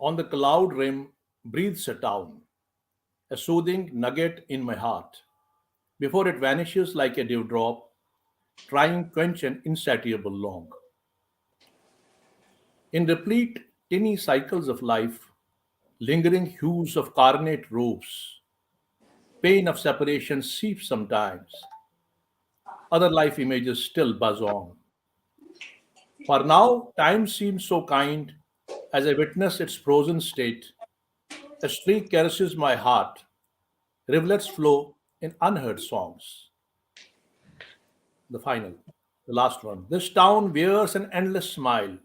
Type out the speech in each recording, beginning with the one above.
On the cloud rim breathes a town, a soothing nugget in my heart, before it vanishes like a dewdrop, trying quench an insatiable long. In replete tiny cycles of life, lingering hues of carnate robes, pain of separation seeps sometimes, other life images still buzz on. For now, time seems so kind as I witness its frozen state. A streak caresses my heart, rivulets flow in unheard songs. The final, the last one. This town wears an endless smile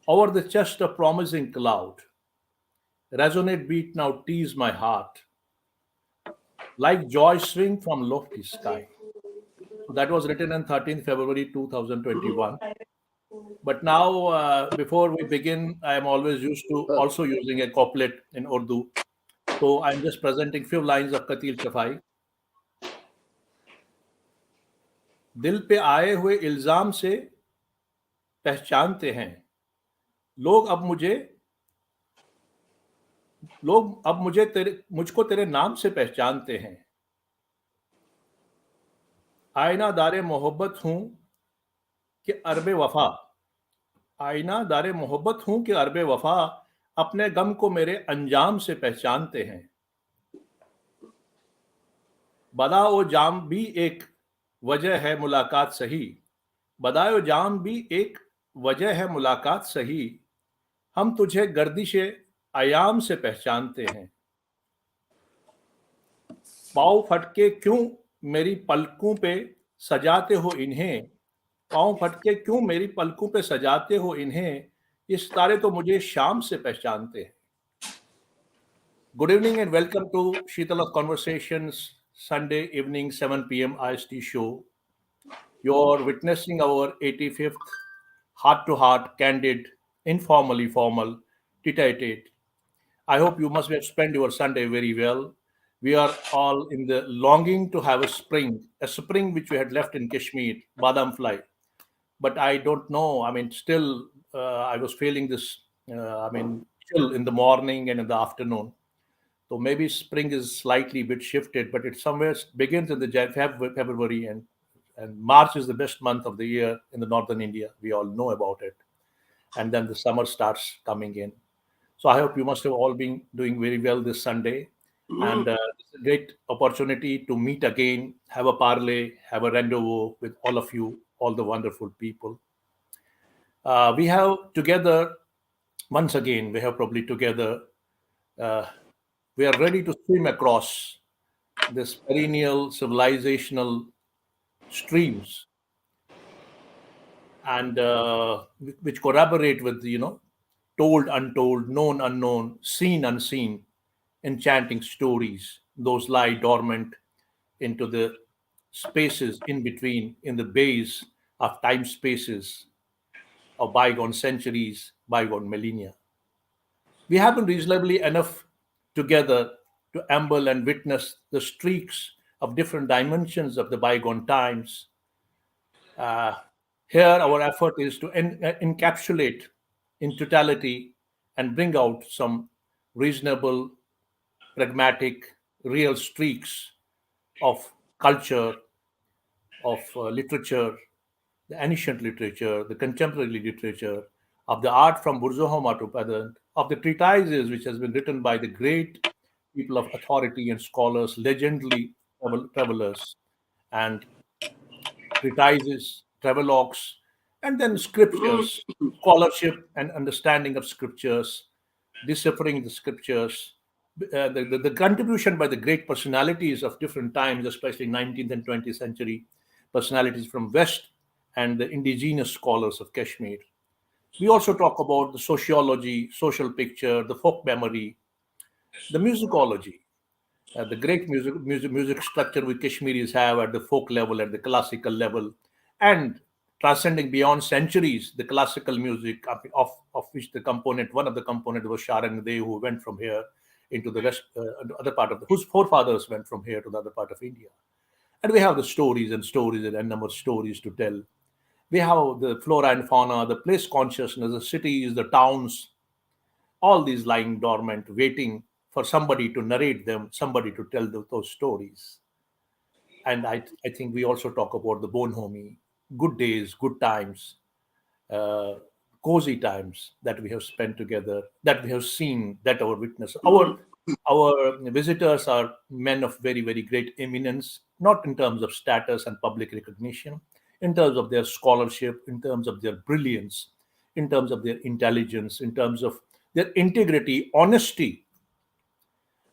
over the chest of promising cloud. Resonate beat now tease my heart, like joy swing from lofty sky. So that was written on 13th February 2021. But now, before we begin, I am always used to also using a couplet in Urdu. So I'm just presenting few lines of Katil Chafai. दिल पे आए हुए इल्जाम से पहचानते हैं लोग अब मुझे लोग अब मुझे तेरे मुझको तेरे नाम से पहचानते हैं आईना दारे मोहब्बत हूँ कि अरबे वफा आईना दारे मोहब्बत हूँ कि अरबे वफा अपने गम को मेरे अंजाम से पहचानते हैं बदा ओ जाम भी एक वजह है मुलाकात सही बदायो जाम भी एक वजह है मुलाकात सही हम तुझे गर्दिश आयाम से पहचानते हैं पाँव फटके क्यों मेरी पलकों पे सजाते हो इन्हें पाँव फटके क्यों मेरी पलकों पे सजाते हो इन्हें ये सितारे तो मुझे शाम से पहचानते हैं good evening and welcome to Sheetal conversations Sunday evening 7 p.m. IST show. You're witnessing our 85th heart to heart, candid, informally formal, tit-a-tit. I hope you must have spent your Sunday very well. We are all in the longing to have a spring which we had left in Kashmir, Badam fly. But I don't know. I mean, still, I was feeling this, chill in the morning and in the afternoon. So maybe spring is slightly bit shifted, but it somewhere begins in the February and March is the best month of the year in the northern India. We all know about it, and then the summer starts coming in. So I hope you must have all been doing very well this Sunday, and it's a great opportunity to meet again, have a parlay, have a rendezvous with all of you, all the wonderful people. We have together once again. We have probably together. Uh, we are ready to swim across this perennial civilizational streams and which corroborate with told untold known unknown seen unseen enchanting stories those lie dormant into the spaces in between in the bays of time spaces of bygone centuries bygone millennia we have been reasonably enough together to amble and witness the streaks of different dimensions of the bygone times. Uh, Here, our effort is to encapsulate in totality and bring out some reasonable, pragmatic, real streaks of culture, of literature, the ancient literature, the contemporary literature, of the art from Burzahoma to Pedant, of the treatises which has been written by the great people of authority and scholars, legendary travelers, and treatises, travelogues, and then scriptures, scholarship and understanding of scriptures, deciphering the scriptures, the contribution by the great personalities of different times, especially 19th and 20th century personalities from West and the indigenous scholars of Kashmir. We also talk about the sociology, social picture, the folk memory, the musicology, the great music structure which Kashmiris have at the folk level, at the classical level, and transcending beyond centuries, the classical music of which the component, one of the component was Sharangde, who went from here into the rest, other part of whose forefathers went from here to the other part of India. And we have the stories and a number of stories to tell. We have the flora and fauna, the place consciousness, the cities, the towns, all these lying dormant, waiting for somebody to narrate them, somebody to tell those stories. And I think we also talk about the bonhomie, good days, good times, uh, cozy times that we have spent together, that we have seen, that our witness, our visitors are men of very, very great eminence, not in terms of status and public recognition, in terms of their scholarship, in terms of their brilliance, in terms of their intelligence, in terms of their integrity, honesty.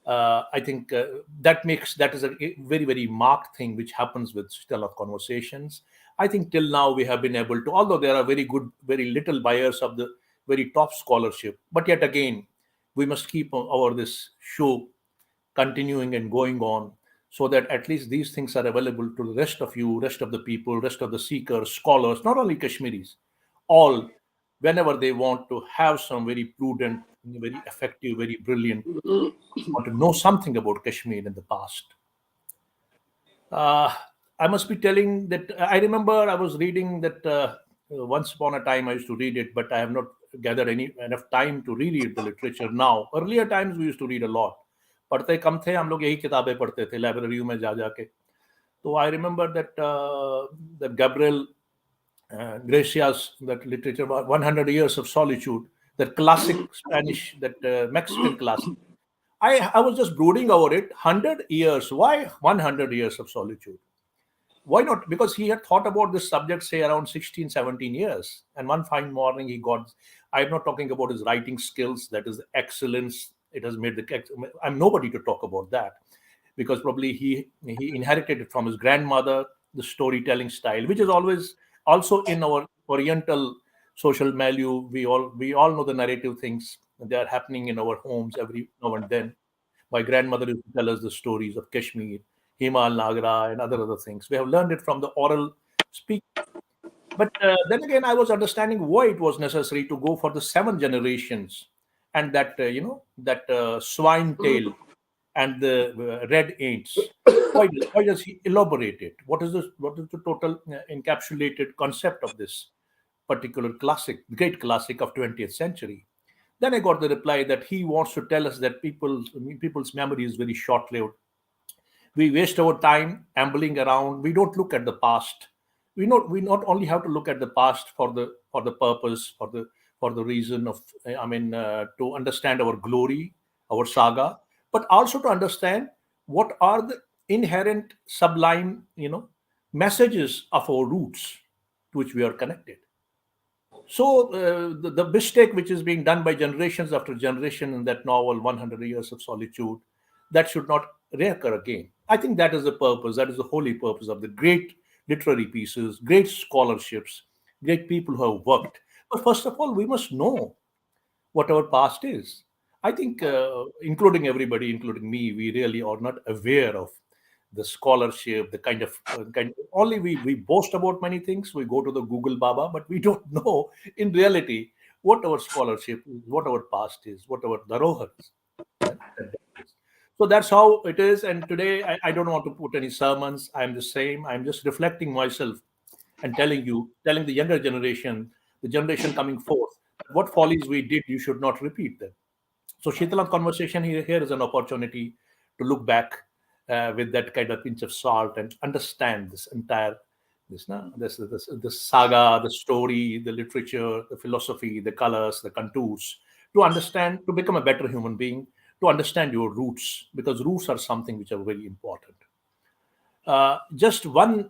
I think that is a very, very marked thing which happens with stellar conversations. I think till now we have been able to, although there are very good, very little buyers of the very top scholarship, but yet again we must keep our this show continuing and going on, so that at least these things are available to the rest of you, rest of the people, rest of the seekers, scholars, not only Kashmiris, all, whenever they want to have some very prudent, very effective, very brilliant, want to know something about Kashmir in the past. Uh, I must be telling that I remember I was reading that once upon a time I used to read it, but I have not gathered any enough time to reread the literature now. Earlier times we used to read a lot. पढ़ते कम थे हम लोग यही किताबें पढ़ते थे लाइब्रेरियों में जा जाके. तो I remember that that Gabriel Gracias, that literature, 100 Years of Solitude, that classic Spanish, that Mexican classic. I was just brooding over it. 100 years. Why 100 years of solitude? Why not? Because he had thought about this subject, say, around 16, 17 years. And one fine morning, he got. I'm not talking about his writing skills, that is excellence. It has made the. I'm nobody to talk about that, because probably he inherited it from his grandmother, the storytelling style, which is always also in our Oriental social milieu. We all know the narrative things. They are happening in our homes every now and then. My grandmother used to tell us the stories of Kashmir, Himal Nagra, and other things. We have learned it from the oral speak. But then again, I was understanding why it was necessary to go for the seven generations, and that that swine tail and the red ants. Why does he elaborate it? What is the total encapsulated concept of this particular classic, great classic of 20th century? Then I got the reply that he wants to tell us that people's memory is very short-lived. We waste our time ambling around. We don't look at the past. We not only have to look at the past for the purpose, for the reason of, to understand our glory, our saga, but also to understand what are the inherent sublime messages of our roots to which we are connected. So the mistake which is being done by generations after generation in that novel 100 Years of Solitude, that should not reoccur again. I think that is the purpose, that is the holy purpose of the great literary pieces, great scholarships, great people who have worked. But first of all, we must know what our past is. I think, including everybody, including me, we really are not aware of the scholarship, the kind. Only we boast about many things. We go to the Google Baba, but we don't know in reality what our scholarship is, what our past is, what our darohar is. That is. So that's how it is. And today, I don't want to put any sermons. I'm the same. I'm just reflecting myself and telling the younger generation, the generation coming forth, what follies we did, you should not repeat them. So Shitalam conversation here is an opportunity to look back with that kind of pinch of salt and understand this entire this saga, the story, the literature, the philosophy, the colors, the contours, to understand, to become a better human being, to understand your roots, because roots are something which are very important. Just one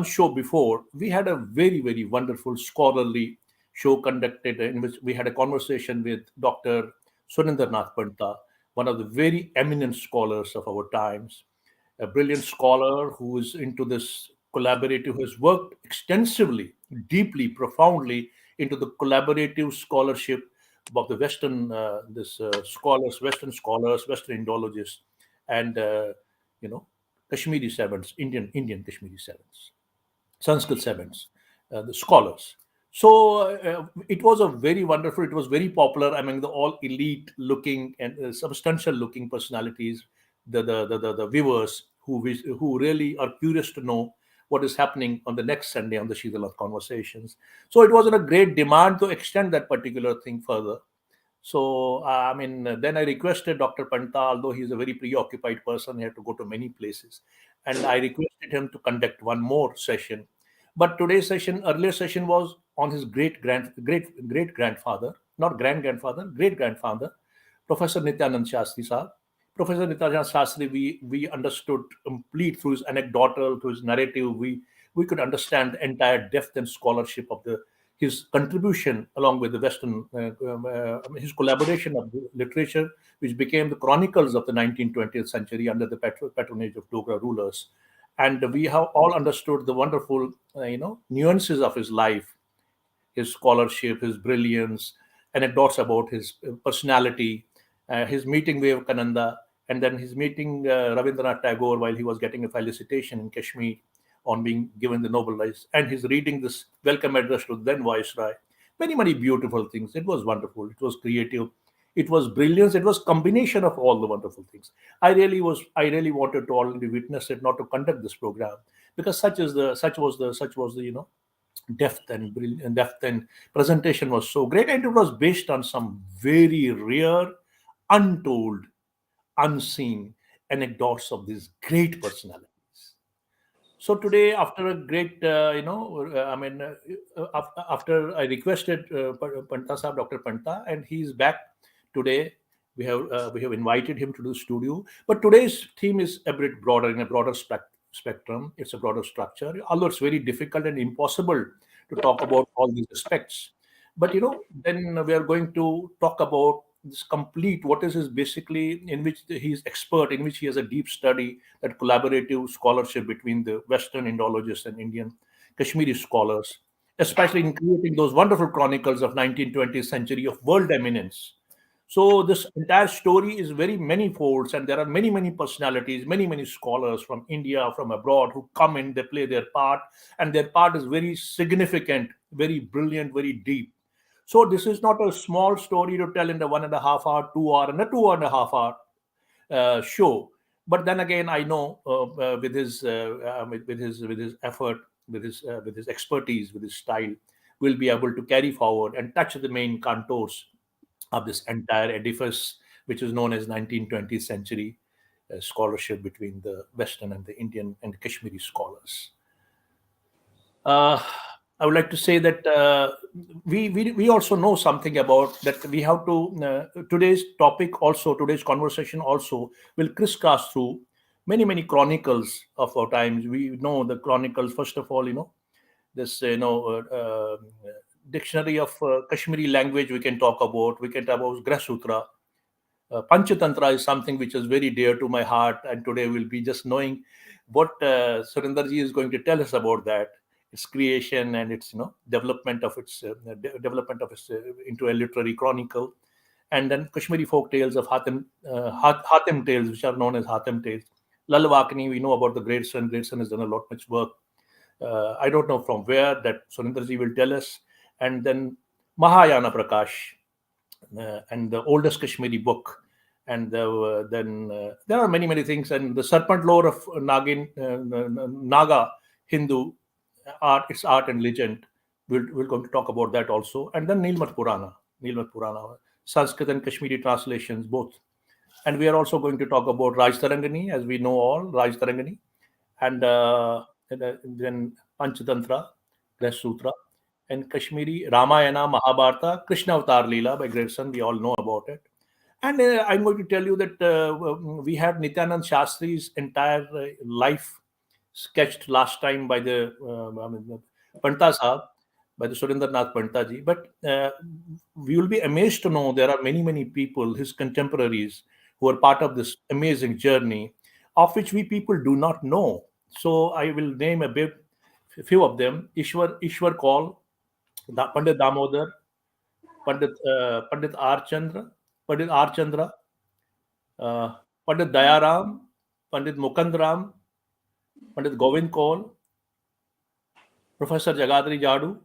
show before, we had a very, very wonderful scholarly show conducted in which we had a conversation with Dr. Surinder Pandita, one of the very eminent scholars of our times, a brilliant scholar who is into this collaborative, who has worked extensively, deeply, profoundly into the collaborative scholarship of the Western Western scholars, Western Indologists, and you know Kashmiri Savants, Indian Kashmiri Savants, Sanskrit Savants, the scholars. So it was a very wonderful. It was very popular among the all elite looking and substantial looking personalities, the viewers who really are curious to know what is happening on the next Sunday on the Shidala Conversations. So it was in a great demand to extend that particular thing further. So, then I requested Dr. Panta, although he's a very preoccupied person, he had to go to many places. And I requested him to conduct one more session. But today's session, earlier session was on his great grandfather, not grand grandfather, great grandfather, Professor Nityanand Shastri Sahab. Professor Nityanand Shastri, we understood complete through his anecdotal, through his narrative. We could understand the entire depth and scholarship of the his contribution along with the Western, his collaboration of the literature, which became the chronicles of the 19th, 20th century under the patronage of Dogra rulers. And we have all understood the wonderful, nuances of his life, his scholarship, his brilliance, anecdotes about his personality, his meeting Vivekananda, and then his meeting Rabindranath Tagore while he was getting a felicitation in Kashmir on being given the Nobel Prize, and his reading this welcome address to then Viceroy. Many, many beautiful things. It was wonderful. It was creative. It was brilliance. It was combination of all the wonderful things. I really wanted to already witness it, not to conduct this program, because such was the depth and presentation was so great, and it was based on some very rare, untold, unseen anecdotes of these great personalities. So today, after a great, after I requested Panta Sahab, Dr. Panta, and he's back today. We have invited him to the studio. But today's theme is a bit broader, in a broader spectrum. It's a broader structure, although it's very difficult and impossible to talk about all these aspects. But then we are going to talk about this complete, what is his basically, in which he's expert, in which he has a deep study, that collaborative scholarship between the Western Indologists and Indian Kashmiri scholars, especially in creating those wonderful chronicles of 19th, 20th century of world eminence. So this entire story is very many folds, and there are many, many personalities, many, many scholars from India, from abroad, who come in, they play their part, and their part is very significant, very brilliant, very deep. So this is not a small story to tell in the 1.5 hour, 2 hour, and a 2.5 hour show. But then again, I know with his effort, with his expertise, with his style, will be able to carry forward and touch the main contours of this entire edifice, which is known as 19th, 20th century scholarship between the Western and the Indian and Kashmiri scholars. Uh, I would like to say that we also know something about that. We have to today's topic also, today's conversation also will crisscross through many chronicles of our times. We know the chronicles. First of all, this dictionary of Kashmiri language we can talk about. We can talk about Grah Sutra. Panchatantra is something which is very dear to my heart, and today we'll be just knowing what Surinderji is going to tell us about that, its creation and its development of its into a literary chronicle, and then Kashmiri folk tales of Hatem tales, which are known as Hatem tales. Lalwakani, we know about the great son. Great son has done a lot much work. I don't know from where that Surinderji will tell us, and then Mahayana Prakash, and the oldest Kashmiri book. And then there are many things. And the serpent lore of Naga Hindu art, its art and legend. We're going to talk about that also. And then Nilmat Purana, Sanskrit and Kashmiri translations both. And we are also going to talk about Raj Tarangani, as we know all, Raj Tarangani, and then Panchatantra, Grah Sutra, and Kashmiri Ramayana, Mahabharata, Krishna Avatar Leela by Grayson. We all know about it. And I'm going to tell you that we had Nityanand Shastri's entire life sketched last time by the Panta Sahab, by the Surendranath Panta ji. But we will be amazed to know there are many people, his contemporaries, who are part of this amazing journey, of which we people do not know. So I will name a few of them. Ishwar Kaul, Pandit Damodar, Pandit R. Chandra, Pandit R. Chandra, uh, Pandit Dayaram, Pandit Mukandram, Pandit Govind Kaul, Professor Zadu,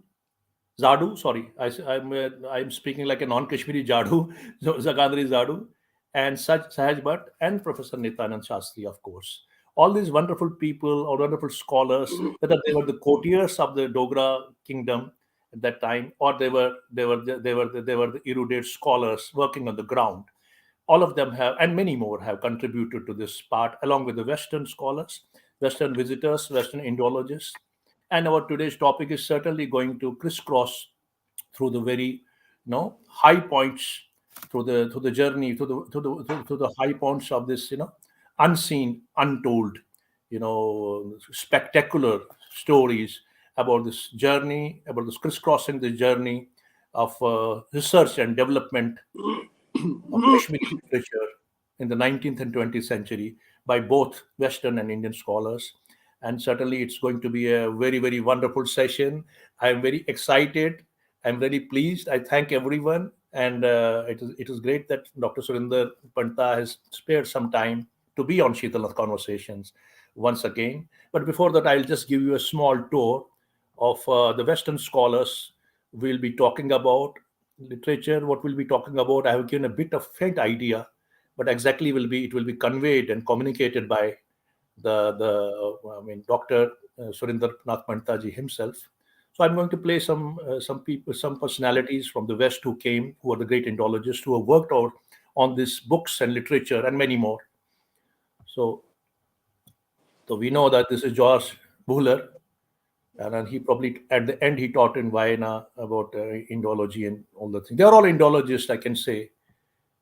sorry, I'm speaking like a non-Kashmiri Jadu, so Jagadri Zadu, and Sahaj Bhatt, and Professor Nityanand Shastri, of course. All these wonderful people or wonderful scholars, whether they were the courtiers of the Dogra kingdom, at that time, or they were the erudite scholars working on the ground. All of them have, and many more have contributed to this part, along with the Western scholars, Western visitors, Western Indologists. And our today's topic is certainly going to crisscross through the very high points, through the journey, through the high points of this, unseen, untold, spectacular stories about this journey, about this crisscrossing the journey of research and development of Kashmiri literature in the 19th and 20th century by both Western and Indian scholars. And certainly it's going to be a very, very wonderful session. I'm very excited. I'm very pleased. I thank everyone. And it is great that Dr. Surinder Panta has spared some time to be on Sheetalnath Conversations once again. But before that, I'll just give you a small tour of the Western scholars we'll be talking about. Literature, what we'll be talking about, I have given a bit of faint idea, but exactly it will be conveyed and communicated by Dr. Surinder Nath Mantaji himself. So I'm going to play some people, some personalities from the West who came, who are the great Indologists, who have worked out on these books and literature and many more. So, so we know that this is George Buhler, and then he probably at the end he taught in Vienna about Indology and all the things. They are all Indologists, I can say.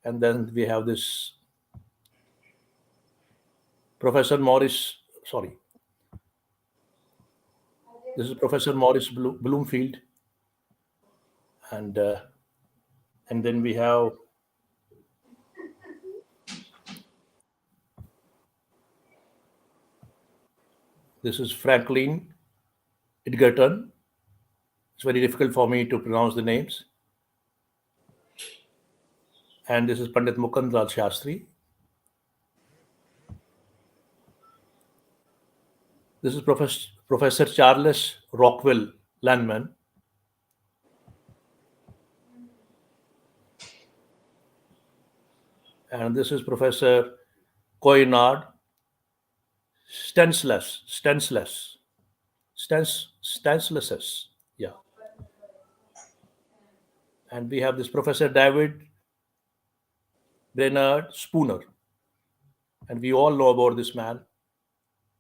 And then we have this Professor Morris. Sorry, this is Professor Morris Bloomfield, and uh, and then we have this is Franklin Edgerton. It's very difficult for me to pronounce the names. And this is Pandit Mukundraj Shastri. This is Professor Charles Rockwell Landman. And this is Professor Koinard Stansleses. Yeah. And we have this Professor David Bernard Spooner. And we all know about this man,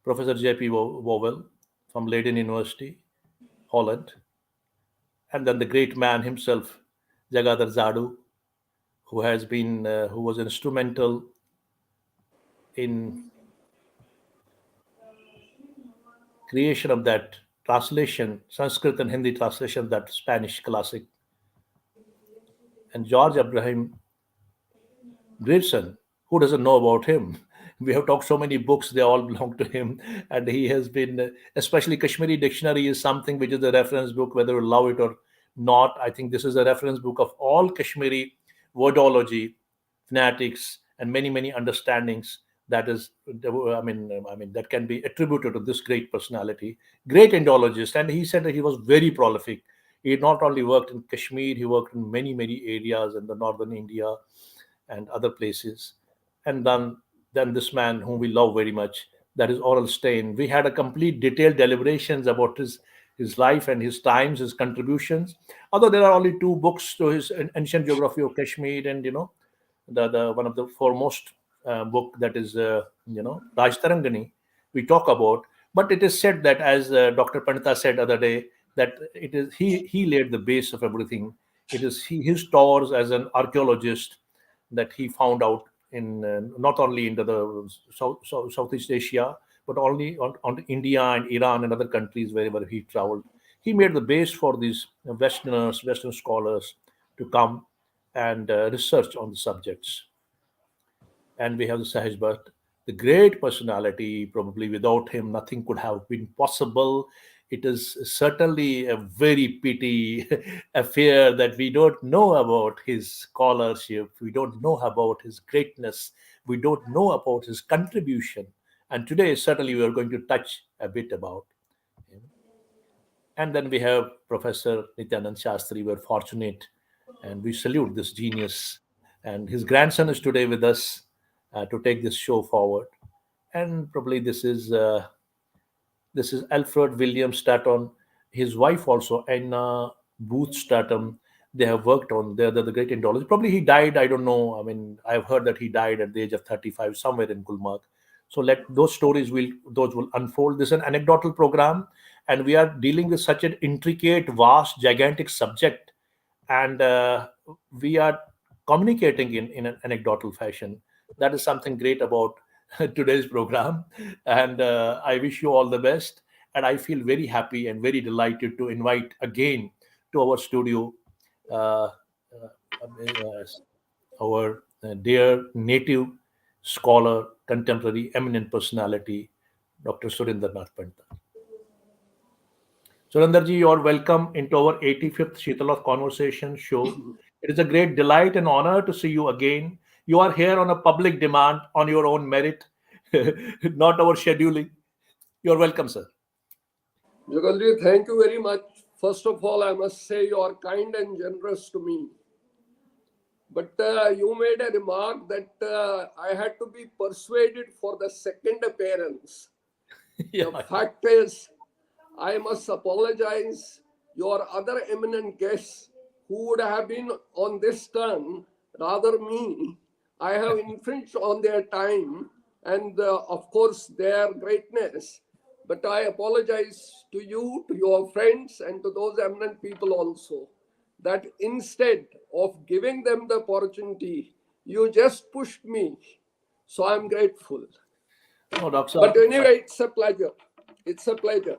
Professor J.P. Wowell from Leiden University, Holland. And then the great man himself, Jagadhar Zadu, who was instrumental in creation of that translation, Sanskrit and Hindi translation, of that Spanish classic. And George Abraham Grierson, who doesn't know about him? We have talked so many books; they all belong to him, and he has been, especially Kashmiri dictionary is something which is a reference book, whether you love it or not. I think this is a reference book of all Kashmiri wordology, phonetics, and many many understandings. That is, that can be attributed to this great personality, great Indologist, and he said that he was very prolific. He not only worked in Kashmir, he worked in many many areas in the northern India and other places. And then this man whom we love very much, that is Oral Stein. We had a complete detailed deliberations about his life and his times, his contributions. Although there are only two books to his ancient geography of Kashmir, and the one of the foremost book, that is Raj Tarangani, we talk about. But it is said that, as Dr. Pandita said other day, that it is he laid the base of everything. It is his tours as an archaeologist that he found out in not only into the Southeast Asia, but only on India and Iran and other countries wherever he traveled. He made the base for these Western scholars to come and research on the subjects. And we have the Sahaj Bhatt, the great personality. Probably without him, nothing could have been possible. It is certainly a very pity affair that we don't know about his scholarship, we don't know about his greatness, we don't know about his contribution. And today, certainly, we are going to touch a bit about him. And then we have Professor Nityanand Shastri. We're fortunate and we salute this genius. And his grandson is today with us to take this show forward. And probably this is Alfred William Staton, his wife also, Anna Booth Stratum. They have worked on. They're the great Indologists. Probably he died. I don't know. I mean, I've heard that he died at the age of 35 somewhere in Gulmarg. So let those stories will unfold. This is an anecdotal program, and we are dealing with such an intricate, vast, gigantic subject, and we are communicating in an anecdotal fashion. That is something great about today's program, and I wish you all the best. And I feel very happy and very delighted to invite again to our studio uh, our dear native scholar, contemporary, eminent personality, Dr. Surinder Nath Pandita. Surendarji, you are welcome into our 85th Shitalath Conversation show. It is a great delight and honor to see you again. You are here on a public demand, on your own merit, not our scheduling. You're welcome, sir. Jugalji, thank you very much. First of all, I must say you are kind and generous to me. But you made a remark that I had to be persuaded for the second appearance. Yeah, The fact is, I must apologize. Your other eminent guests who would have been on this turn, rather me, I have infringed on their time and, of course, their greatness. But I apologize to you, to your friends, and to those eminent people also, that instead of giving them the opportunity, you just pushed me. So I'm grateful. no, Doctor. But anyway, it's a pleasure. It's a pleasure.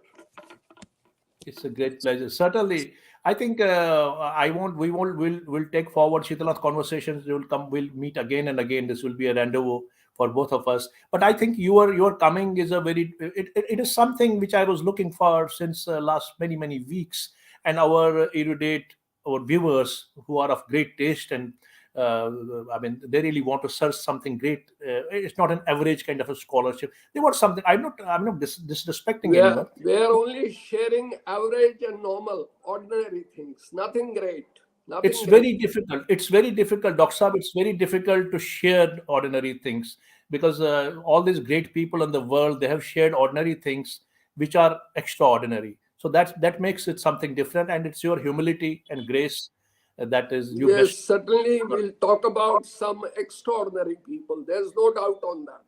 It's a great pleasure. Certainly, I think I won't. We won't. We'll take forward Shitalath conversations. We will come. We'll meet again and again. This will be a rendezvous for both of us. But I think your coming is a very. It is something which I was looking for since last many weeks. And our erudite, our viewers who are of great taste and uh, I mean, they really want to search something great. It's not an average kind of a scholarship. They want something. I'm not disrespecting anyone. We are only sharing average and normal, ordinary things. Nothing great. It's Nothing great. very difficult. It's very difficult, Dr. Saab. It's very difficult to share ordinary things because all these great people in the world, they have shared ordinary things which are extraordinary. So that makes it something different, and it's your humility and grace that is you Yes, best. certainly we'll talk about some extraordinary people. There's no doubt on that.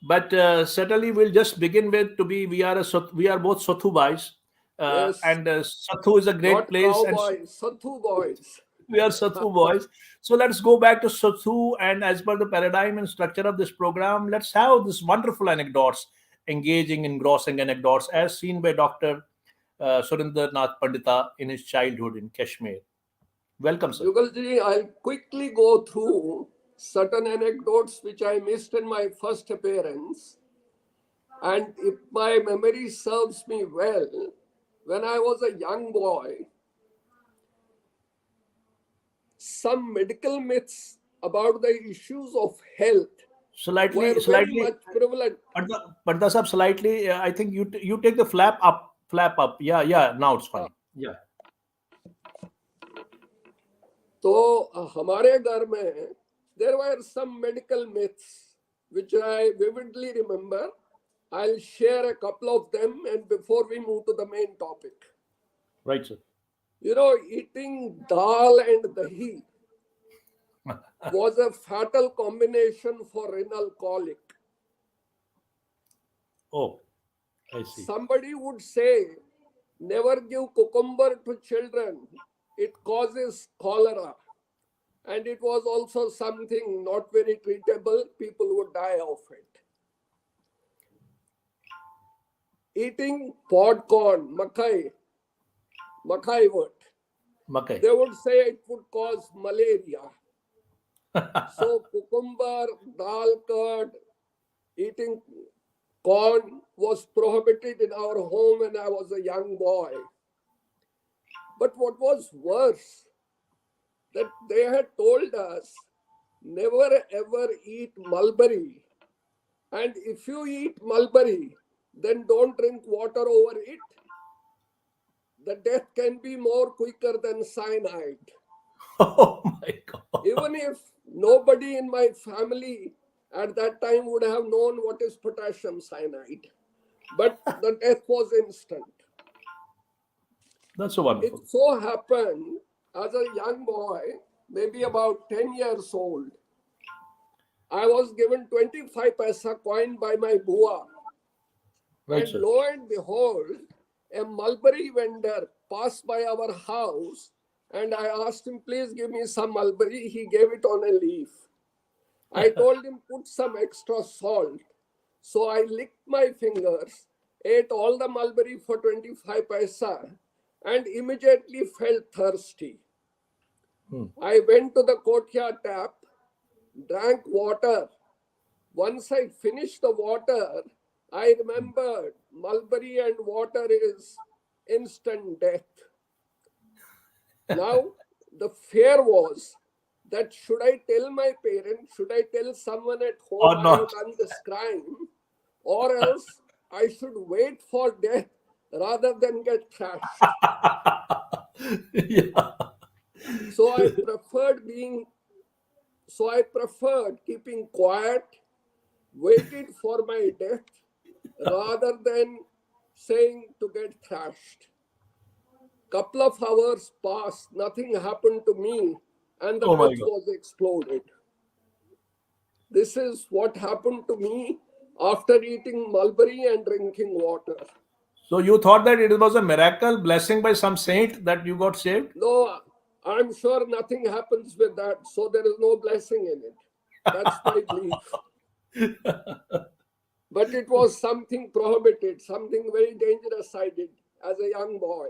But certainly, we'll just begin with to be. We are both Sathu boys, Yes, and Sathu is a great not place, and cowboys, Sathu boys. we are Sathu boys. So let's go back to Sathu, and as per the paradigm and structure of this program, let's have this wonderful anecdotes, engaging, engrossing anecdotes, as seen by Dr. Surinder Nath Pandita in his childhood in Kashmir. Welcome, sir. Jugalji, I'll quickly go through certain anecdotes which I missed in my first appearance. And if my memory serves me well, when I was a young boy, some medical myths about the issues of health were very Slightly, much prevalent. Pandita sir, slightly. I think you take the flap up. Yeah, yeah. Now it's हाँ, fine. Yeah. तो हमारे घर में there were some medical myths which I vividly remember. I'll share a couple of them and before we move to the main topic. Right, sir. Eating dal and dahi was a fatal combination for renal colic. Oh, I see. Somebody would say, never give cucumber to children. It causes cholera. And it was also something not very treatable. People would die of it. Eating pod corn, makai wort, Makai. they would say it would cause malaria. So cucumber, dal curd, eating corn was prohibited in our home when I was a young boy. But what was worse, that they had told us never ever eat mulberry. And if you eat mulberry, then don't drink water over it. The death can be more quicker than cyanide. Oh my God. Even if nobody in my family at that time would have known what is potassium cyanide, but the death was instant. That's so It wonderful. so happened, as a young boy, maybe about 10 years old, I was given 25 paisa coin by my bua. Right, And sir. lo and behold, a mulberry vendor passed by our house, and I asked him, please give me some mulberry. He gave it on a leaf. I told him, put some extra salt. So I licked my fingers, ate all the mulberry for 25 paisa, and immediately felt thirsty. Hmm. I went to the courtyard tap, drank water. Once I finished the water, I remembered mulberry and water is instant death. Now, the fear was that should I tell my parents, should I tell someone at home Or I have not. done this crime, or else I should wait for death rather than get thrashed. Yeah. So I preferred being, so I preferred keeping quiet, waited for my death rather than saying to get thrashed. Couple of hours passed, nothing happened to me, and the Oh my myth God. was exploded. This is what happened to me after eating mulberry and drinking water. So you thought that it was a miracle, blessing by some saint that you got saved? No, I'm sure nothing happens with that, so there is no blessing in it. That's my belief. But it was something prohibited, something very dangerous I did as a young boy.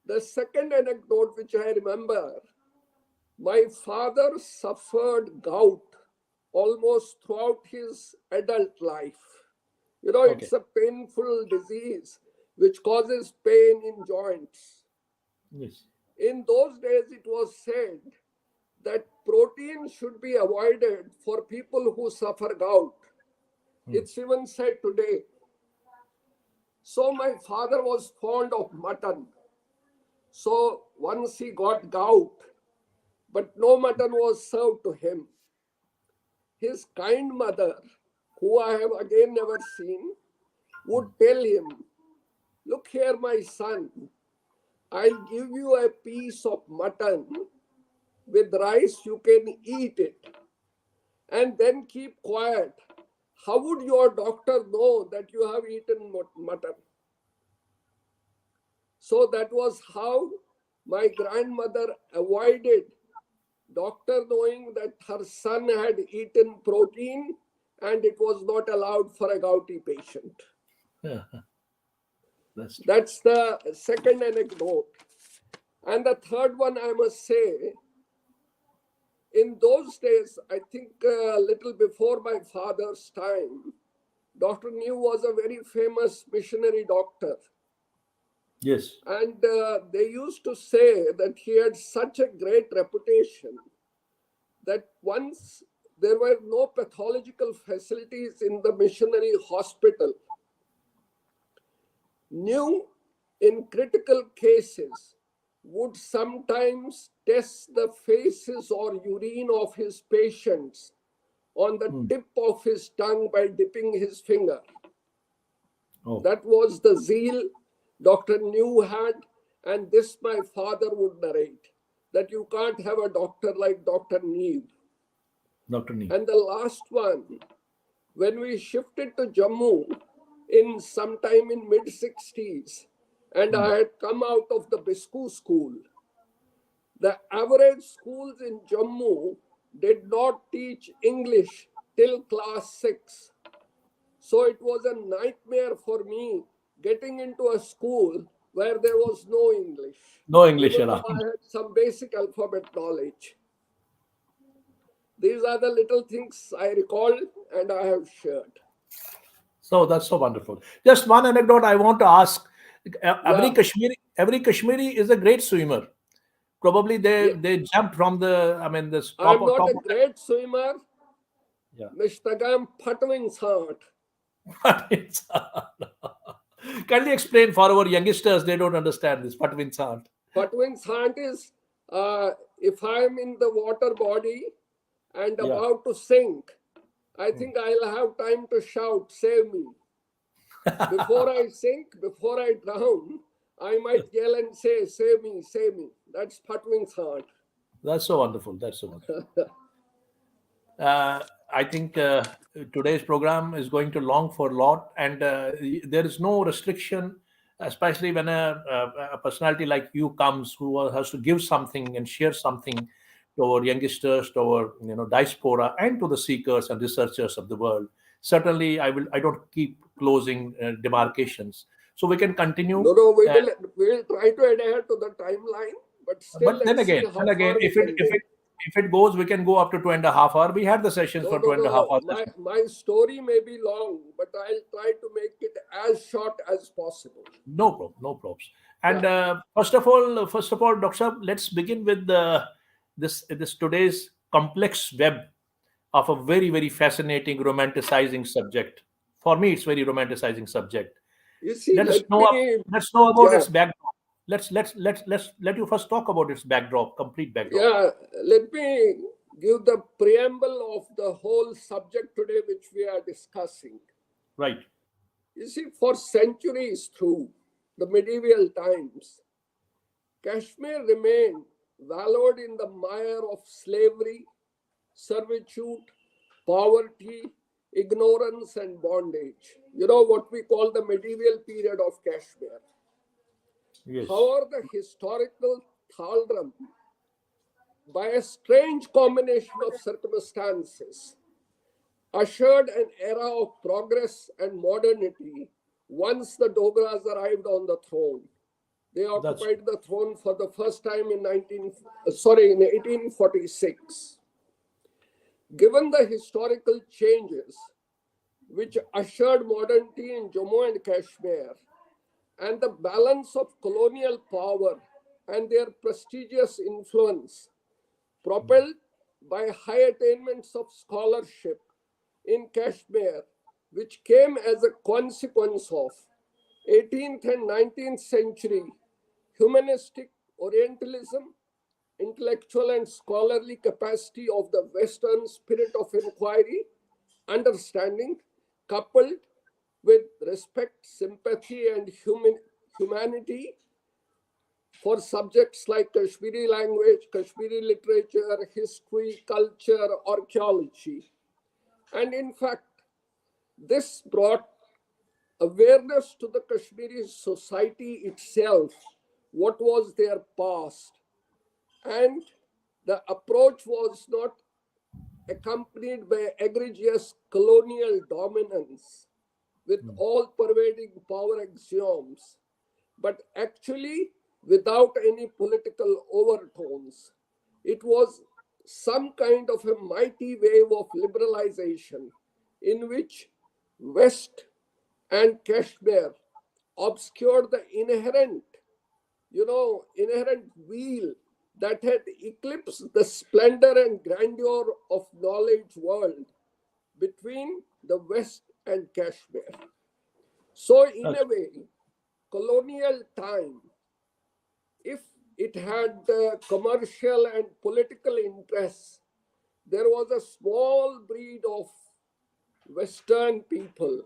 The second anecdote which I remember, my father suffered gout almost throughout his adult life. You know, Okay. it's a painful disease which causes pain in joints. Yes. In those days, it was said that protein should be avoided for people who suffer gout. Hmm. It's even said today. So, my father was fond of mutton. So, once he got gout, but no mutton was served to him. His kind mother, who I have again never seen, would tell him, look here, my son, I'll give you a piece of mutton with rice, you can eat it, and then keep quiet. How would your doctor know that you have eaten mutton? So that was how my grandmother avoided doctor knowing that her son had eaten protein and it was not allowed for a gouty patient. Yeah, that's true. That's the second anecdote. And the third one, I must say, in those days, I think a little before my father's time, Dr. New was a very famous missionary doctor. Yes. And they used to say that he had such a great reputation that once there were no pathological facilities in the missionary hospital, New, in critical cases, would sometimes test the faces or urine of his patients on the Hmm. tip of his tongue by dipping his finger. Oh, That was the zeal Dr. New had, and this my father would narrate that you can't have a doctor like Dr. Neve. Dr. Nee. And the last one, when we shifted to Jammu in sometime in mid 60s, and Hmm. I had come out of the Biscu school, the average schools in Jammu did not teach English till class 6. So it was a nightmare for me getting into a school where there was no English, No English even though I around. had some basic alphabet knowledge. These are the little things I recall and I have shared. So that's so wonderful. Just one anecdote I want to ask. Yeah, Every Kashmiri is a great swimmer. Probably they yeah. they jump from the, I mean, this top I'm of not top a of great swimmer. the, Mr. Patwing Sart. yeah. Kindly explain for our youngsters, they don't understand this patwin sant. Patwing Sart is if I'm in the water body and Yeah. about to sink, I Hmm. think I'll have time to shout, save me. Before I sink, before I drown, I might yell and say, "Save me, save me." That's Patwin's heart. That's so wonderful. That's so wonderful. I think today's program is going to long for a lot, and there is no restriction, especially when a personality like you comes who has to give something and share something to our youngsters, to our diaspora, and to the seekers and researchers of the world. Certainly, I don't keep closing demarcations, so we can continue. No, no, Uh, we will try to adhere to the timeline, but still, but let's see then how again, far we can go. if it goes, we can go up to 2.5 hours. We had the sessions No, for no, two and no, a half no. hour My story may be long, but I'll try to make it as short as possible. No problem, no problems. And Yeah. first of all, Doctor, Saab, let's begin with this today's complex web of a very fascinating, romanticizing subject. For me, it's very romanticizing subject. You see, Let us let know me, let's know about yeah, its backdrop. Let's let you first talk about its backdrop, complete backdrop. yeah, let me give the preamble of the whole subject today, which we are discussing. Right. You see, for centuries through the medieval times, Kashmir remained wallowed in the mire of slavery, servitude, poverty, ignorance, and bondage. You know what we call the medieval period of Kashmir. Yes. However, the historical thraldom, by a strange combination of circumstances, ushered an era of progress and modernity once the Dogras arrived on the throne. They That's occupied the throne for the first time in 1846. Given the historical changes which ushered modernity in Jammu and Kashmir and the balance of colonial power and their prestigious influence, propelled by high attainments of scholarship in Kashmir, which came as a consequence of 18th and 19th century humanistic Orientalism, intellectual and scholarly capacity of the Western spirit of inquiry, understanding, coupled with respect, sympathy, and humanity for subjects like Kashmiri language, Kashmiri literature, history, culture, archaeology. And in fact, this brought awareness to the Kashmiri society itself, what was their past. And the approach was not accompanied by egregious colonial dominance with all pervading power axioms, but actually without any political overtones. It was some kind of a mighty wave of liberalization in which West and Kashmir obscured the inherent wheel that had eclipsed the splendor and grandeur of knowledge world between the West and Kashmir. So, in that's a way, colonial time, if it had commercial and political interests, there was a small breed of Western people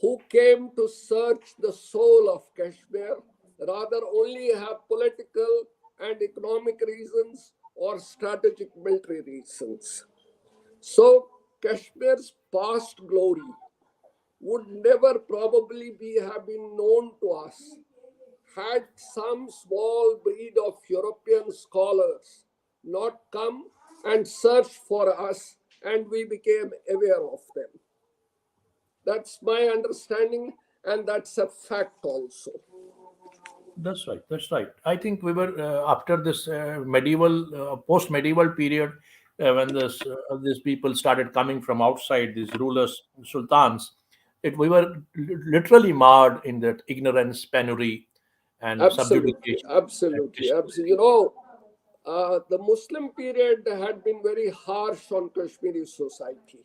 who came to search the soul of Kashmir, rather only have political and economic reasons or strategic military reasons. So Kashmir's past glory would never probably have been known to us had some small breed of European scholars not come and searched for us and we became aware of them. That's my understanding, and that's a fact also. That's right. That's right. I think we were after this post-medieval period, when these people started coming from outside, these rulers, sultans. We were literally marred in that ignorance, penury, and Absolutely, subjugation and absolutely, absolutely. The Muslim period had been very harsh on Kashmiri society, yeah.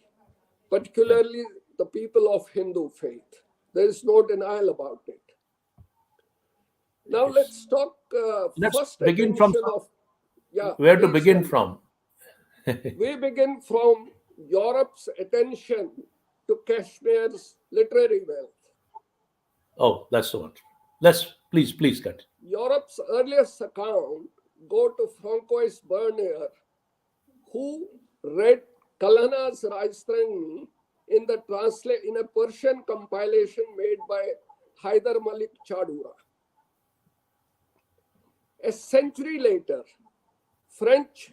particularly the people of Hindu faith. There is no denial about it. Now Yes. let's talk Let's first begin from attention of, yeah, where to please begin tell me. from. We begin from Europe's attention to Kashmir's literary wealth. Oh, that's the one. Let's Please cut. Europe's earliest account go to Francois Bernier, who read Kalhana's Rajastani in a Persian compilation made by Hyder Malik Chadura. A century later, French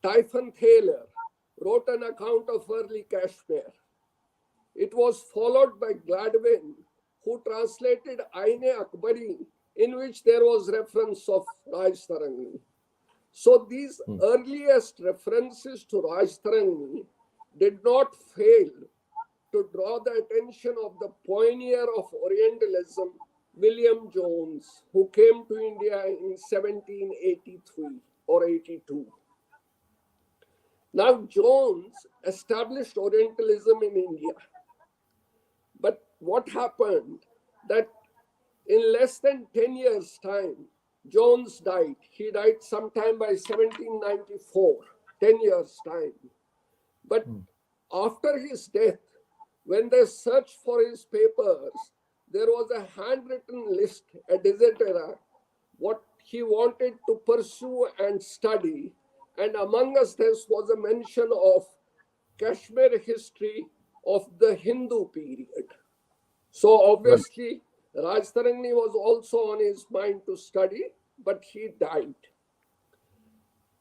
Typhon Taylor wrote an account of early Kashmir. It was followed by Gladwin, who translated Aine Akbari, in which there was reference of Rajtarangni. So these earliest references to Rajtarangni did not fail to draw the attention of the pioneer of Orientalism, William Jones, who came to India in 1783 or 82. Now, Jones established Orientalism in India. But what happened that in less than 10 years' time, Jones died. He died sometime by 1794, 10 years' time. But after his death, when they searched for his papers, there was a handwritten list, a desidera, what he wanted to pursue and study. And among us, this was a mention of Kashmir history of the Hindu period. So Right. obviously, Rajtarangni was also on his mind to study, but he died.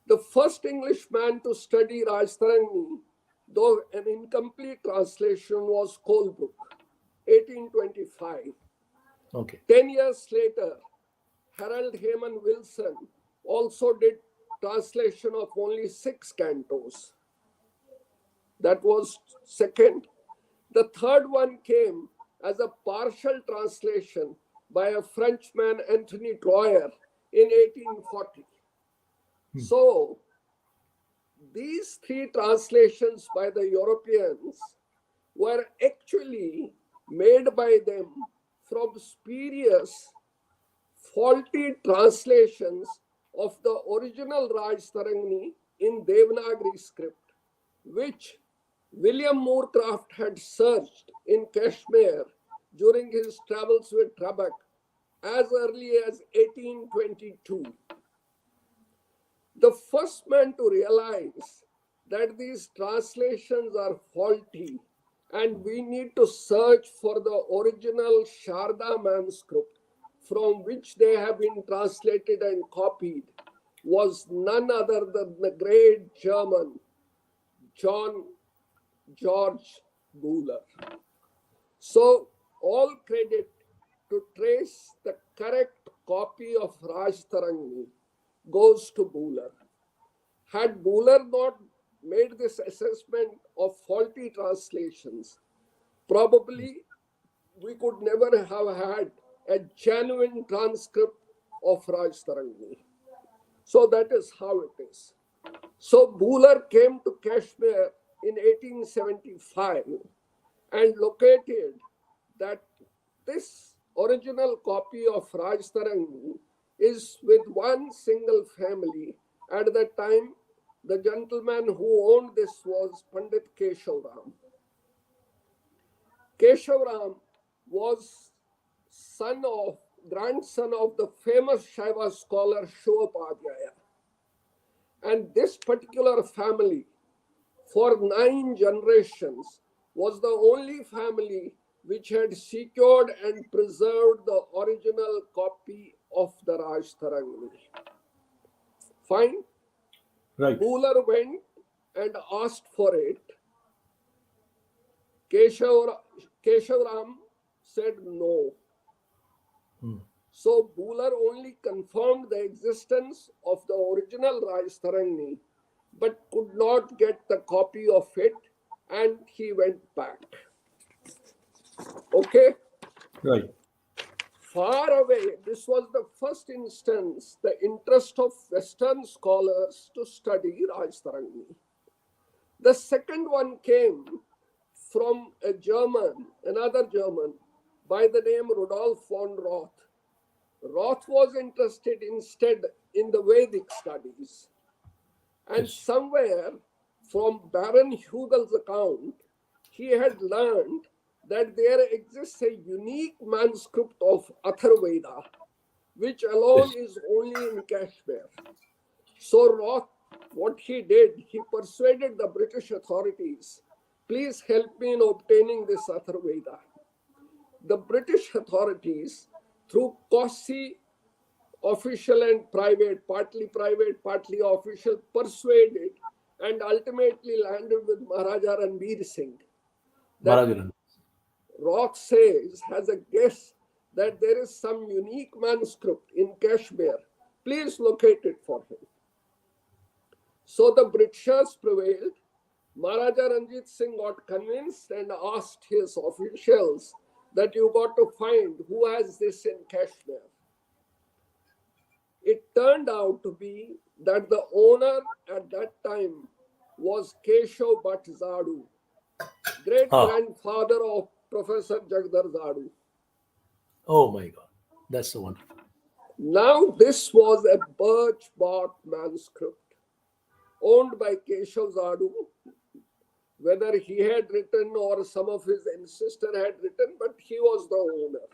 The first Englishman to study Rajtarangni, though an incomplete translation, was Colebrook, 1825. Okay. 10 years later, Harold Heyman Wilson also did translation of only 6 cantos. That was second. The third one came as a partial translation by a Frenchman, Anthony Troyer, in 1840. So, these 3 translations by the Europeans were actually made by them from spurious, faulty translations of the original Rajtarangni in Devanagari script, which William Moorcraft had searched in Kashmir during his travels with Trabak as early as 1822. The first man to realize that these translations are faulty and we need to search for the original Sharda manuscript from which they have been translated and copied was none other than the great German John George Buhler. So, all credit to trace the correct copy of Rajtarangni goes to Buhler. Had Buhler not made this assessment of faulty translations, probably we could never have had a genuine transcript of Rajtarangni. So that is how it is. So Buhler came to Kashmir in 1875 and located that this original copy of Rajtarangni is with one single family. At that time, the gentleman who owned this was Pandit Keshav Ram. Keshav Ram was grandson of the famous Shaiva scholar Shivapadhyaya. And this particular family, for 9 generations, was the only family which had secured and preserved the original copy of the Rajtarangni. Fine. Right. Buhler went and asked for it. Keshav Ram said no. So Buhler only confirmed the existence of the original Rajtarangni, but could not get the copy of it, and he went back. Okay? Right. Far away, this was the first instance, the interest of Western scholars to study Rajtarangni. The second one came from a German, another German, by the name Rudolf von Roth. Roth was interested instead in the Vedic studies. And somewhere from Baron Hugel's account, he had learned that there exists a unique manuscript of Atharvaveda which alone Yes. is only in Kashmir. So Roth, what he did, he persuaded the British authorities, please help me in obtaining this Atharveda. The British authorities, through costly official and private, partly official, persuaded and ultimately landed with Maharaja Ranbir Singh. That Marajaran. Roth says has a guess that there is some unique manuscript in Kashmir. Please locate it for him. So the Britishers prevailed. Maharaja Ranjit Singh got convinced and asked his officials that you got to find who has this in Kashmir. It turned out to be that the owner at that time was Keshav Bhatt Zadu, great Ah, grandfather of Professor Jagdar Zadu. oh my God. That's so wonderful. Now, this was a birch bark manuscript owned by Keshav Zadu, whether he had written or some of his ancestors had written, but he was the owner.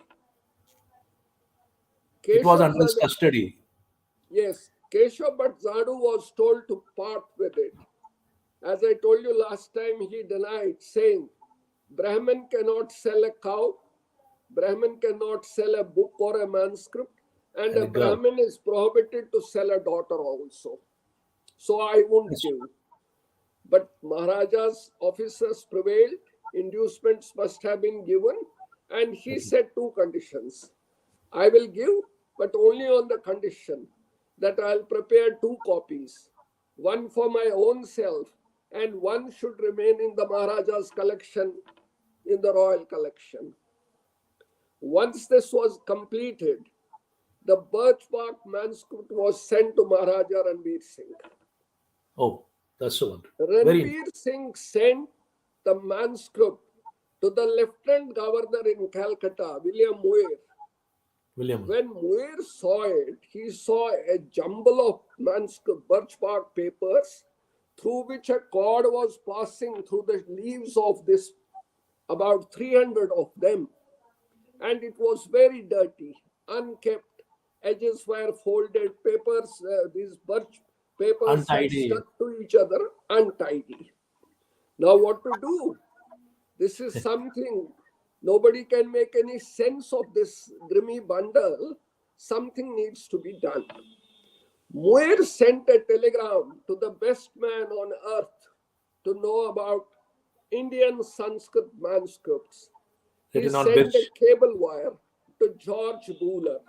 It was Keshav under his Zadu, custody. yes, Keshav Bhatt Zadu was told to part with it. As I told you last time, he denied, saying, Brahmin cannot sell a cow, Brahmin cannot sell a book or a manuscript, and And a a girl. Brahmin is prohibited to sell a daughter also. So I won't That's give. But Maharaja's officers prevailed, inducements must have been given, and he set two conditions. I will give, but only on the condition that I'll prepare two copies, one for my own self, and one should remain in the Maharaja's collection, in the royal collection. Once this was completed, the birchbark manuscript was sent to Maharaja Ranbir Singh. Oh, that's so wonderful. Very Ranbir Singh sent the manuscript to the Lieutenant Governor in Calcutta, William Muir. William. When Muir saw it, he saw a jumble of manuscript birchbark papers through which a cord was passing through the leaves of this, about 300 of them. And it was very dirty, unkept. Edges were folded, papers, these birch papers had Untidy. stuck to each other, untidy. Now, what to do? This is something nobody can make any sense of this grimy bundle. Something needs to be done. Muir sent a telegram to the best man on earth to know about Indian Sanskrit manuscripts. He Written on sent a birch. cable wire to George Buller.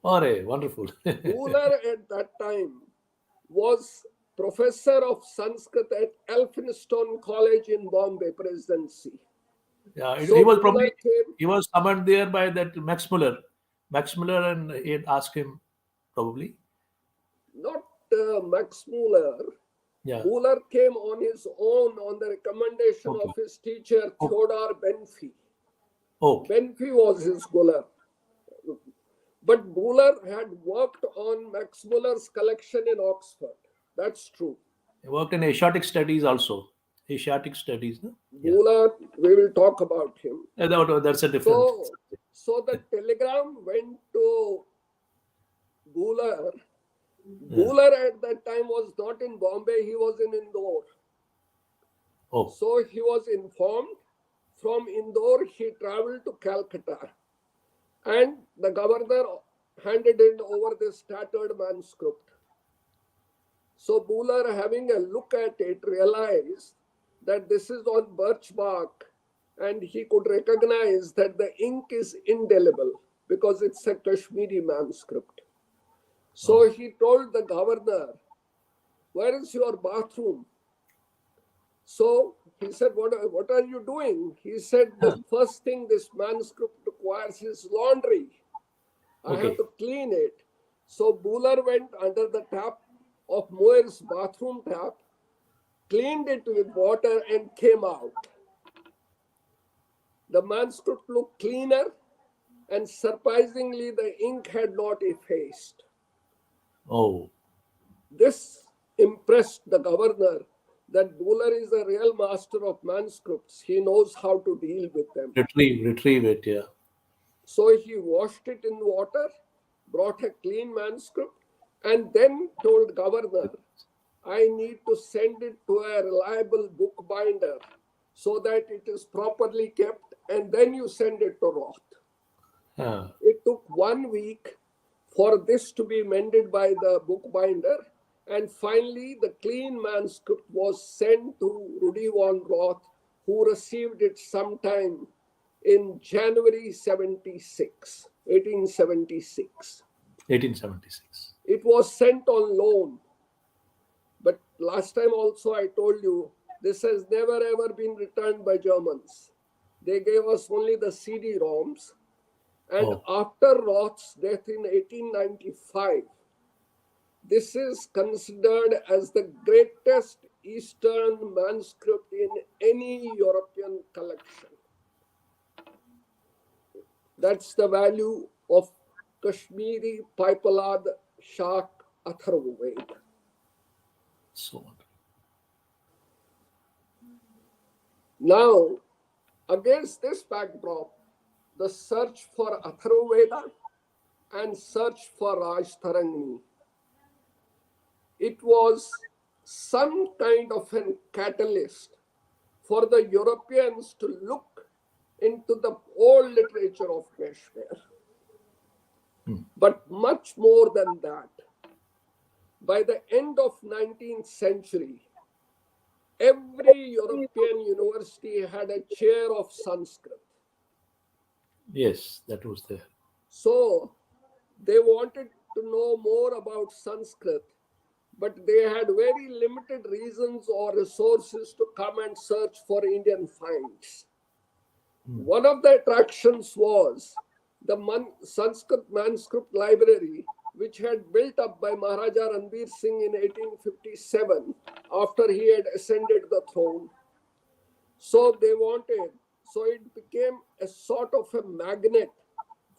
Oh, wonderful. Buller at that time was professor of Sanskrit at Elphinstone College in Bombay Presidency. Yeah, he So was Buller probably came, he was summoned there by that Max Muller. Max Muller, and he had asked him probably. not Max Muller. Yeah. Buller came on his own on the recommendation Okay. of his teacher Okay. Theodore Benfey. Okay. Benfey was his scholar. But Buller had worked on Max Muller's collection in Oxford. That's true. He worked in Asiatic studies also. Asiatic studies, no? Yeah. Buller, we will talk about him. That's a different. So the telegram went to Buller. Yeah. Buller at that time was not in Bombay, he was in Indore. Oh, So he was informed. From Indore, he traveled to Calcutta. And the governor handed in over this tattered manuscript. So Buller, having a look at it, realized that this is on birch bark, and he could recognize that the ink is indelible because it's a Kashmiri manuscript. So he told the governor, where is your bathroom? So he said, what are you doing? He said, the first thing this manuscript requires is laundry. I have okay. to clean it. So Buller went under the tap of Muir's bathroom tap, cleaned it with water, and came out. The manuscript looked cleaner, and surprisingly, the ink had not effaced. Oh, This impressed the governor that Buller is a real master of manuscripts. He knows how to deal with them. retrieve it. Yeah. So he washed it in water, brought a clean manuscript, and then told governor, I need to send it to a reliable bookbinder so that it is properly kept, and then you send it to Roth. Uh, It took 1 week for this to be mended by the bookbinder, and finally the clean manuscript was sent to Rudy von Roth, who received it sometime in January 1876. 1876. It was sent on loan, but last time also I told you this has never ever been returned by Germans. They gave us only the CD-ROMs. And Oh, after Roth's death in 1895, this is considered as the greatest Eastern manuscript in any European collection. That's the value of Kashmiri Paipalad Shak Atharvaved. so wonderful. Now, against this backdrop, the search for Atharvaveda and search for Rajtarangini, it was some kind of a catalyst for the Europeans to look into the old literature of Kashmir. But much more than that, by the end of 19th century, every European university had a chair of Sanskrit. Yes, that was there. So they wanted to know more about Sanskrit, but they had very limited reasons or resources to come and search for Indian finds. One of the attractions was the Sanskrit manuscript library, which had built up by Maharaja Ranbir Singh in 1857 after he had ascended the throne. So it became a sort of a magnet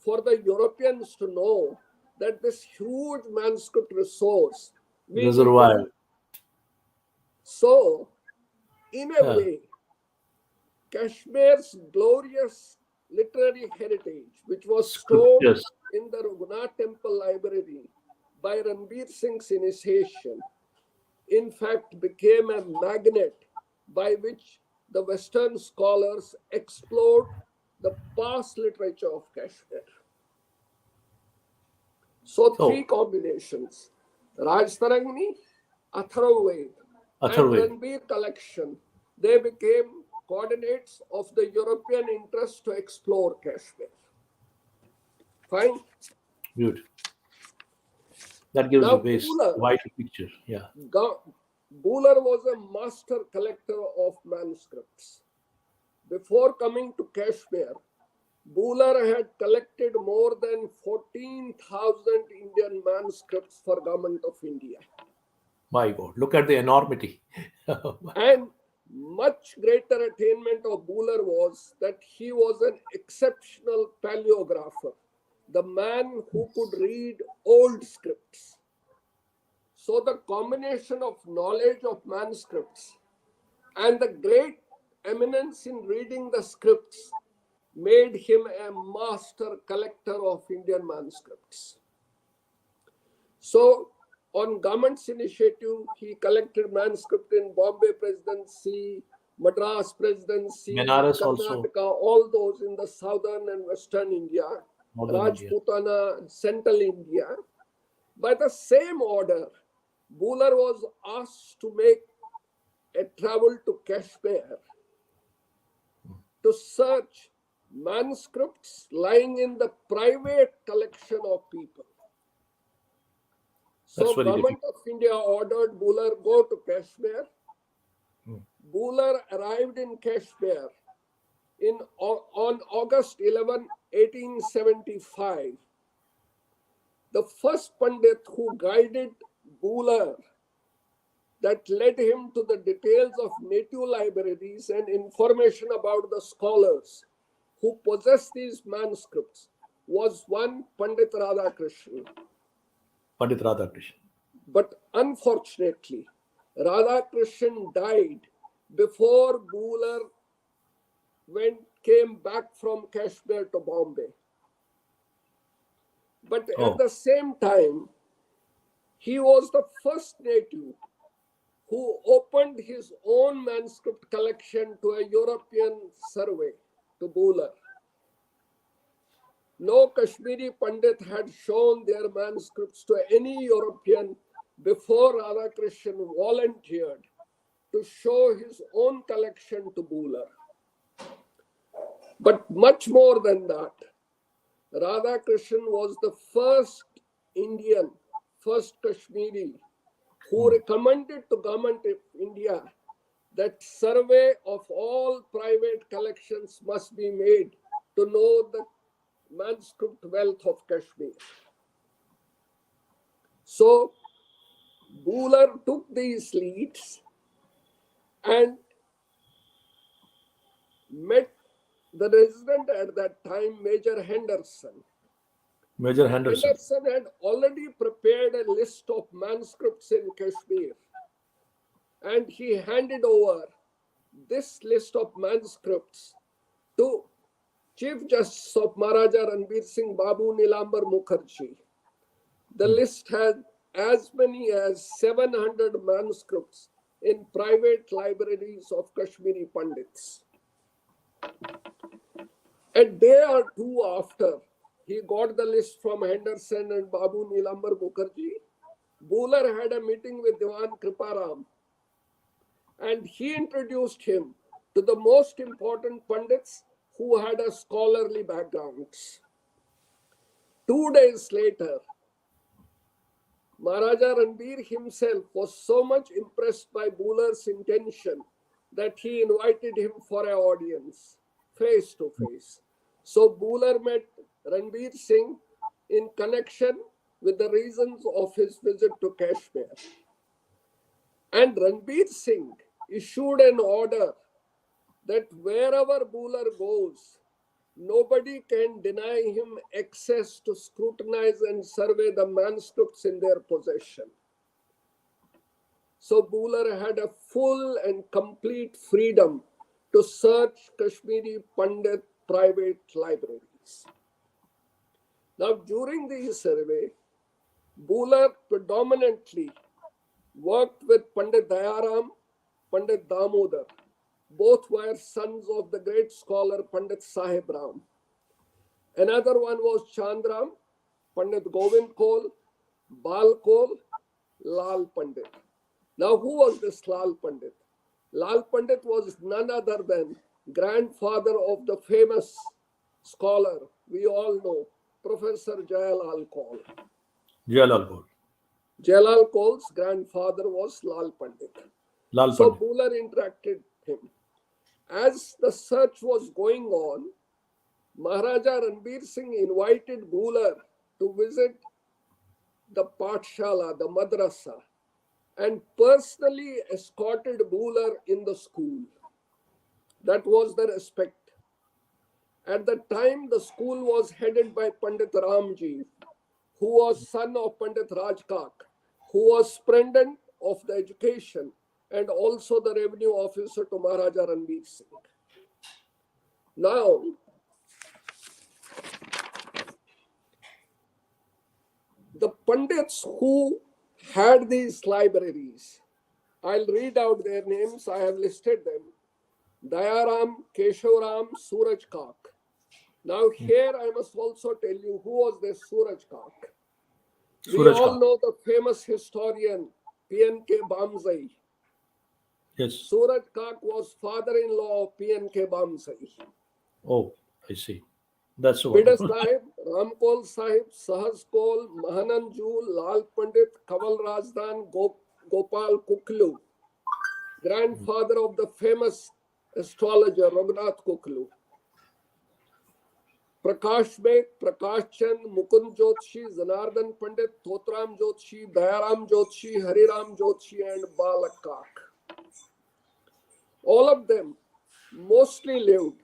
for the Europeans to know that this huge manuscript resource we need to Reservoir. know. So, in a Uh, way, Kashmir's glorious literary heritage, which was stored scriptures. in the Raghunath Temple Library by Ranbir Singh's initiation, in fact became a magnet by which the Western scholars explored the past literature of Kashmir. So three So, combinations: Rajtarangini, Atharvaved, and Atharvaved. Ranbir collection. They became coordinates of the European interest to explore Kashmir. Fine. Beautiful. That gives a Now base, vital picture. Yeah. Buhler was a master collector of manuscripts. Before coming to Kashmir, Buhler had collected more than 14,000 Indian manuscripts for Government of India. My God, look at the enormity. And much greater attainment of Buhler was that he was an exceptional paleographer, the man who could read old scripts. So the combination of knowledge of manuscripts and the great eminence in reading the scripts made him a master collector of Indian manuscripts. So, on government's initiative, he collected manuscript in Bombay Presidency, Madras Presidency, Benares also, Karnataka, all those in the southern and western India, northern India. Rajputana, central India. By the same order, Buhler was asked to make a travel to Kashmir to search manuscripts lying in the private collection of people. That's So very Government difficult. of India ordered Buhler go to Kashmir. Buhler arrived in Kashmir on August 11, 1875. The first Pandit who guided Buhler, that led him to the details of native libraries and information about the scholars who possessed these manuscripts, was one Pandit Radhakrishnan. Pandit Radhakrishnan. But unfortunately, Radhakrishnan died before Buhler came back from Kashmir to Bombay. But at Oh, the same time, he was the first native who opened his own manuscript collection to a European survey, to Buller. No Kashmiri Pandit had shown their manuscripts to any European before Radhakrishnan volunteered to show his own collection to Buller. But much more than that, Radhakrishnan was the first Indian, first Kashmiri, who recommended to Government of India that survey of all private collections must be made to know the manuscript wealth of Kashmir. So Buller took these leads and met the resident at that time, Major Henderson. Major Henderson. Henderson had already prepared a list of manuscripts in Kashmir, and he handed over this list of manuscripts to Chief Justice of Maharaja Ranbir Singh Babu Nilambar Mukherjee. The list had as many as 700 manuscripts in private libraries of Kashmiri Pandits. A day or two after he got the list from Henderson and Babu Nilambar Mukherjee, Buller had a meeting with Diwan Kriparam, and he introduced him to the most important Pandits who had a scholarly background. 2 days later, Maharaja Ranbir himself was so much impressed by Buller's intention that he invited him for an audience, face to face. So Buller met Ranbir Singh in connection with the reasons of his visit to Kashmir. And Ranbir Singh issued an order that wherever Buller goes, nobody can deny him access to scrutinize and survey the manuscripts in their possession. So Buller had a full and complete freedom to search Kashmiri Pandit private libraries. Now, during the survey, Buller predominantly worked with Pandit Dayaram, Pandit Damodar. Both were sons of the great scholar Pandit Sahib Ram. Another one was Chandram, Pandit Govind Koul, Bal Koul, Lal Pandit. Now, who was this Lal Pandit? Lal Pandit was none other than grandfather of the famous scholar we all know, Professor Jayalal Kaul. Jalal Koul. Jayalal Kaul's grandfather was Lal Pandit. Lal So Pandit. Buller interacted him. As the search was going on, Maharaja Ranbir Singh invited Buller to visit the Pathshala, the madrasa, and personally escorted Buller in the school. That was the respect. At the time, the school was headed by Pandit Ramji, who was son of Pandit Rajkak, who was superintendent of the education and also the revenue officer to Maharaja Ranbir Singh. Now, the Pandits who had these libraries, I'll read out their names, I have listed them. Dayaram, Kesharam, Suraj Kak. Now here I must also tell you who was this Suraj Kak. We Suraj all Khan. know the famous historian P.N.K. Bamzai. Yes. Suraj Kak was father-in-law of P.N.K. Bamzai. Oh, I see. That's so Bida wonderful. Sahib, Ramkol Sahib, Sahas Kol, Mahanan Jul, Lal Pandit, Kaval Rajdan, Gopal Kuklu, grandfather of the famous astrologer Raghunath Kuklu. Prakash Beg, Prakash Chand, Mukund Jotshi, Zanardan Pandit, Thotram Jotshi, Dayaram Jotshi, Hariram Jotshi, and Balak Kak. All of them mostly lived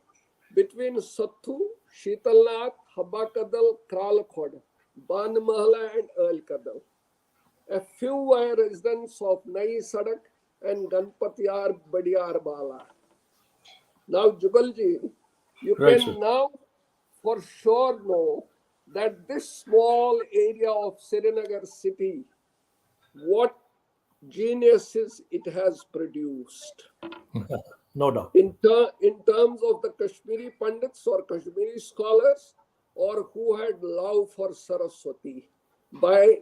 between Sattu, Sheetalnath, Habakadal, Kralkhod, Ban Mahala, and Earl Kadal. A few were residents of Nai Sadak and Ganpatiyar Badiyar Bala. Now, Jugalji, you Right, sir. can now for sure know that this small area of Srinagar city, what geniuses it has produced. No doubt. In terms of the Kashmiri Pandits or Kashmiri scholars, or who had love for Saraswati, by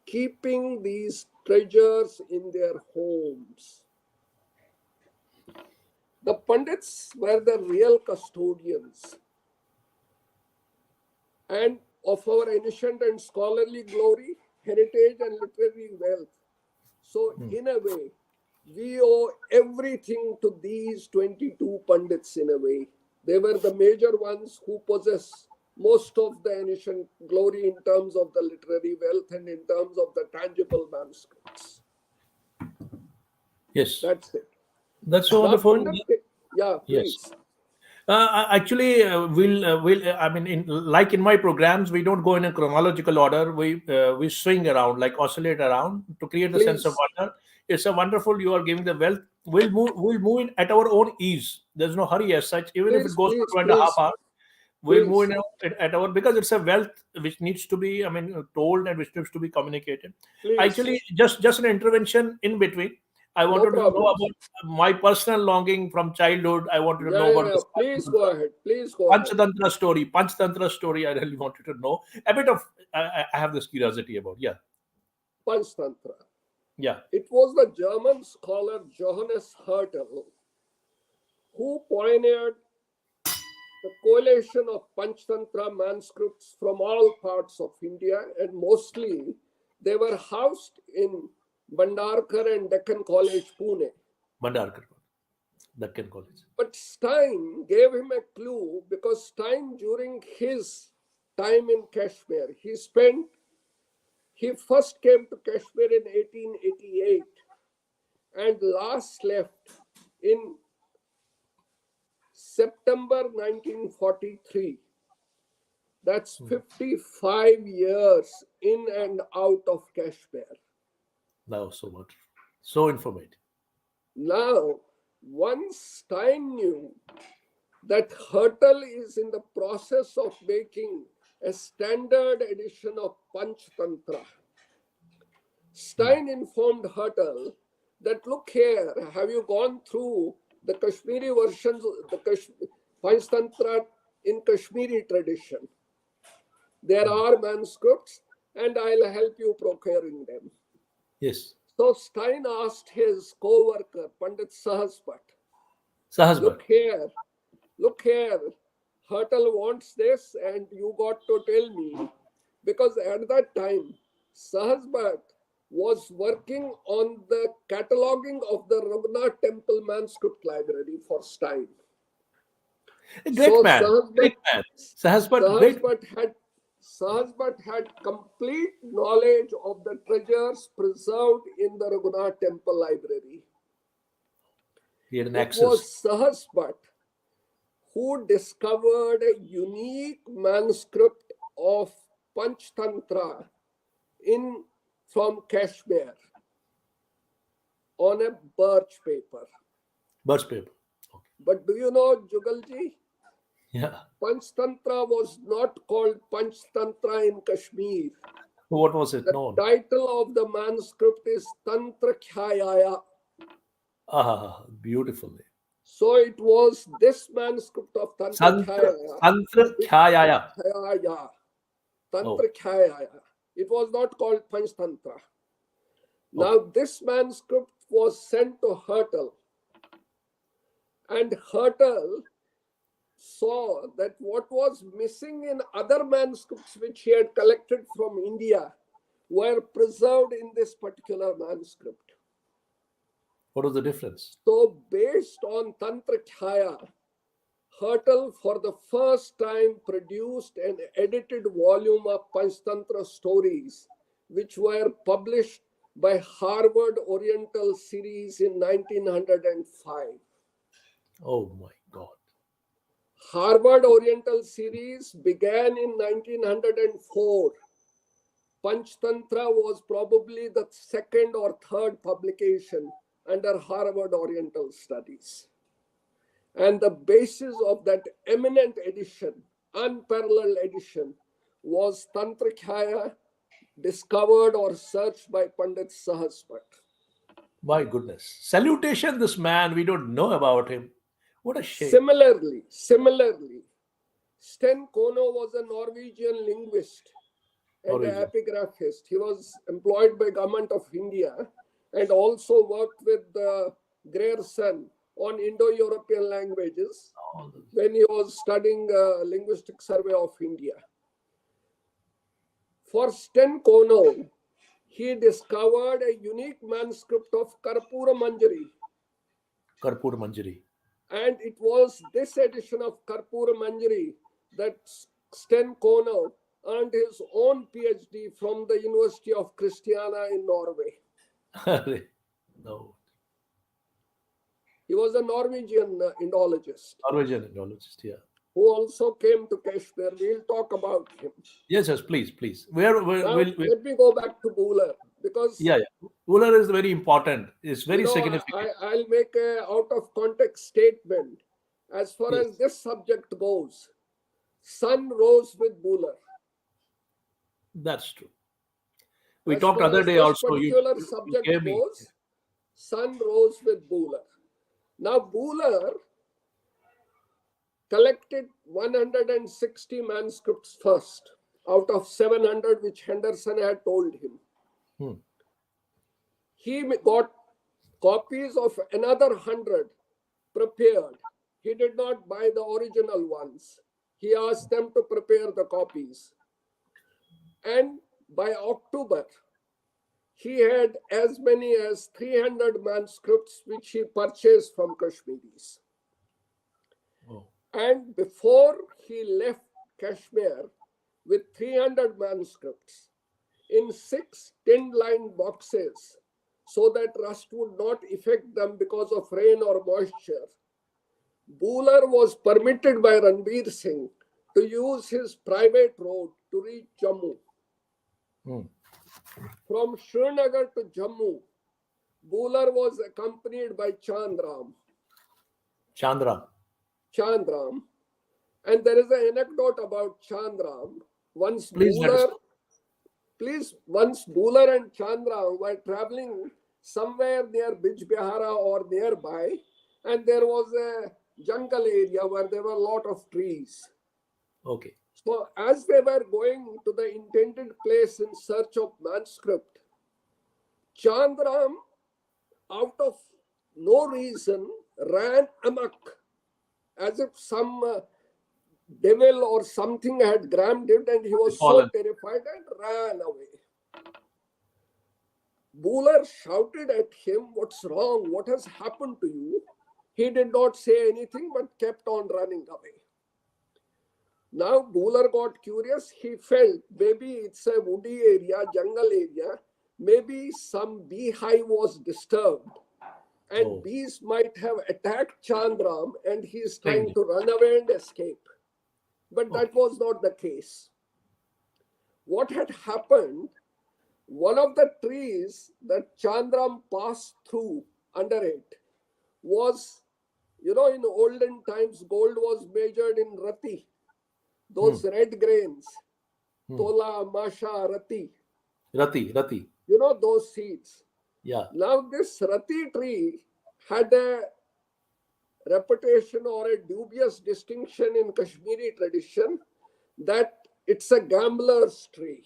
keeping these treasures in their homes. The Pandits were the real custodians and of our ancient and scholarly glory, heritage, and literary wealth. So, in a way, we owe everything to these 22 Pandits in a way. They were the major ones who possess most of the ancient glory in terms of the literary wealth and in terms of the tangible manuscripts. Yes. That's it. That's so Now, wonderful. Pandit, yeah, Yes. please. Actually, we'll. I mean, like in my programs, we don't go in a chronological order. We swing around, like oscillate around, to create the sense of Please, wonder. It's a wonderful. You are giving the wealth. We'll move in at our own ease. There's no hurry as such. Even if it please, goes for please, 2.5 hours, we'll move please, in at our, because it's a wealth which needs to be, I mean, told, and which needs to be communicated. please. Actually, just an intervention in between. I No wanted to know problems. about my personal longing from childhood. I wanted to know Yeah, about yeah, the yeah. Please go ahead. Please go ahead. Panchatantra story. Panchatantra story. I really wanted to know a bit of. I have this curiosity about. Yeah, Panchtantra. yeah. It was the German scholar Johannes Hertel who pioneered the collation of Panchtantra manuscripts from all parts of India, and mostly they were housed in Bhandarkar and Deccan College, Pune. Bhandarkar, Deccan College. But Stein gave him a clue because Stein, during his time in Kashmir, he first came to Kashmir in 1888 and last left in September 1943. That's 55 years in and out of Kashmir. That was so much, so informative. Now, once Stein knew that Hertel is in the process of making a standard edition of Panchtantra, Stein informed Hertel that, look here, have you gone through the Kashmiri versions, Panchtantra in Kashmiri tradition? There are manuscripts, and I'll help you procuring them. Yes, So Stein asked his co-worker, Pandit Sahasbhat, Sahasbhat. look here, Hertel wants this, and you got to tell me. Because at that time, Sahasbhat was working on the cataloging of the Raghunath Temple manuscript library for Stein. A great So man, great man. Sahasbhat, great. Sahasbhat had complete knowledge of the treasures preserved in the Raghunath Temple library. He had an It access. was Sahasbhat who discovered a unique manuscript of Panchtantra from Kashmir on a birch paper. Birch paper. Okay. But do you know, Jugalji, Yeah. Panchtantra was not called Panchtantra in Kashmir. What was it The known? title of the manuscript is Tantra Khyaya. Ah, beautifully. So it was this manuscript of Tantra Tantra, Khyaya. Tantra Khyaya. Khyaya. Oh, Tantra Khyaya. It was not called Panchtantra. Now, okay. this manuscript was sent to Hertel, and Hertel saw that what was missing in other manuscripts which he had collected from India were preserved in this particular manuscript. What was the difference? So, based on Tantra Khyaya, Hertel for the first time produced an edited volume of Panchtantra stories, which were published by Harvard Oriental Series in 1905. Oh my God. Harvard Oriental Series began in 1904. Panchtantra was probably the second or third publication under Harvard Oriental Studies. And the basis of that eminent edition, unparalleled edition, was Tantrikhaya discovered or searched by Pandit Sahaspat. My goodness. Salutation, this man. We don't know about him. What a shame. Similarly, Sten Kono was a Norwegian linguist and an Norwegian. epigraphist. He was employed by Government of India and also worked with Grierson on Indo-European languages All this. when he was studying Linguistic Survey of India. For Sten Kono, he discovered a unique manuscript of Karpura Manjari, Karpur Manjari. and it was this edition of Karpura Manjari that Sten Kono earned his own PhD from the University of Christiania in Norway. No. He was a Norwegian Indologist Norwegian Indologist, yeah. who also came to Kashmir. We'll talk about him. Yes, please, please. Where Now, will let me go back to Buhler because yeah, yeah. Uller is very important. It's very significant. I'll make a out of context statement. As far Yes, as this subject goes, sun rose with Buhler. that's true. We As talked far other as day this also. particular You subject gave me. goes, sun rose with Buhler. Now, Buhler collected 160 manuscripts first out of 700 which Henderson had told him. Hmm. He got copies of another 100 prepared. He did not buy the original ones. He asked them to prepare the copies. And by October, he had as many as 300 manuscripts which he purchased from Kashmiris. Oh. And before he left Kashmir with 300 manuscripts in 6 tin-lined boxes so that rust would not affect them because of rain or moisture, Buhler was permitted by Ranbir Singh to use his private road to reach Jammu. Hmm. From Srinagar to Jammu, Buhler was accompanied by Chandram. Chandra. Chandram. And there is an anecdote about Chandram. Once Please let us Once Buhler and Chandram were traveling somewhere near Bijbihara or nearby, and there was a jungle area where there were a lot of trees. Okay. So as they were going to the intended place in search of manuscript, Chandram, out of no reason, ran amok as if some devil or something had grabbed him, and he was so Fallen. terrified and ran away. Buhler shouted at him, "What's wrong? What has happened to you?" He did not say anything but kept on running away. Now Buhler got curious. He felt maybe it's a woody area, jungle area. Maybe some beehive was disturbed and Oh. bees might have attacked Chandram and he is trying Sting. to run away and escape. But that Okay. was not the case. What had happened, one of the trees that Chandram passed through under it was, in olden times, gold was measured in rati, those red grains, tola, masha, rati, Rati. those seeds. Yeah. Now, this rati tree had a reputation or a dubious distinction in Kashmiri tradition that it's a gambler's tree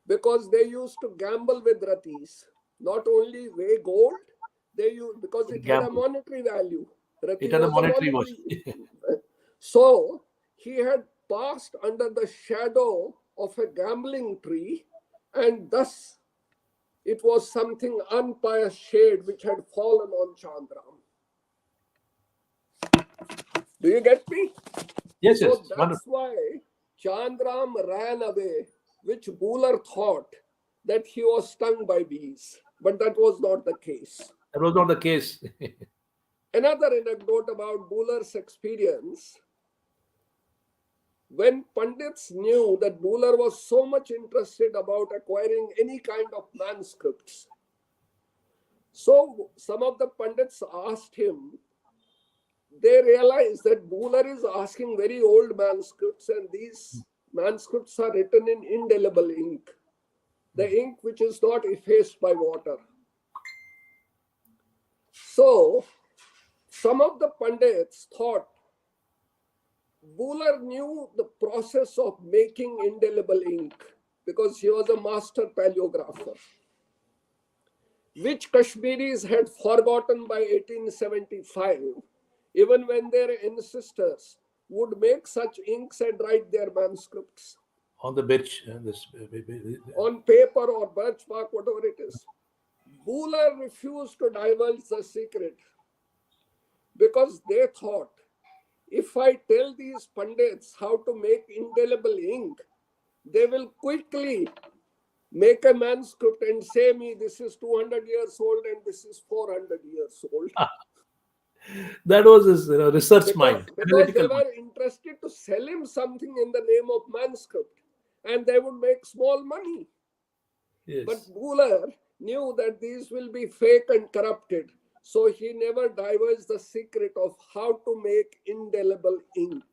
because they used to gamble with ratis, not only weigh gold, they used because it had a Gamble. monetary value. Rati It had a was a monetary monetary. value. So he had passed under the shadow of a gambling tree, and thus it was something unpious shade which had fallen on Chandram. Do you get me? Yes, So it's that's wonderful. why Chandram ran away, which Buhler thought that he was stung by bees. But that was not the case. That was not the case. Another anecdote about Buhler's experience. When Pandits knew that Buhler was so much interested about acquiring any kind of manuscripts, so some of the Pandits asked him, they realized that Buhler is asking very old manuscripts and these manuscripts are written in indelible ink, the ink which is not effaced by water. So, some of the Pandits thought Buller knew the process of making indelible ink because he was a master paleographer, which Kashmiris had forgotten by 1875, even when their ancestors would make such inks and write their manuscripts On the birch, on paper or birch bark, whatever it is. Buller refused to divulge the secret because they thought, if I tell these Pandits how to make indelible ink, they will quickly make a manuscript and say me this is 200 years old and this is 400 years old. that was his research because, mind, because they analytical mind. were interested to sell him something in the name of manuscript and they would make small money. Yes. But Buller knew that these will be fake and corrupted. So he never divulged the secret of how to make indelible ink.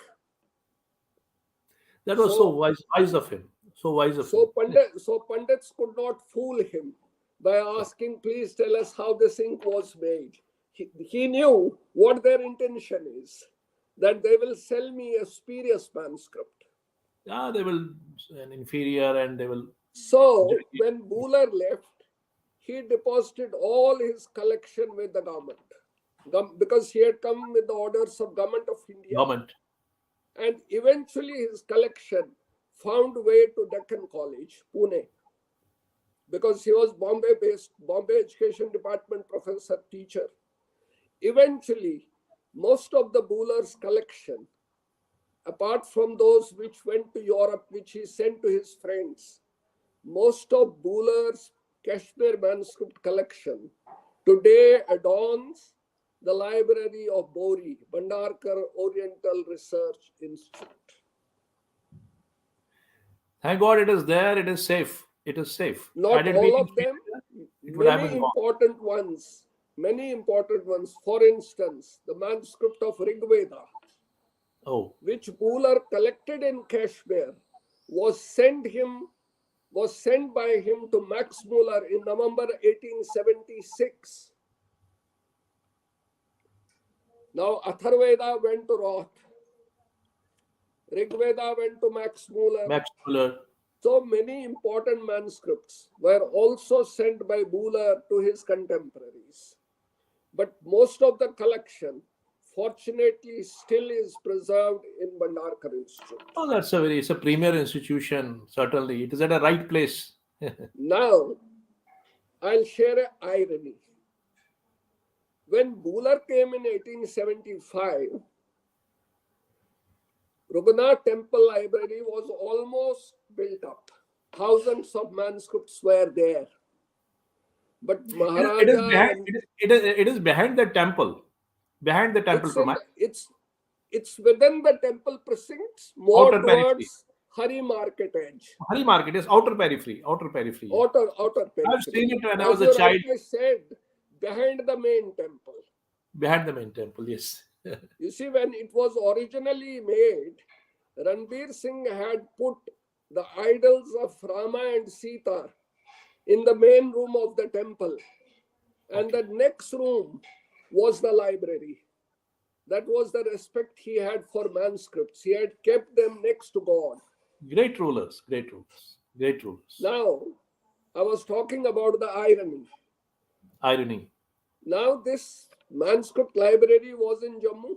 That was so wise of him. So wise of him. So Pandits could not fool him by asking, please tell us how this ink was made. He knew what their intention is, that they will sell me a spurious manuscript. Yeah, they will an inferior and they will. So when Buller left, he deposited all his collection with the government because he had come with the orders of Government of India. Government. And eventually his collection found way to Deccan College, Pune, because he was Bombay-based, Bombay Education Department professor, teacher. Eventually, most of the Buller's collection, apart from those which went to Europe, which he sent to his friends, most of Buller's Kashmir manuscript collection today adorns the library of Bori, Bhandarkar Oriental Research Institute. Thank God it is there. It is safe. It is safe. Not all of them, it would have many been gone. important ones. Many important ones. For instance, the manuscript of Rigveda, Oh, which Buller collected in Kashmir, was sent by him to Max Muller in November 1876. Now, Atharveda went to Roth. Rigveda went to Max Muller. Max Muller. So many important manuscripts were also sent by Buller to his contemporaries. But most of the collection, fortunately, still is preserved in Bhandarkar Institute. Oh, it's a premier institution. Certainly, it is at a right place. Now, I'll share an irony. When Buller came in 1875, Raghunath Temple Library was almost built up. Thousands of manuscripts were there. But Maharaja... It is behind the temple. Behind the temple. It's within the temple precincts, more outer towards periphery. Hari Market edge. Hari Market is outer periphery. Outer periphery. Outer periphery. I've seen it when I As was a you child. rightly said, behind the main temple. Behind the main temple, yes. You see, when it was originally made, Ranbir Singh had put the idols of Rama and Sita in the main room of the temple. And the next room was the library. That was the respect he had for manuscripts. He had kept them next to God. Great rulers. Now, I was talking about the Irony. Now, this manuscript library was in Jammu.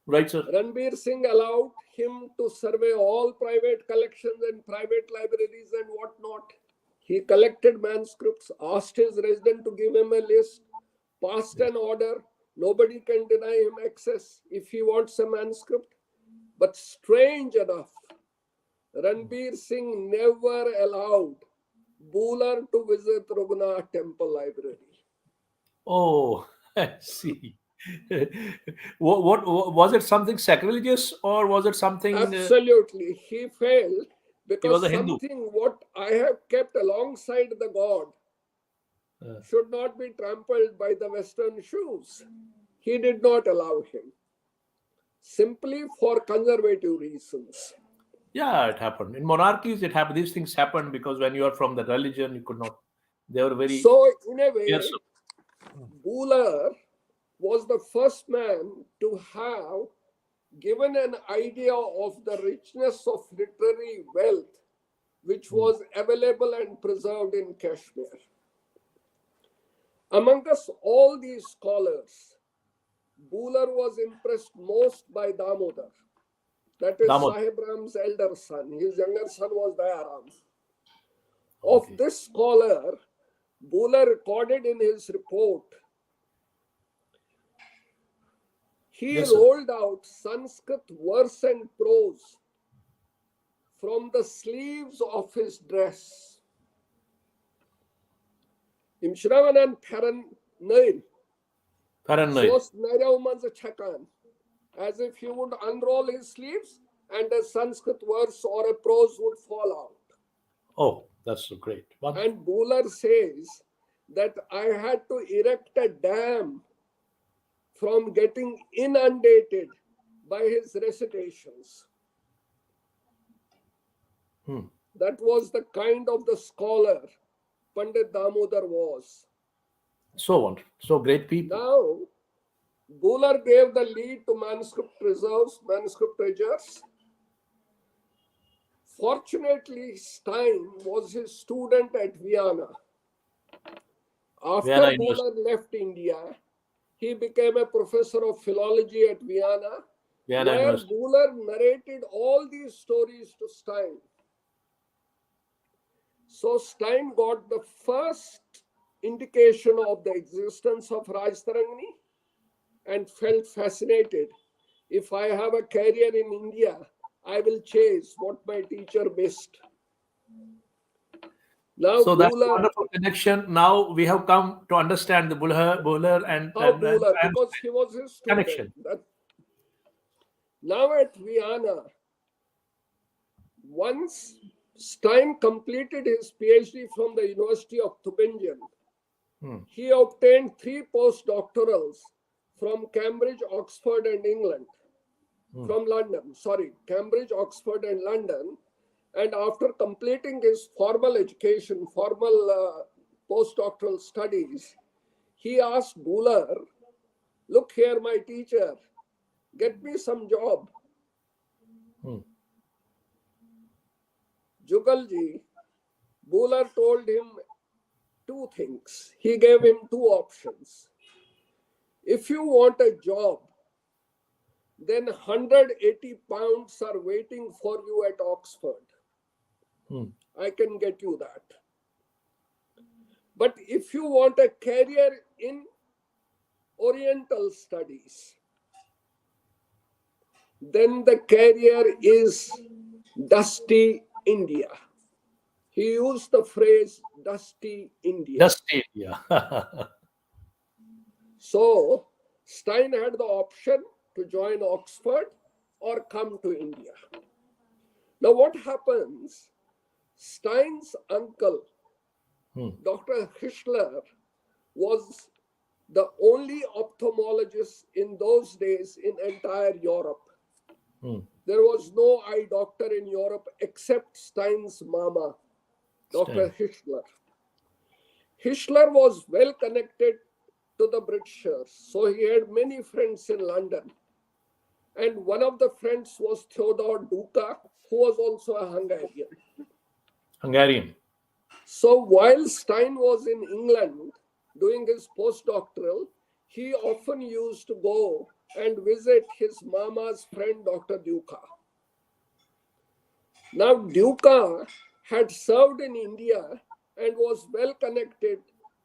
Right, sir. Ranbir Singh allowed him to survey all private collections and private libraries and whatnot. He collected manuscripts, asked his resident to give him a list, passed an order. Nobody can deny him access if he wants a manuscript. But strange enough, Ranbir Singh never allowed Buller to visit Raghunath Temple Library. Oh, I see. what was it? Something sacrilegious, or was it something? Absolutely, he failed because was a Hindu. something what I have kept alongside the God should not be trampled by the Western shoes. He did not allow him, simply for conservative reasons. Yeah, it happened. In monarchies, it happened. These things happened because when you are from the religion, you could not. They were very So, in a fearsome. way, Buller was the first man to have given an idea of the richness of literary wealth which Hmm. was available and preserved in Kashmir. Among us, all these scholars, Buller was impressed most by Damodar, that is Damod. Sahib Ram's elder son. His younger son was Dayaram. Of Okay. this scholar, Buller recorded in his report, he Yes, sir. rolled out Sanskrit verse and prose from the sleeves of his dress. İmşiravanan peren nail, Paranoid. sos narayumanza çakan, as if he would unroll his sleeves and a Sanskrit verse or a prose would fall out. Oh, that's so great. Wonderful. And Buller says that I had to erect a dam from getting inundated by his recitations. Hmm. That was the kind of the scholar Pandit Damodar was. So wonderful. So great people. Now, Buller gave the lead to manuscript reserves, manuscript treasures. Fortunately, Stein was his student at Vienna. Vienna After University. Buller left India, he became a professor of philology at Vienna, Vienna where University. Buller narrated all these stories to Stein. So Stein got the first indication of the existence of Rajtarangani and felt fascinated. If I have a career in India, I will chase what my teacher missed. Now So that's a Buller, wonderful connection. Now we have come to understand the Buller how and Buller, because he was his student. connection. Now at Vienna, once Stein completed his PhD from the University of Tübingen, Hmm. he obtained 3 postdoctorals from Cambridge, Oxford, and England. From London, sorry, Cambridge, Oxford, and London. And after completing his formal education, formal postdoctoral studies, he asked Buller, look here, my teacher, get me some job. Hmm. Jugalji, Buller told him 2 things. He gave him 2 options. If you want a job, then 180 pounds are waiting for you at Oxford. Hmm. I can get you that. But if you want a career in Oriental studies, then the career is dusty India. He used the phrase dusty India. Dusty. Yeah. So Stein had the option to join Oxford or come to India. Now, what happens? Stein's uncle, Hmm. Dr. Hischler, was the only ophthalmologist in those days in entire Europe. Hmm. There was no eye doctor in Europe except Stein's mama, Dr. Stand. Hischler. Hischler was well connected to the Britishers, so he had many friends in London. And one of the friends was Theodore Duca, who was also a Hungarian. Hungarian. So while Stein was in England doing his postdoctoral, he often used to go and visit his mama's friend, Dr. Duca. Now, Duca had served in India and was well connected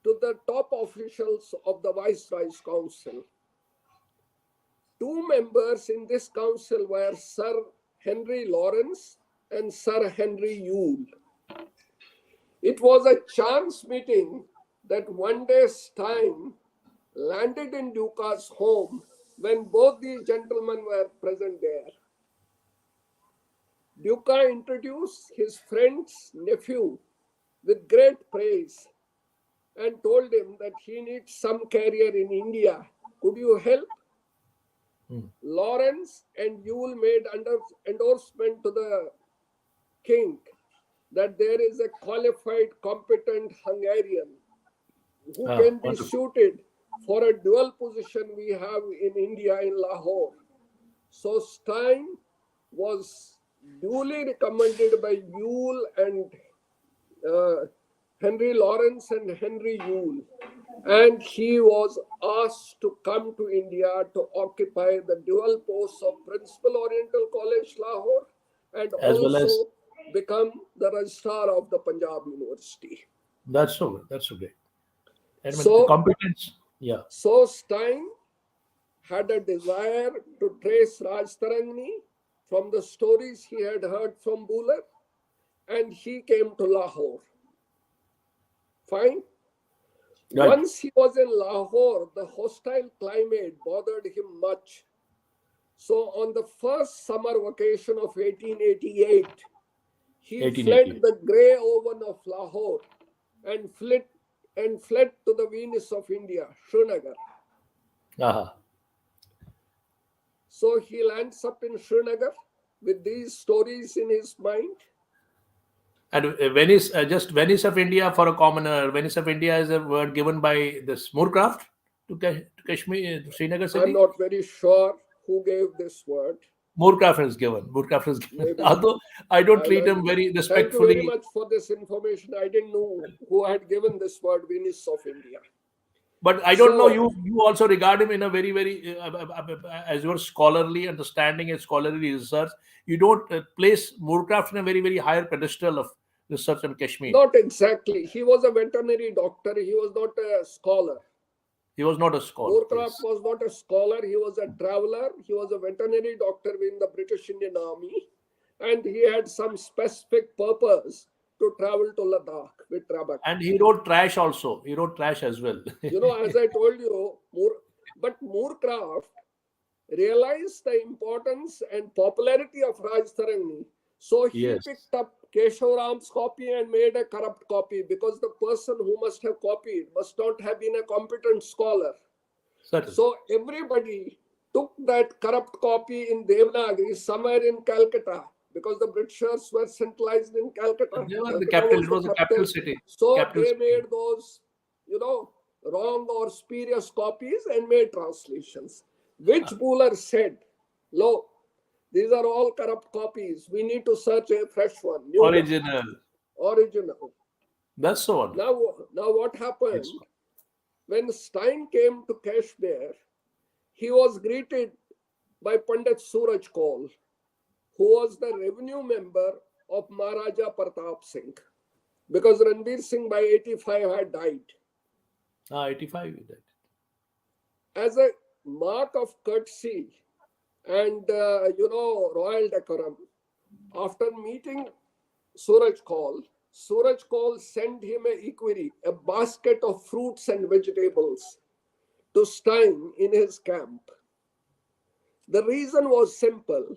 to the top officials of the Viceroy's Council. 2 members in this council were Sir Henry Lawrence and Sir Henry Yule. It was a chance meeting that one day Stein landed in Duca's home when both these gentlemen were present there. Duca introduced his friend's nephew with great praise and told him that he needs some career in India. Could you help? Hmm. Lawrence and Yule made endorsement to the king that there is a qualified, competent Hungarian who can be Wonderful. suited for a dual position we have in India in Lahore. So Stein was duly recommended by Yule and Henry Lawrence and Henry Yule, and he was asked to come to India to occupy the dual posts of Principal Oriental College, Lahore, and As well as, also become the Registrar of the Punjab University. that's so good. That's so great. I mean, the So, competence. Yeah. so Stein had a desire to trace Raj Tarangni from the stories he had heard from Buller, and he came to Lahore. Fine. Right. Once he was in Lahore, the hostile climate bothered him much. So, on the first summer vacation of 1888, he 1888. fled the grey oven of Lahore and fled to the Venice of India, Srinagar. Aha. So he lands up in Srinagar with these stories in his mind. And Venice, just Venice of India for a commoner. Venice of India is a word given by this Moorcraft to Kashmir, to Srinagar I'm city. not very sure who gave this word. Moorcraft is given. Moorcraft is given. Maybe. Although I don't treat him very Thank you respectfully. very much for this information. I didn't know who had given this word, Venice of India. But I don't know, So, you also regard him in a very, very, as your scholarly understanding and scholarly research, you don't place Moorcraft in a very, very higher pedestal of research on Kashmir. not exactly. He was a veterinary doctor. He was not a scholar. He was not a scholar. Moorcraft Yes. was not a scholar. He was a traveler. He was a veterinary doctor in the British Indian Army. And he had some specific purpose to travel to Ladakh with Rabak. And he wrote trash also. He wrote trash as well. As I told you, but Moorcraft realized the importance and popularity of Raj Tarangni. So he Yes. picked up Keshav copy and made a corrupt copy, because the person who must have copied must not have been a competent scholar. Certainly. So everybody took that corrupt copy in Devanagari somewhere in Calcutta, because the Britishers were centralized in Calcutta. They were the Calcutta capital. was It the was a capital. capital city. So Capital they city. made those, wrong or spurious copies and made translations. Which Buller said, "Lo, these are all corrupt copies. We need to search a fresh one, new Original. one, original." That's so wonderful. Now what happened? Yes. When Stein came to Kashmir, he was greeted by Pandit Suraj Kaul, who was the revenue member of Maharaja Pratap Singh, because Ranveer Singh by 85 had died. 85. That. As a mark of courtesy and royal decorum, after meeting Suraj Kaul sent him a equerry, a basket of fruits and vegetables, to Stein in his camp. The reason was simple,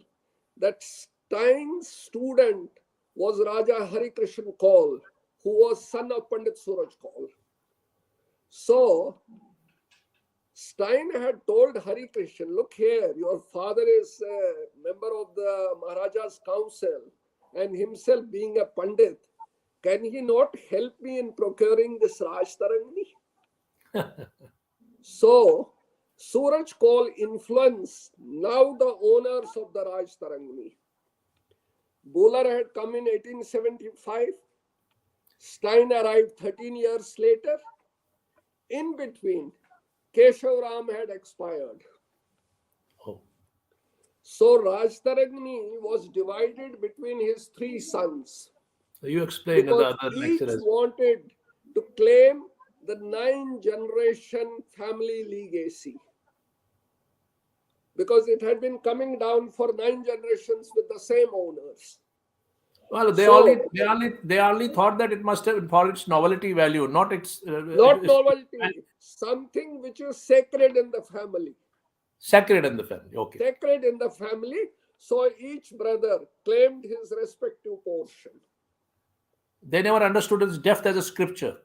that Stein's student was Raja Hari Krishna Kaul, who was son of Pandit Suraj Kaul. So Stein had told Hari Krishna, "Look here, your father is a member of the Maharaja's council and himself being a Pandit. Can he not help me in procuring this Raj Tarangni?" So Suraj Kaul influenced now the owners of the Raj Tarangni. Buller had come in 1875. Stein arrived 13 years later. In between, Keshav had expired. Oh. So Raj Tarangni was divided between his three sons, You explain in the because other each lecture as well. wanted to claim the 9-generation family legacy, because it had been coming down for 9 generations with the same owners. Well, they only thought that it must have for its novelty value, not its Not novelty, something which is sacred in the family. Sacred in the family. Okay. Sacred in the family. So each brother claimed his respective portion. They never understood its depth as a scripture.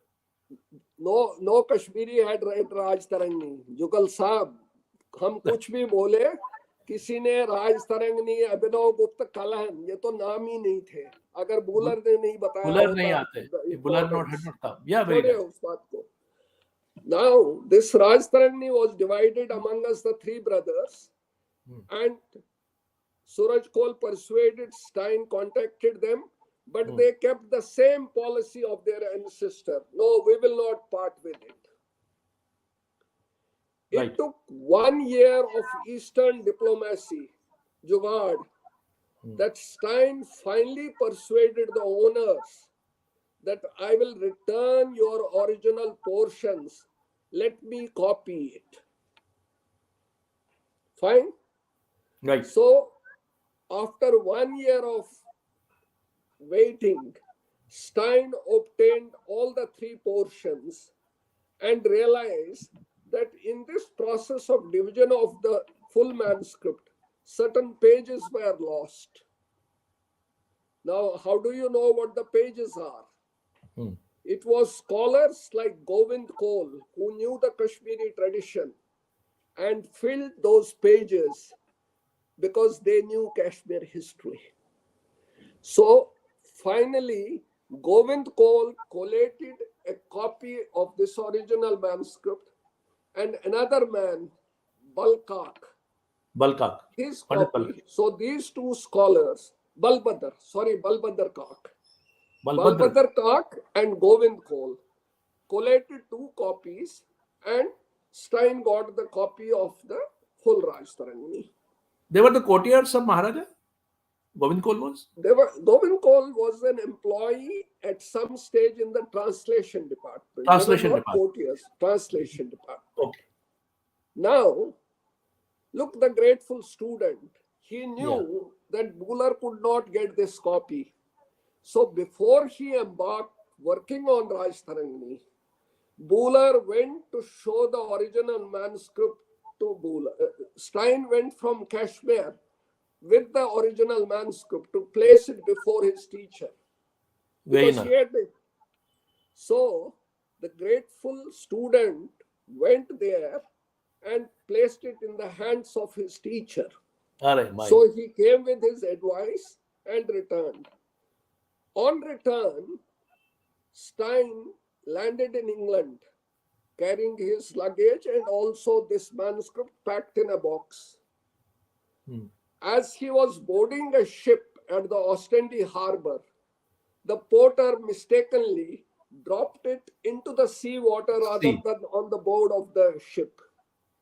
No Kashmiri had read Raj Tarangni. Jugal Saab, हम कुछ भी बोले, किसी ने राज तरंगनी, अभिनव गुप्त, कलहन, ये तो नाम ही नहीं थे. अगर बुलर ने नहीं बताया बुलर नहीं होता आते, the बुलर not importance. had not come. Yeah, very छोड़े right. उस बात को. Now this Rajtarani was divided among us the three brothers, and Suraj Koul persuaded Stein, contacted them, but they kept the same policy of their ancestor. No, we will not part with it. Right. It took 1 year of Eastern diplomacy, Jugaad, that Stein finally persuaded the owners that I will return your original portions. Let me copy it. Fine? Right. So, after 1 year of waiting, Stein obtained all the three portions and realized that in this process of division of the full manuscript, certain pages were lost. Now, how do you know what the pages are? It was scholars like Govind Koul who knew the Kashmiri tradition and filled those pages because they knew Kashmir history. So finally, Govind Koul collated a copy of this original manuscript, and another man, Balkak, Balkak. his Pandit Balkak. copy. So these two scholars, Balbadar Kak. Balbhadra. Balbadar Kak and Govind Koul collated two copies, and Stein got the copy of the full Rajtarani. They were the courtiers of Maharaja? Govind Koul was? Govind Koul was an employee at some stage in the translation department. Translation they were not department. courtiers, translation department. Okay. Now, look, the grateful student, he knew that Buller could not get this copy. So before he embarked working on Rajtarani, Buller went to show the original manuscript to Buller. Stein went from Kashmir with the original manuscript to place it before his teacher. Very Because nice. he had it. So the grateful student went there and placed it in the hands of his teacher. So he came with his advice and returned. On return, Stein landed in England, carrying his luggage and also this manuscript packed in a box. As he was boarding a ship at the Ostende harbor, the porter mistakenly dropped it into the seawater rather than on the board of the ship.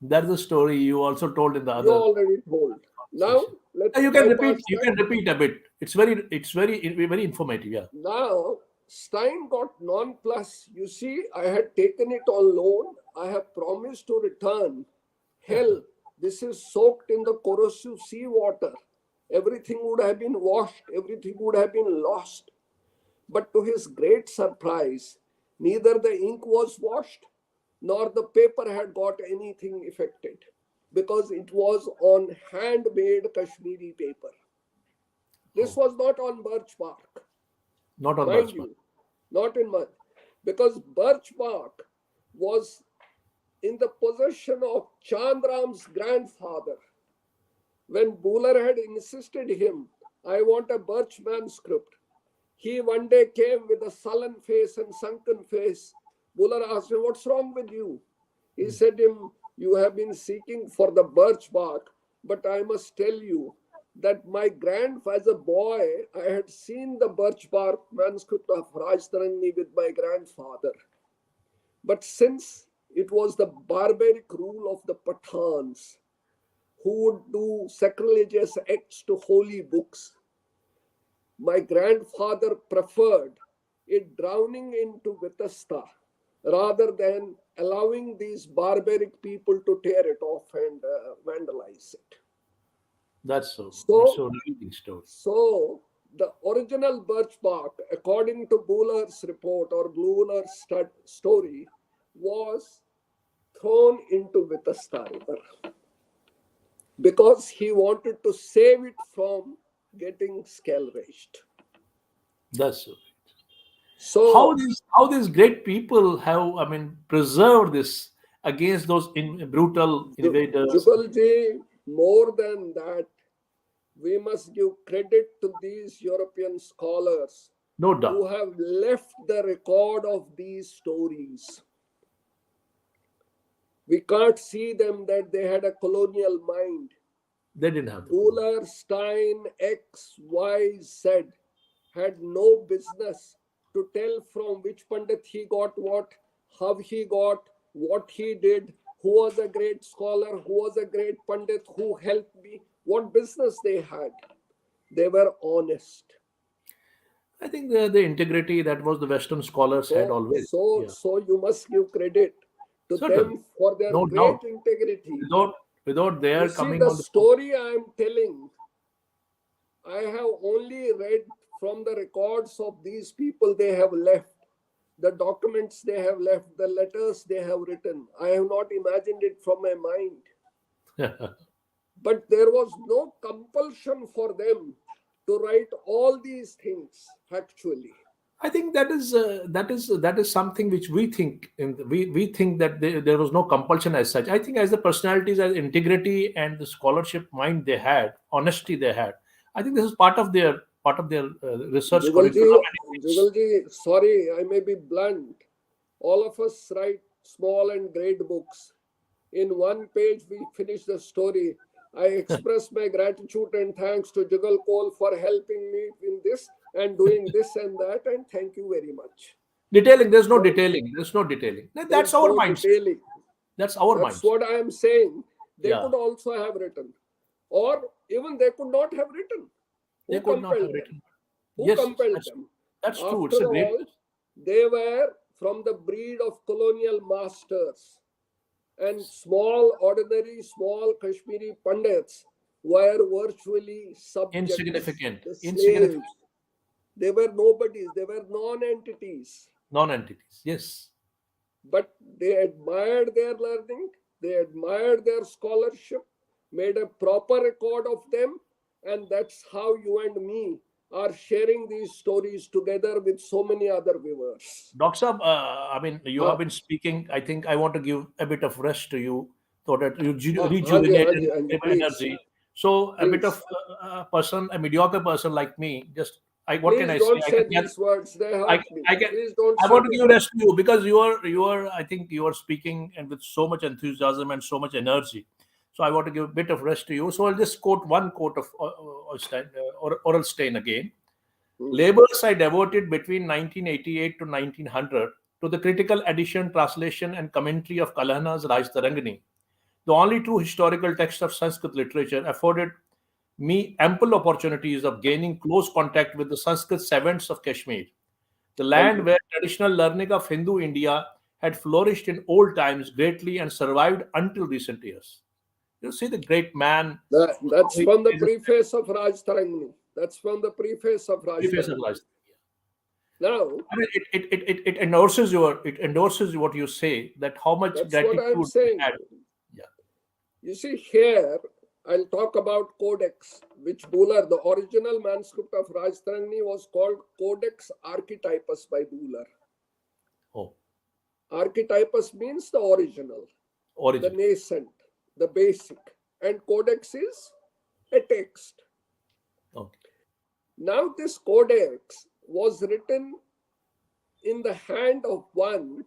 That's the story you also told in the You other. already told. Now let's You can bypass repeat. You that. can repeat a bit. It's very informative. Yeah. Now Stein got non-plus. You see, I had taken it on loan. I have promised to return. Hell, this is soaked in the corrosive seawater. Everything would have been washed. Everything would have been lost. But to his great surprise, neither the ink was washed nor the paper had got anything affected because it was on handmade Kashmiri paper. This was not on birch bark. Not on Mind birch you, not in mud, because birch bark was in the possession of Chandram's grandfather. When Buller had insisted him, I want a birch manuscript, he one day came with a sullen face and sunken face. Buller asked him, what's wrong with you? He said him, you have been seeking for the birch bark, but I must tell you that my grandfather, as a boy, I had seen the birch bark manuscript of Rajtarani with my grandfather. But since it was the barbaric rule of the Pathans who would do sacrilegious acts to holy books, my grandfather preferred it drowning into Vitasta rather than allowing these barbaric people to tear it off and vandalize it. That's so revealing story. So the original birch bark, according to Buller's report or Buller's story, was thrown into Vitasta River because he wanted to save it from getting scalraged. That's so. So how these great people have, preserved this against those brutal invaders. Jugal ji, more than that, we must give credit to these European scholars No who doubt. have left the record of these stories. We can't see them that they had a colonial mind. They didn't have the clue. Buller, Stein, X, Y, Z had no business to tell from which Pandit he got what, how he got, what he did, who was a great scholar, who was a great Pandit, who helped me, what business they had. They were honest. I think the integrity that was the Western scholars had So, always. so, Yeah, so you must give credit to certainly, them for their no doubt. great integrity. Without You their see, coming the on the story I am telling, I have only read from the records of these people they have left, the documents they have left, the letters they have written. I have not imagined it from my mind. But there was no compulsion for them to write all these things factually. I think that is something which we think we think that there was no compulsion as such. I think as the personalities, as integrity and the scholarship mind they had, honesty they had. I think this is part of their research curriculum Jugalji, and ethics. Jugalji, sorry, I may be blunt. All of us write small and great books. In one page, we finish the story. I express my gratitude and thanks to Jugal Koul for helping me in this and doing this and that, and thank you very much. Detailing, there's no No, detailing. There's no detailing. there That's is our no mindset. detailing. That's our That's mindset. what I am saying. They Yeah, could also have written, or even they could not have written. they Who could not have compelled them? written. Who Yes, compelled that's them? that's true. It's After a great. all, they were from the breed of colonial masters, and small, ordinary, small Kashmiri Pandits were virtually subjects, Insignificant, the insignificant slaves. They were nobodies, they were non entities. non-entities. Yes, But they admired their learning, they admired their scholarship, made a proper record of them, and that's how you and me are sharing these stories together with so many other viewers. Doctor, Saab, I mean, you have हाँ been speaking. I think I want to give a bit of rest to you so that you हाँ जी rejuvenate हाँ and जी हाँ जी give please energy. So, a bit please of person, a mediocre person like me, just what can Please I say? don't say these words. They I, hurt me. I can, Please don't I say want to them. give rest to you because you are, I think you are speaking and with so much enthusiasm and so much energy. So I want to give a bit of rest to you. So I'll just quote one quote of Oral Stein again. Hmm. Labors I devoted between 1988 to 1900 to the critical edition, translation, and commentary of Kalhana's Raj Tarangani, the only true historical text of Sanskrit literature, afforded me ample opportunities of gaining close contact with the Sanskrit savants of Kashmir, the हाँ land जी. where traditional learning of Hindu India had flourished in old times greatly and survived until recent years. You see the great man, That's how he from the is a preface of Raj Tarangani. That's from the preface of Raj preface of Tarangani. Raj. Now, I mean, it endorses what you say, that how much that's what I'm gratitude he saying. had. Yeah. You see, here I'll talk about Codex, which Buller, the original manuscript of Raj Tarangani, was called Codex Archetypus by Buller. Oh, Archetypus means the original, the origin. nascent, the basic, and Codex is a text. Okay. Now, this codex was written in the hand of one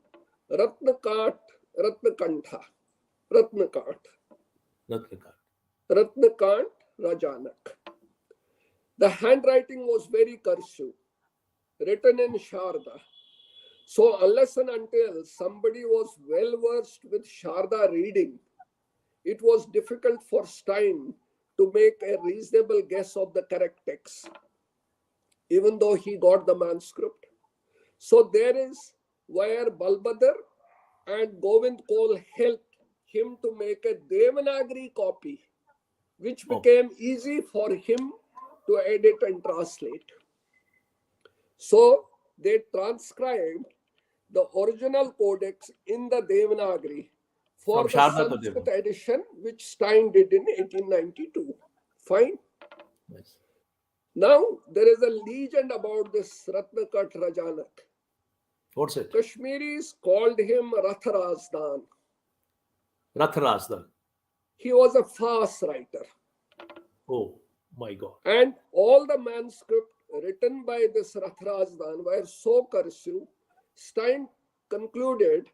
Ratnakat, Ratnakantha, Ratnakat, Ratnakar. Ratnakant Rajanak. The handwriting was very cursive, written in Sharda. So, unless and until somebody was well versed with Sharda reading, it was difficult for Stein to make a reasonable guess of the correct text, even though he got the manuscript. So there is where Balbhadar and Govind Koul helped him to make a Devanagari copy, which Okay. became easy for him to edit and translate. So they transcribed the original codex in the Devanagari From for the Sharda to Devan. Sanskrit edition, which Stein did in 1892. Fine. Nice. Now there is a legend about this Ratnakat Rajanak. What's it? Kashmiris called him Ratharasdan. Ratharazdan. He was a fast writer. Oh, My God. And all the manuscripts written by this Rathrajdan were so cursive, Stein concluded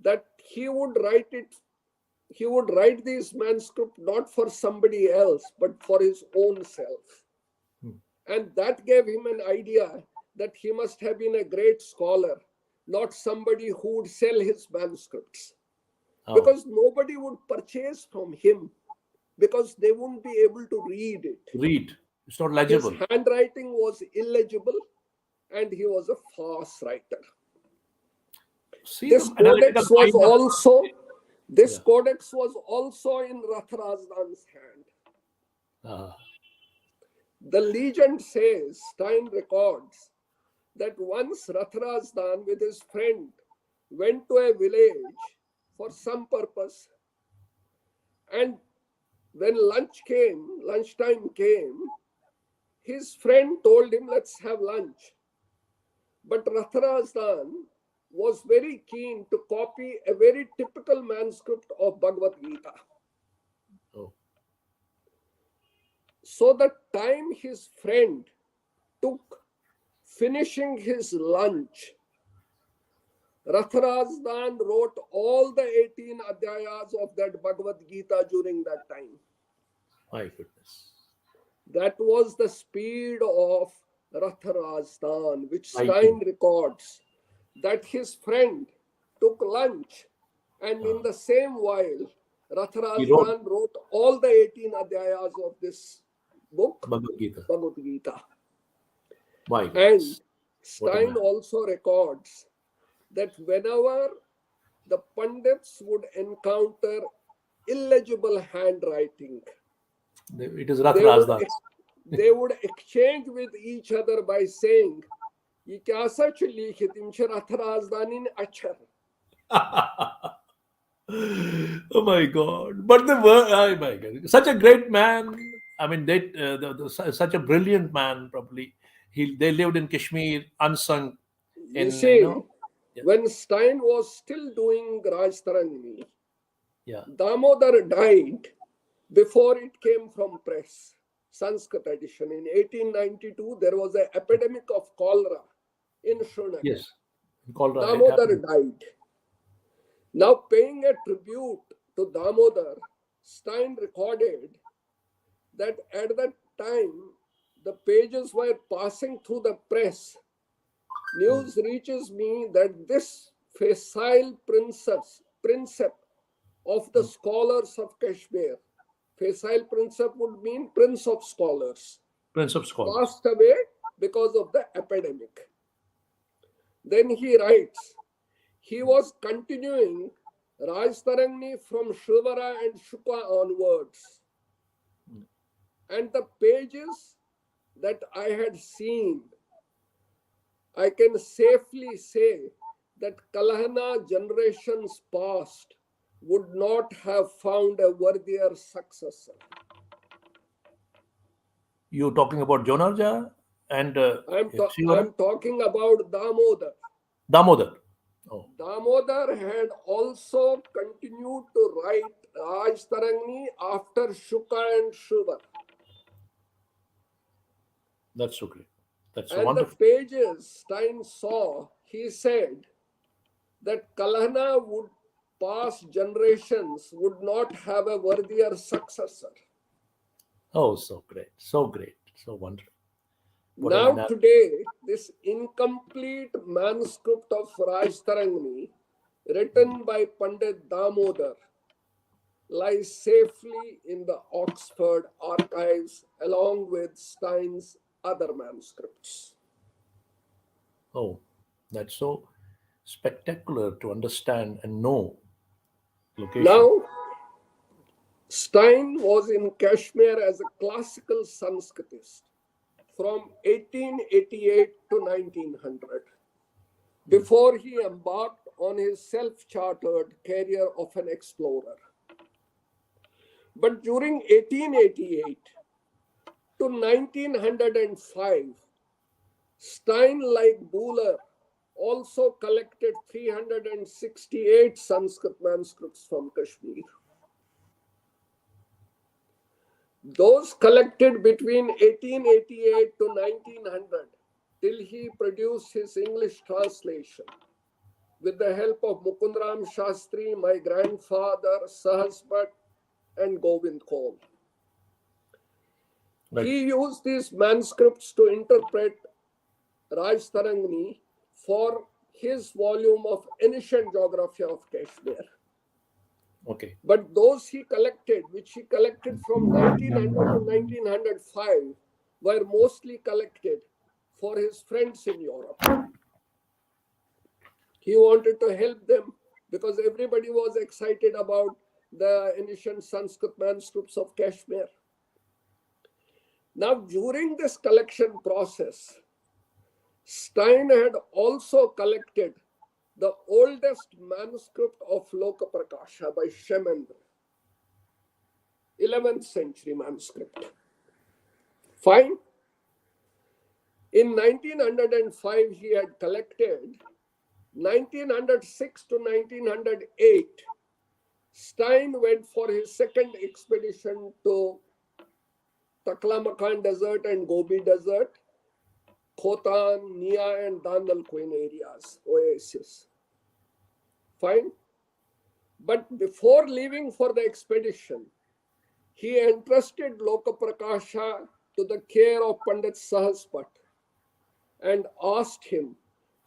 that he would write these manuscripts not for somebody else, but for his own self. Hmm. And that gave him an idea that he must have been a great scholar, not somebody who would sell his manuscripts. Oh, Because nobody would purchase from him because they wouldn't be able to read it. read. It's not His legible. handwriting was illegible and he was a farce writer. See This the analytical codex was mind of. also this Yeah. codex was also in Rathrajdan's hand. Uh, The legend says, Stein records, that once Rathrajdan with his friend went to a village for some purpose, and when lunchtime came, his friend told him, let's have lunch. But Rathrajdan was very keen to copy a very typical manuscript of Bhagavad Gita. oh, So the time his friend took finishing his lunch, Rathrajdan wrote all the 18 adhyayas of that Bhagavad Gita during that time. my goodness. That was the speed of Rathrajdan, which Stein Writing. records that his friend took lunch, and in the same while, He wrote Rathrajdan wrote all the 18 adhyayas of this book, Bhagavad Gita. Bhagavad Gita. My And goodness. What a Stein man. also records that whenever the Pandits would encounter illegible handwriting, It is they would, Rathrajdan. they would exchange with each other by saying, "Ye kya sach likhit im Rathrajdanin achar." Oh my God! But the word, oh my God, such a great man. I mean, such a brilliant man. Probably they lived in Kashmir, unsung You in see, yeah, when Stein was still doing Rajtarangni, yeah, Damodar died before it came from press, Sanskrit edition. In 1892, there was an epidemic of cholera in Srinagar. yes, in Kolra it Damodar happened. died. Now, paying a tribute to Damodar, Stein recorded that at that time, the pages were passing through the press. News reaches me that this facile principle of the scholars of Kashmir, facile principle would mean prince of scholars, Prince of Scholars. passed away because of the epidemic. Then he writes, he was continuing Rajtarangni from Shivara and Shuka onwards. And the pages that I had seen, I can safely say that Kalhana generations past would not have found a worthier successor. You talking about Jonarja and Shivara? I'm talking about Damodar. Damodar. Oh, Damodar had also continued to write Rajtarangni after Shuka and Shivara. that's so great. That's so And the wonderful. pages Stein saw, he said that Kalhana would past generations would not have a worthier successor. Oh, so great, so wonderful. What an Now analogy. today, this incomplete manuscript of Rajtarangni, written by Pandit Damodar, lies safely in the Oxford archives along with Stein's other manuscripts. Oh, that's so spectacular to understand and know location. Now, Stein was in Kashmir as a classical Sanskritist from 1888 to 1900 before he embarked on his self-chartered career of an explorer. But during 1888 to 1905, Stein, like Buhler, also collected 368 Sanskrit manuscripts from Kashmir. Those collected between 1888 to 1900 till he produced his English translation with the help of Mukundram Shastri, my grandfather, Sahas Bhatt, and Govind Koul. Right. He used these manuscripts to interpret Raj Tarangani for his volume of Ancient Geography of Kashmir. Okay. But those he collected, which he collected from 1900 to 1905, were mostly collected for his friends in Europe. He wanted to help them because everybody was excited about the ancient Sanskrit manuscripts of Kashmir. Now, during this collection process, Stein had also collected the oldest manuscript of Loka Prakasha by Shemendra, 11th century manuscript. Fine. In 1905, he had collected. 1906 to 1908, Stein went for his second expedition to Taklamakan Desert and Gobi Desert, Khotan, Nia, and Dandal Queen areas, oasis. Fine. But before leaving for the expedition, he entrusted Loka Prakasha to the care of Pandit Sahas Bhatt and asked him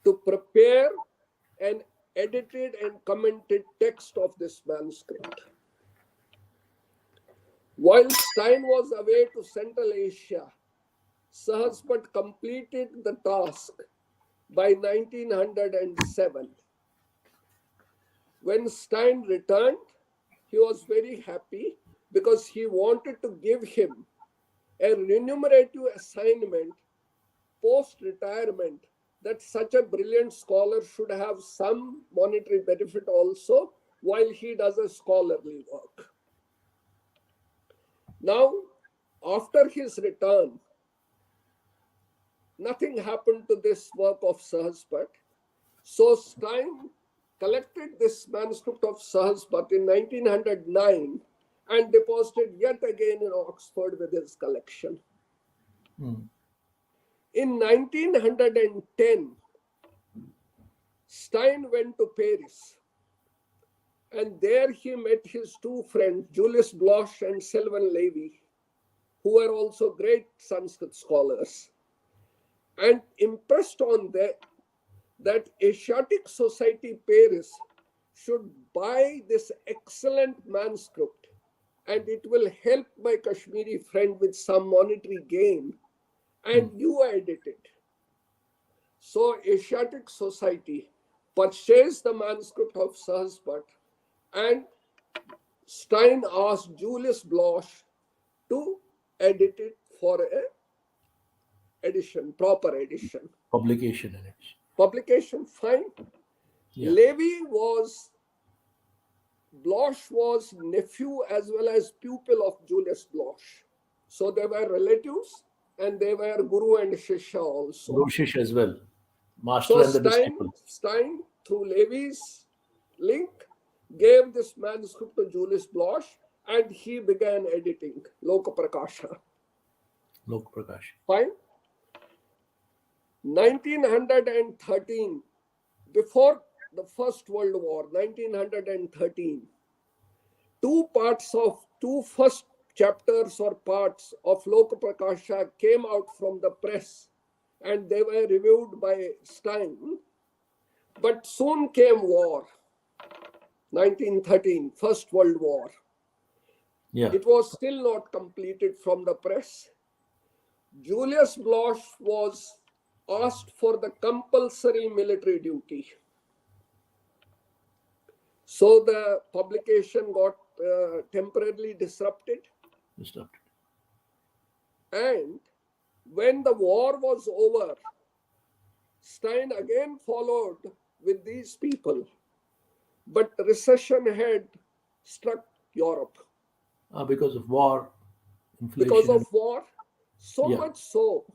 to prepare an edited and commented text of this manuscript. While Stein was away to Central Asia, Sahas Bhatt completed the task by 1907. When Stein returned, he was very happy because he wanted to give him a remunerative assignment post-retirement, that such a brilliant scholar should have some monetary benefit also while he does a scholarly work. Now, after his return, nothing happened to this work of Sahas Bhatt. So Stein collected this manuscript of Sahas Bhatt in 1909 and deposited yet again in Oxford with his collection. In 1910, Stein went to Paris, and there he met his two friends, Julius Bloch and Sylvain Levy, who were also great Sanskrit scholars, and impressed on them that Asiatic Society Paris should buy this excellent manuscript, and it will help my Kashmiri friend with some monetary gain, and you edit it. So Asiatic Society purchased the manuscript of Sahas Bhatt, and Stein asked Julius Bloch to edit it for a edition, proper edition. Publication in it. Publication, fine. Yeah. Bloch was nephew as well as pupil of Julius Bloch. So they were relatives, and they were Guru and Shishya also. Rushish as well. Master So and the disciple. Stein, through Levy's link, gave this manuscript to Julius Bloch, and he began editing Loka Prakasha. Lok Prakash. Fine. 1913, before the First World War, 1913, two first chapters or parts of Loka Prakasha came out from the press, and they were reviewed by Stein. But soon came war, 1913, First World War. Yeah. It was still not completed from the press. Julius Bloch was asked for the compulsory military duty. So the publication got temporarily disrupted. And when the war was over, Stein again followed with these people. But recession had struck Europe. Because of war, inflation. Because of war, so Yeah. much so,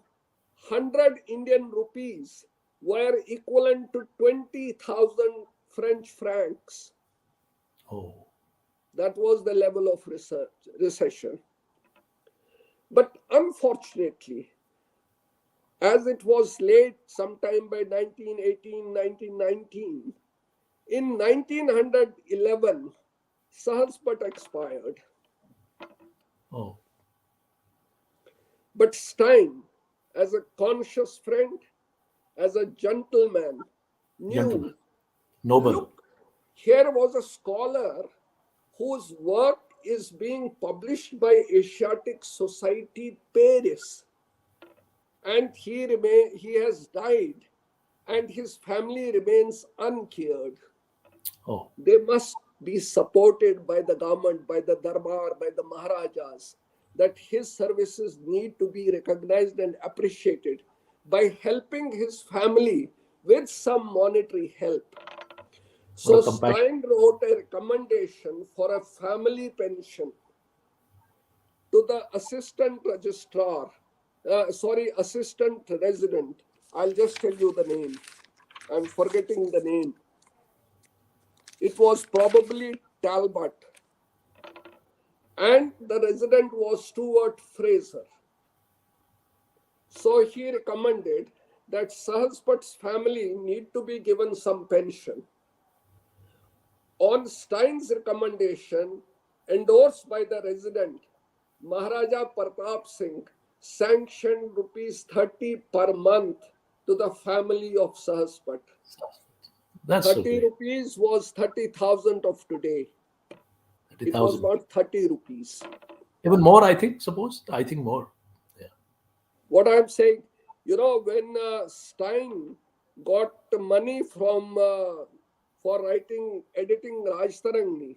100 Indian rupees were equivalent to 20,000 French francs. Oh. That was the level of recession. But unfortunately, as it was late sometime by 1918, 1919, in 1911, Sahaspat expired. Oh, But Stein, as a conscious friend, as a gentleman, gentlemen, knew, noble. look, here was a scholar whose work is being published by Asiatic Society Paris, and he has died, and his family remains uncared. Oh, They must be supported by the government, by the Darbar, by the Maharajas, that his services need to be recognized and appreciated by helping his family with some monetary help. what a So compassion. Stein wrote a recommendation for a family pension to the assistant registrar, assistant resident. I'll just tell you the name. I'm forgetting the name. It was probably Talbot, and the resident was Stuart Fraser. So he recommended that Sahaspat's family need to be given some pension. On Stein's recommendation, endorsed by the resident, Maharaja Pratap Singh sanctioned rupees 30 per month to the family of Sahaspat. That's so 30 great. rupees was 30,000 of today. It was 30,000. not 30 rupees. Even more, I think, suppose. I think more. Yeah. What I'm saying, when Stein got money from for editing Raj Tarangni,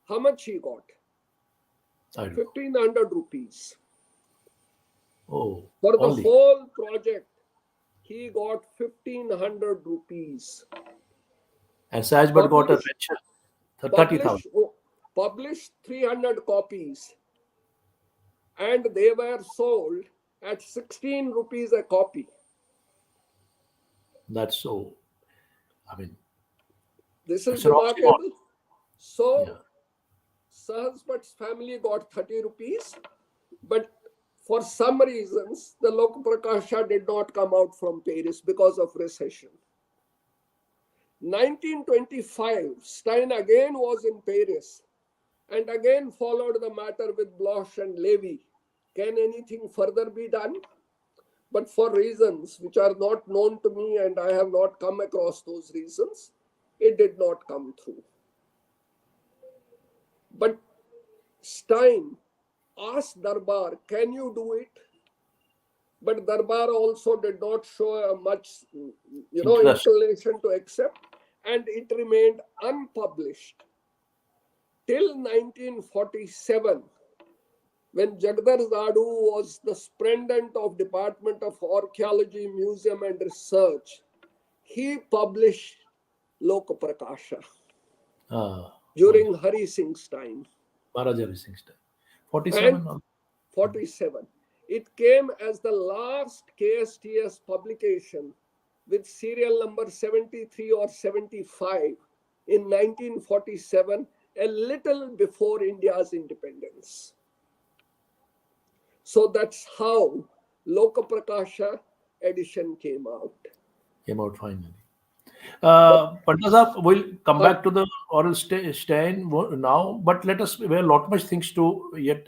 how much he got? I don't know. 1,500 rupees. Oh, For the only. whole project, he got 1,500 rupees. And Sajbat got a Published, pension, 30,000. published, oh, published 300 copies, and they were sold at 16 rupees a copy. That's so, I mean, This is it's an oxymoron. remarkable. So Yeah. Sahasbhat's family got 30 rupees, but for some reasons, the Lok Prakasha did not come out from Paris because of recession. 1925, Stein again was in Paris and again followed the matter with Bloch and Levy. Can anything further be done? But for reasons which are not known to me and I have not come across those reasons, it did not come through. But Stein asked Darbar, can you do it? But Darbar also did not show a much, Interest. inclination to accept, and it remained unpublished till 1947, when Jagdar Zadu was the superintendent of Department of Archaeology, Museum and Research. He published Lok Prakasha Only. during Hari Singh's time. Maharaja Rising's time. And 47. 47. It came as the last KSTS publication with serial number 73 or 75 in 1947, a little before India's independence. So that's how Loka Prakasha edition came out. Came out finally. But Pandita, we'll come uh, back to the oral Stein now, but let us, we have a lot much things to yet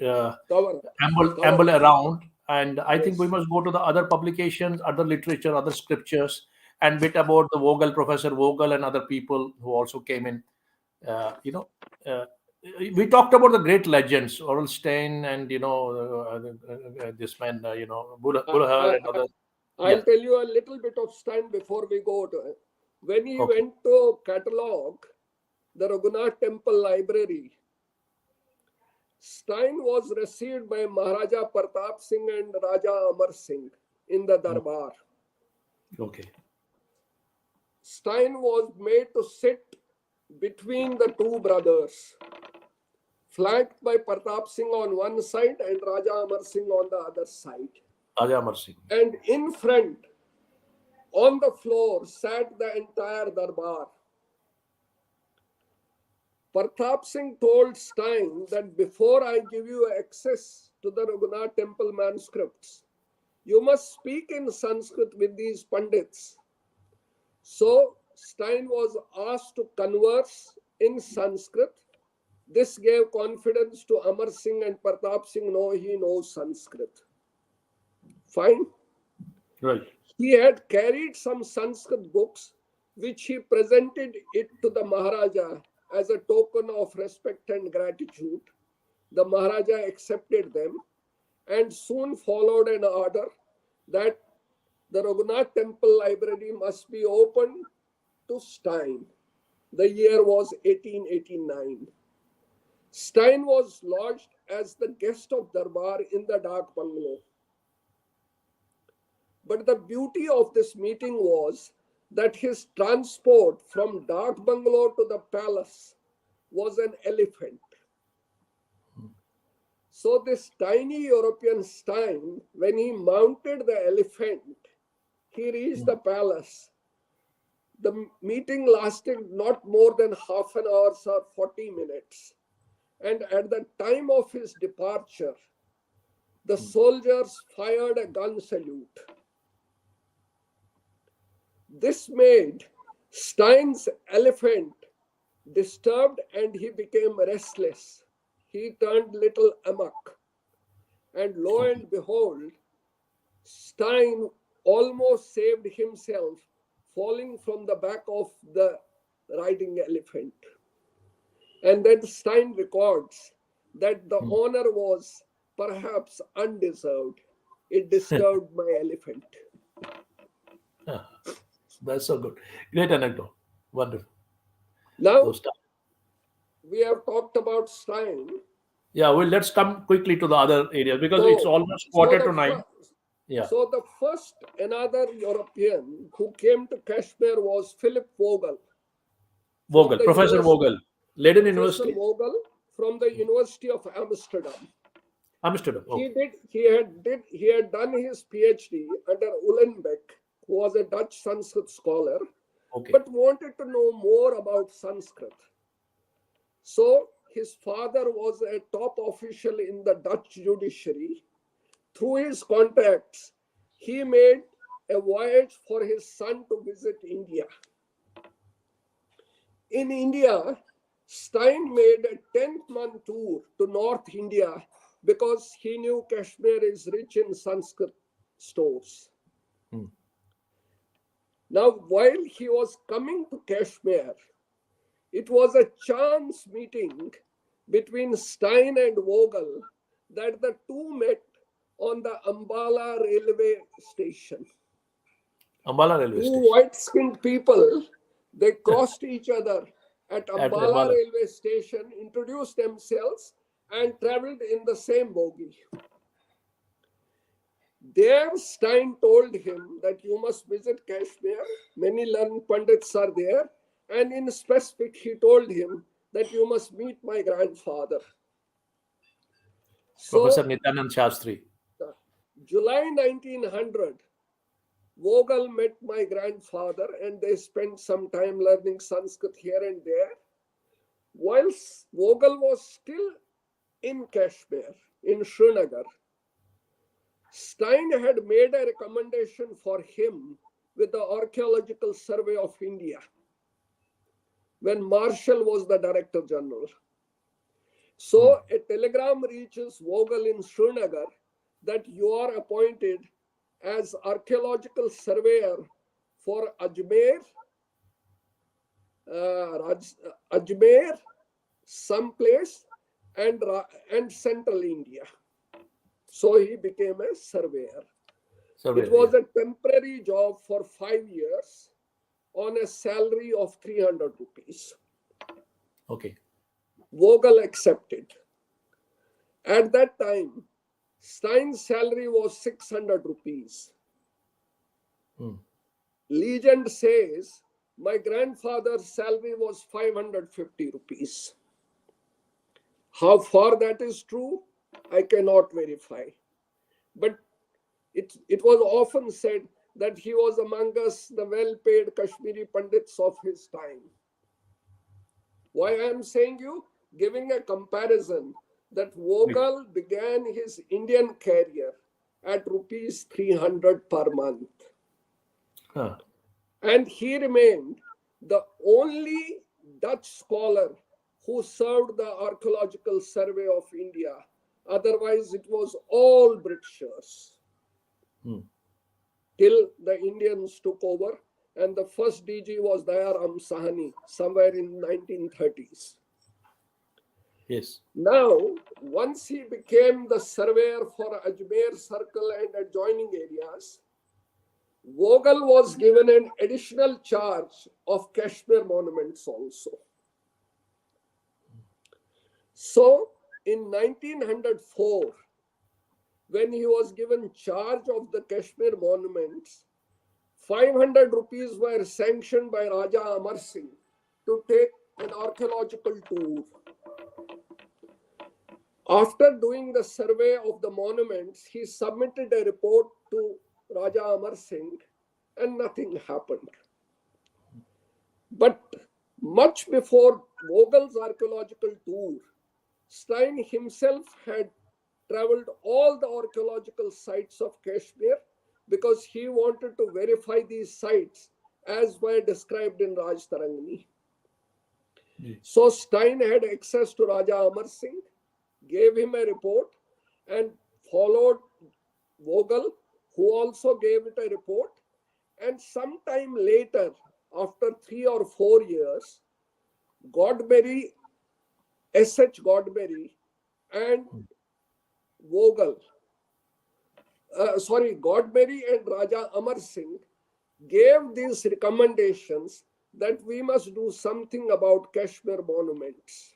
cover, amble cover. around. And I think we Yes. must go to the other publications, other literature, other scriptures, and bit about the Vogel, Professor Vogel, and other people who also came in. Uh, you know, uh, we talked about the great legends, Oral Stein, and this man, I, Bulhar I, and other. I'll Yeah. tell you a little bit of Stein before we go to it. When he Okay. went to catalog the Raghunath Temple Library, Stein was received by Maharaja Pratap Singh and Raja Amar Singh in the Darbar. Okay. Stein was made to sit between the two brothers, flanked by Pratap Singh on one side and Raja Amar Singh on the other side. Raja Amar Singh. And in front, on the floor, sat the entire Darbar. Pratap Singh told Stein that before I give you access to the Raghunath temple manuscripts, you must speak in Sanskrit with these Pandits. So Stein was asked to converse in Sanskrit. This gave confidence to Amar Singh and Pratap Singh. No, he knows Sanskrit. Fine. Right. He had carried some Sanskrit books, which he presented it to the Maharaja as a token of respect and gratitude. The Maharaja accepted them, and soon followed an order that the Raghunath temple library must be opened to Stein. The year was 1889. Stein was lodged as the guest of Darbar in the Dak Bungalow. But the beauty of this meeting was that his transport from Dak Bungalow to the palace was an elephant. So this tiny European Stein, when he mounted the elephant, he reached the palace. The meeting lasted not more than half an hour or 40 minutes. And at the time of his departure, the soldiers fired a gun salute. This made Stein's elephant disturbed and he became restless. He turned little amok. And lo and behold, Stein almost saved himself falling from the back of the riding elephant. And then Stein records that the honor was perhaps undeserved. It disturbed my elephant. That's so good. Great anecdote. Wonderful. Now, Those times. we have talked about Stein. Yeah, well, let's come quickly to the other areas because it's So, almost so quarter the to nine. Yeah, so the first another European who came to Kashmir was Philip Vogel from Vogel, the Professor university, Vogel, Leiden Professor University, Vogel from the University of Amsterdam. Amsterdam. He Okay, did he had done his PhD under Uhlenbeck, who was a Dutch Sanskrit scholar, okay. but wanted to know more about Sanskrit. So his father was a top official in the Dutch judiciary. Through his contacts, he made a voyage for his son to visit India. In India, Stein made a 10th-month tour to North India because he knew Kashmir is rich in Sanskrit stores. Hmm. Now, while he was coming to Kashmir, it was a chance meeting between Stein and Vogel that the two met on the Ambala railway station. Ambala railway Two station white-skinned people, they crossed each other at at Ambala Ambala. railway station, introduced themselves, and traveled in the same bogie. There, Stein told him that you must visit Kashmir. Many learned Pandits are there. And in specific, he told him that you must meet my grandfather. Professor So, Nityanand Shastri. July 1900, Vogel met my grandfather and they spent some time learning Sanskrit here and there. Whilst Vogel was still in Kashmir, in Srinagar, Stein had made a recommendation for him with the Archaeological Survey of India when Marshall was the Director General. So a telegram reaches Vogel in Srinagar that you are appointed as archaeological surveyor for Ajmer, Ajmer, someplace, and central India. So he became a surveyor. It Surveyor. was Yeah. a temporary job for 5 years on a salary of 300 rupees. Okay. Vogel accepted. At that time, Stein's salary was 600 rupees. Legend says my grandfather's salary was 550 rupees. How far that is true, I cannot verify. But it was often said that he was among us the well-paid Kashmiri Pandits of his time. Why I am saying you? Giving a comparison that Right. Vogel began his Indian career at rupees 300 per month. Huh. And he remained the only Dutch scholar who served the Archaeological Survey of India. Otherwise, it was all Britishers Hmm. till the Indians took over. And the first DG was Dayaram Sahani somewhere in 1930s. Yes. Now, once he became the surveyor for Ajmer Circle and adjoining areas, Vogel was given an additional charge of Kashmir monuments also. So, in 1904, when he was given charge of the Kashmir monuments, 500 rupees were sanctioned by Raja Amar Singh to take an archaeological tour. After doing the survey of the monuments, he submitted a report to Raja Amar Singh and nothing happened. But much before Vogel's archaeological tour, Stein himself had traveled all the archaeological sites of Kashmir because he wanted to verify these sites as were described in Raj Tarangani. Yes. So Stein had access to Raja Amar Singh, gave him a report, and followed Vogel, who also gave it a report. And sometime later, after 3 or 4 years, Godberry, S.H. Godberry, and Vogel, Godberry and Raja Amar Singh gave these recommendations that we must do something about Kashmir monuments.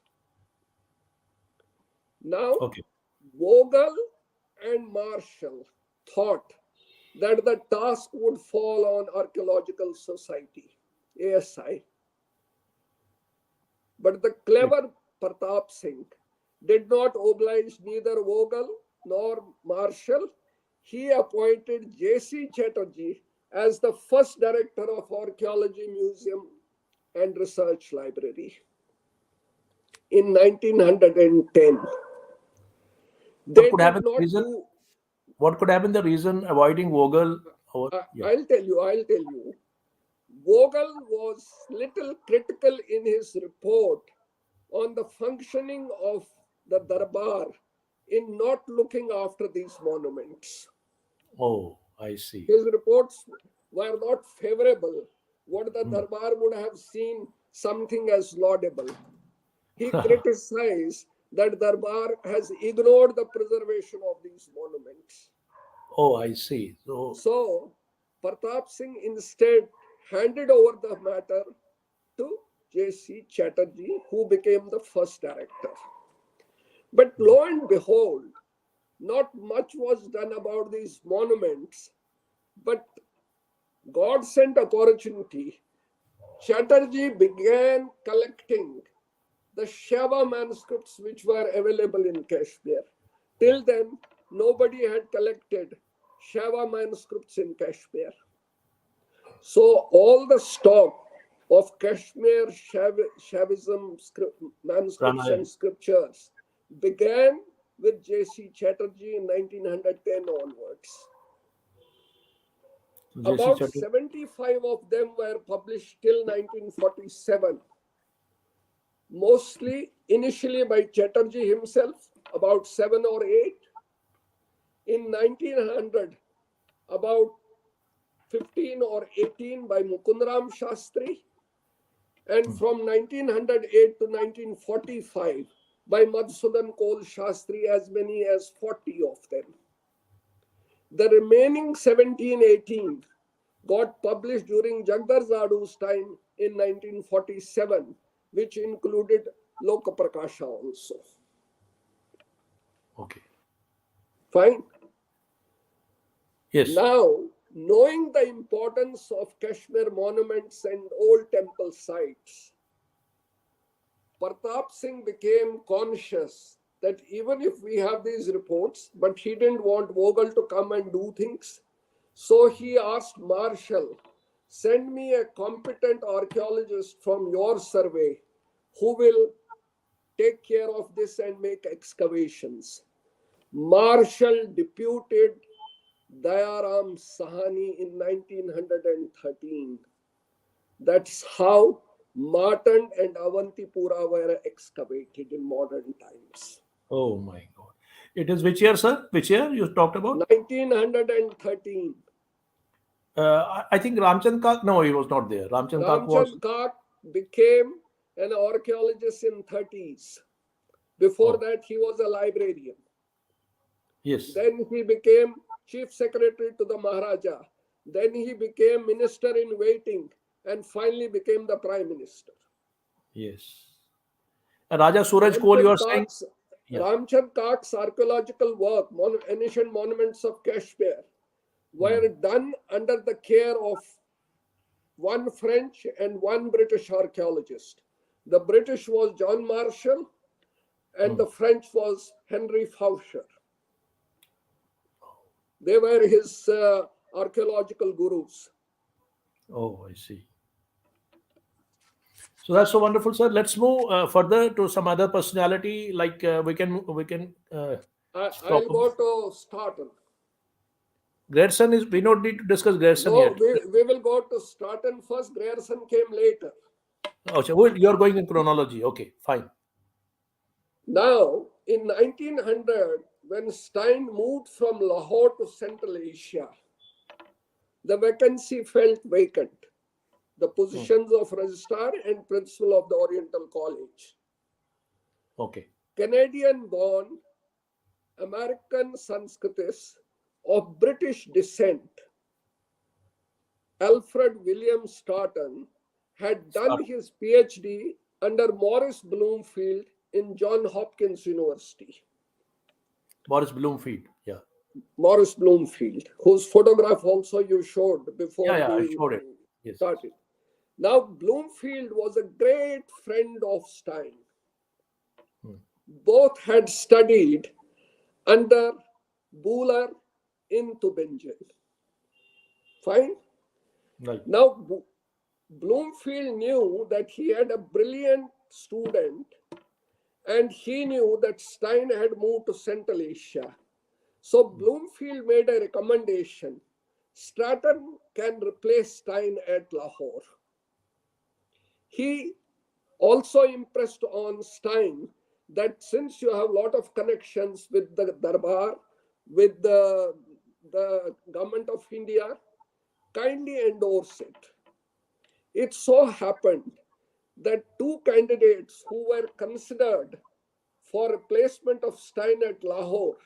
Now, Okay. Vogel and Marshall thought that the task would fall on Archaeological Society, ASI. But the Right. clever Pratap Singh did not oblige neither Vogel nor Marshall. He appointed J.C. Chatterjee as the first director of Archaeology Museum and Research Library in 1910. What They could have did been the not reason? do, What could have been the reason avoiding Vogel? Or yeah. I'll tell you. Vogel was little critical in his report on the functioning of the Darbar in not looking after these monuments. Oh, I see. His reports were not favorable. What the Hmm. Darbar would have seen something as laudable. He criticized that Darbar has ignored the preservation of these monuments. Oh, I see. So So, Pratap Singh instead handed over the matter to J.C. Chatterjee, who became the first director. But lo and behold, not much was done about these monuments, but God sent opportunity. Chatterjee began collecting the Shaiva manuscripts which were available in Kashmir. Till then, nobody had collected Shaiva manuscripts in Kashmir. So all the stock of Kashmir Shaivism manuscripts Pranay, and scriptures began with J.C. Chatterjee in 1910 onwards. JC About Chatterjee. 75 of them were published till 1947, mostly initially by Chatterjee himself, about 7 or 8. In 1900, about 15 or 18 by Mukundaram Shastri, and from 1908 to 1945 by Madhusudan Koul Shastri, as many as 40 of them. The remaining 17-18 got published during Jagdar Zadu's time in 1947, which included Lokaprakasha also. Okay. Fine. Yes. Now, knowing the importance of Kashmir monuments and old temple sites, Pratap Singh became conscious that even if we have these reports, but he didn't want Vogel to come and do things. So he asked Marshall, send me a competent archaeologist from your survey who will take care of this and make excavations. Marshal deputed Dayaram Sahani in 1913. That's how Martand and Avantipura were excavated in modern times. Oh my God. It is which year, sir? Which year you talked about? 1913. I think Ramchand Kak. No, he was not there. Ramchand Kak was. Ramchand Kak became an archaeologist in 30s. Before Oh, that, he was a librarian. yes, Then he became chief secretary to the Maharaja. Then he became minister in waiting and finally became the prime minister. yes. Raja Suraj Koul, you Ramchand are saying? Kak's, Yeah. Ramchand Kak's archaeological work, ancient monuments of Kashmir, Hmm. were done under the care of one French and one British archaeologist. The British was John Marshall and Hmm. the French was Henry Faucher. They were his archaeological gurus. Oh, I see. So that's so wonderful, sir. Let's move further to some other personality. Like we can talk I'll about go to Staunton. Grierson. Is we don't need to discuss Grierson No, yet. we will go to Staunton first. Grierson came later. Oh, so you're going in chronology. Okay, fine. Now, in 1900, when Stein moved from Lahore to Central Asia, the vacancy felt vacant. The Hmm. positions of registrar and principal of the Oriental College. Okay. Canadian born American Sanskritist of British descent, Alfred William Staunton had done Start. his PhD under Morris Bloomfield in Johns Hopkins University. Morris Bloomfield. Yeah. Morris Bloomfield, whose photograph also you showed Yeah, before yeah. I we showed it. Yes, yes. started. Now, Bloomfield was a great friend of Stein. Hmm. Both had studied under Buller in Tübingen. Fine. Right. Now, Bloomfield knew that he had a brilliant student and he knew that Stein had moved to Central Asia. So Bloomfield made a recommendation. Stratton can replace Stein at Lahore. He also impressed on Stein that since you have a lot of connections with the Darbar, with the government of India, kindly endorse it. It so happened that two candidates who were considered for replacement of Stein at Lahore,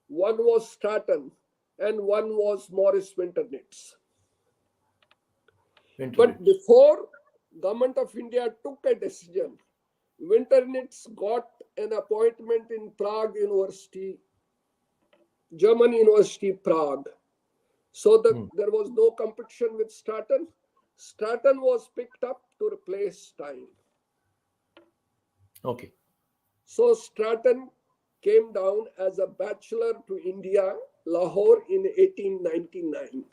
one was Stratton and one was Morris Winternitz. But Internets. before government of India took a decision, Winternitz got an appointment in Prague University, German University, Prague. So Hmm. there was no competition with Stratton. Stratton was picked up to replace Stein. Okay. So Stratton came down as a bachelor to India, Lahore in 1899.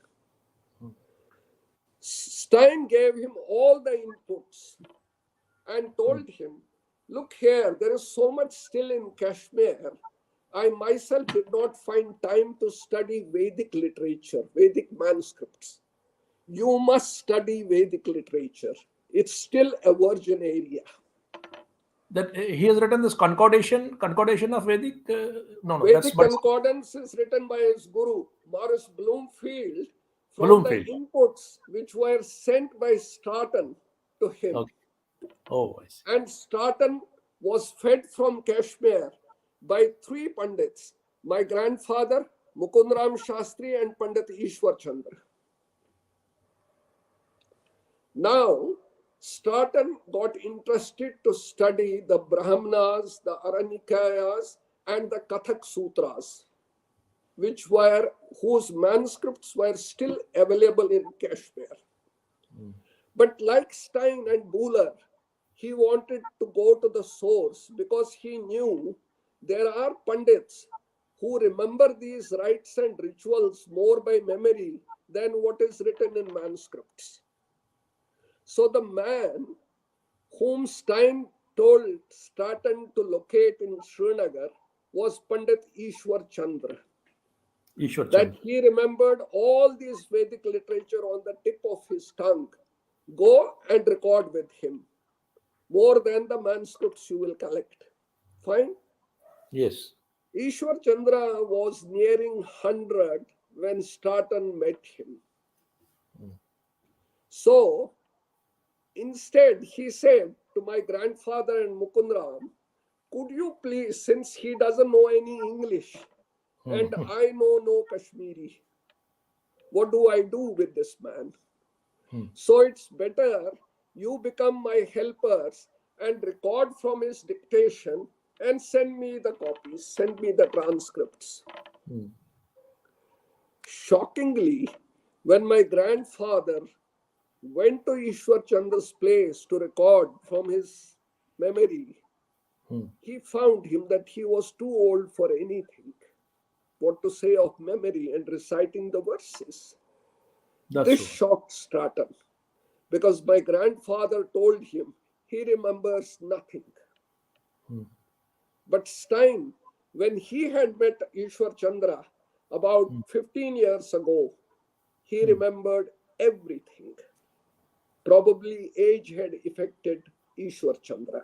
Stein gave him all the inputs and Hmm. told him, look here, there is so much still in Kashmir. I myself did not find time to study Vedic literature, Vedic manuscripts. You must study Vedic literature. It's still a virgin area. That he has written this concordation of Vedic. No, no, that's Vedic but Concordance is written by his guru, Morris Bloomfield, from the Bloomfield. inputs which were sent by Stratton to him. Okay. Oh, I see. And Stratton was fed from Kashmir by three Pandits, my grandfather, Mukundram Shastri, and Pandit Ishwar Chandra. Now, Stratton got interested to study the Brahmanas, the Aranikayas, and the Kathak Sutras, whose manuscripts were still available in Kashmir. But like Stein and Buller, he wanted to go to the source because he knew there are Pandits who remember these rites and rituals more by memory than what is written in manuscripts. So the man whom Stein told Stratton to locate in Srinagar was Pandit Ishwar Chandra. Ishwar That Chand. he remembered all this Vedic literature on the tip of his tongue. Go and record with him. More than the manuscripts you will collect. Fine? Yes. Ishwar Chandra was nearing 100 when Stratton met him. So, instead, he said to my grandfather and Mukundram, could you please, since he doesn't know any English and I know no Kashmiri, what do I do with this man? So it's better you become my helpers and record from his dictation and send me the copies, send me the transcripts. Shockingly, when my grandfather went to Ishwar Chandra's place to record from his memory, he found him that he was too old for anything. What to say of memory and reciting the verses? That's This true. shocked Stratton because my grandfather told him he remembers nothing. But Stein, when he had met Ishwar Chandra about 15 years ago, he remembered everything. Probably age had affected Ishwar Chandra.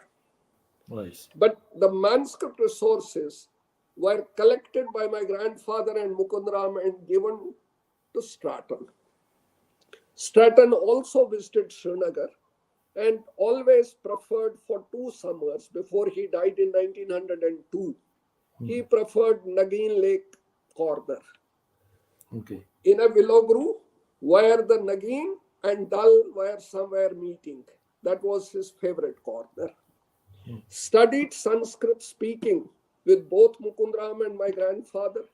Nice. But the manuscript resources were collected by my grandfather and Mukundram and given to Stratton. Stratton also visited Srinagar and always preferred for 2 summers before he died in 1902. He preferred Nagin Lake corner Okay. in a willow grove where the Nagin and Dal were somewhere meeting. That was his favorite corner. Studied Sanskrit speaking with both Mukundram and my grandfather.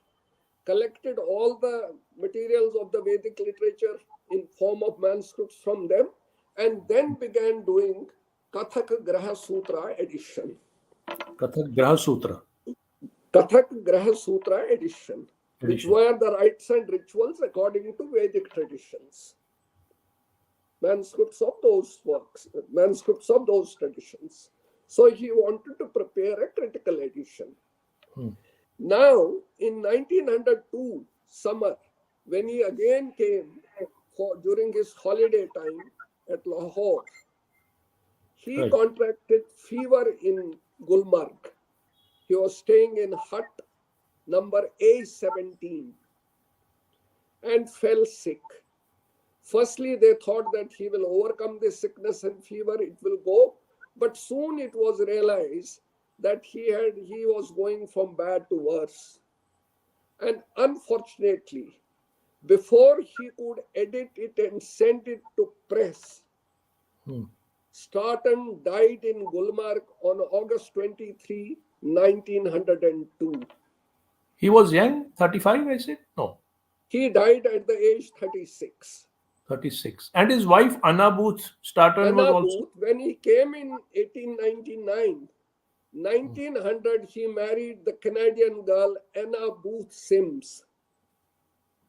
Collected all the materials of the Vedic literature in form of manuscripts from them, and then began doing Kathak Graha Sutra edition. Kathak Graha Sutra Kathak Graha Sutra edition, which edition. were the rites and rituals according to Vedic traditions. Manuscripts of those works, manuscripts of those traditions. So he wanted to prepare a critical edition. Now, in 1902 summer, when he again came during his holiday time at Lahore, he Right. contracted fever in Gulmarg. He was staying in hut number A17 and fell sick. Firstly, they thought that he will overcome this sickness and fever, it will go. But soon it was realized that he was going from bad to worse. And unfortunately, before he could edit it and send it to press, Stratton died in Gulmarg on August 23, 1902. He was young, 35, I said? No, He died at the age 36. 36. And his wife, Anna Booth Stratton, was Anna also. Booth, when he came in 1899, 1900, he married the Canadian girl Anna Booth Sims.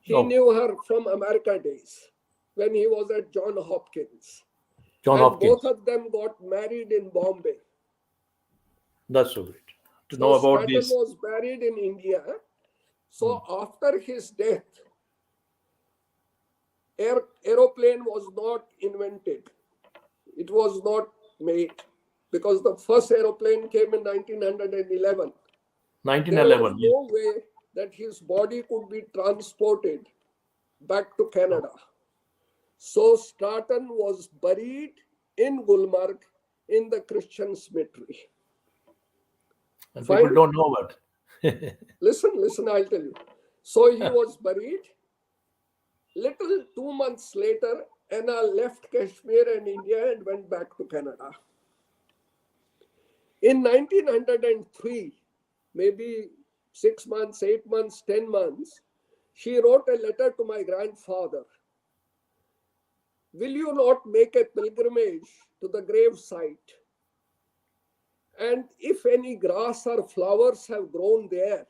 He Oh, knew her from America days when he was at John Hopkins. John And Hopkins. both of them got married in Bombay. That's so great to So know about Stratton this. was buried in India. So after his death, aeroplane was not invented. It was not made because the first aeroplane came in 1911. There was 1911. Yes. no way that his body could be transported back to Canada. So Stratton was buried in Gulmarg in the Christian cemetery. And Fine? people don't know about it. Listen, I'll tell you. So he was buried. Little 2 months later, Anna left Kashmir and India and went back to Canada. In 1903, maybe 6 months, 8 months, 10 months, she wrote a letter to my grandfather. Will you not make a pilgrimage to the grave site? And if any grass or flowers have grown there,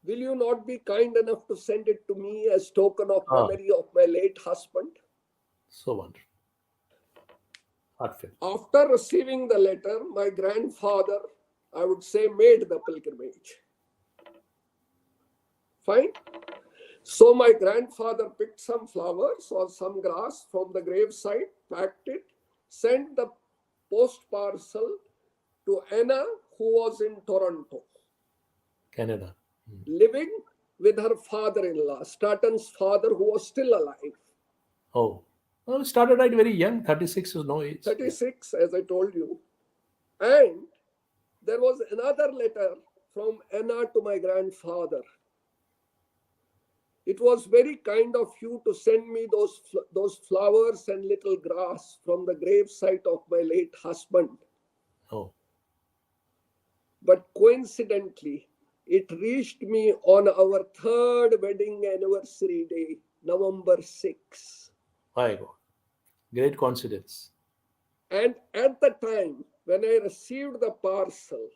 will you not be kind enough to send it to me as token of Ah, memory of my late husband? so wonderful. Heartfelt. After receiving the letter, my grandfather, I would say, made the pilgrimage. Fine. So my grandfather picked some flowers or some grass from the graveside, packed it, sent the post parcel to Anna, who was in Toronto, Canada. living with her father-in-law, Staten's father, who was still alive. Oh. Well, it started right very young. 36 is no age. Yeah. 36, as I told you. And there was another letter from Anna to my grandfather. It was very kind of you to send me those flowers and little grass from the gravesite of my late husband. Oh. But coincidentally, it reached me on our third wedding anniversary day, November 6. My God. Great coincidence. And at the time when I received the parcel,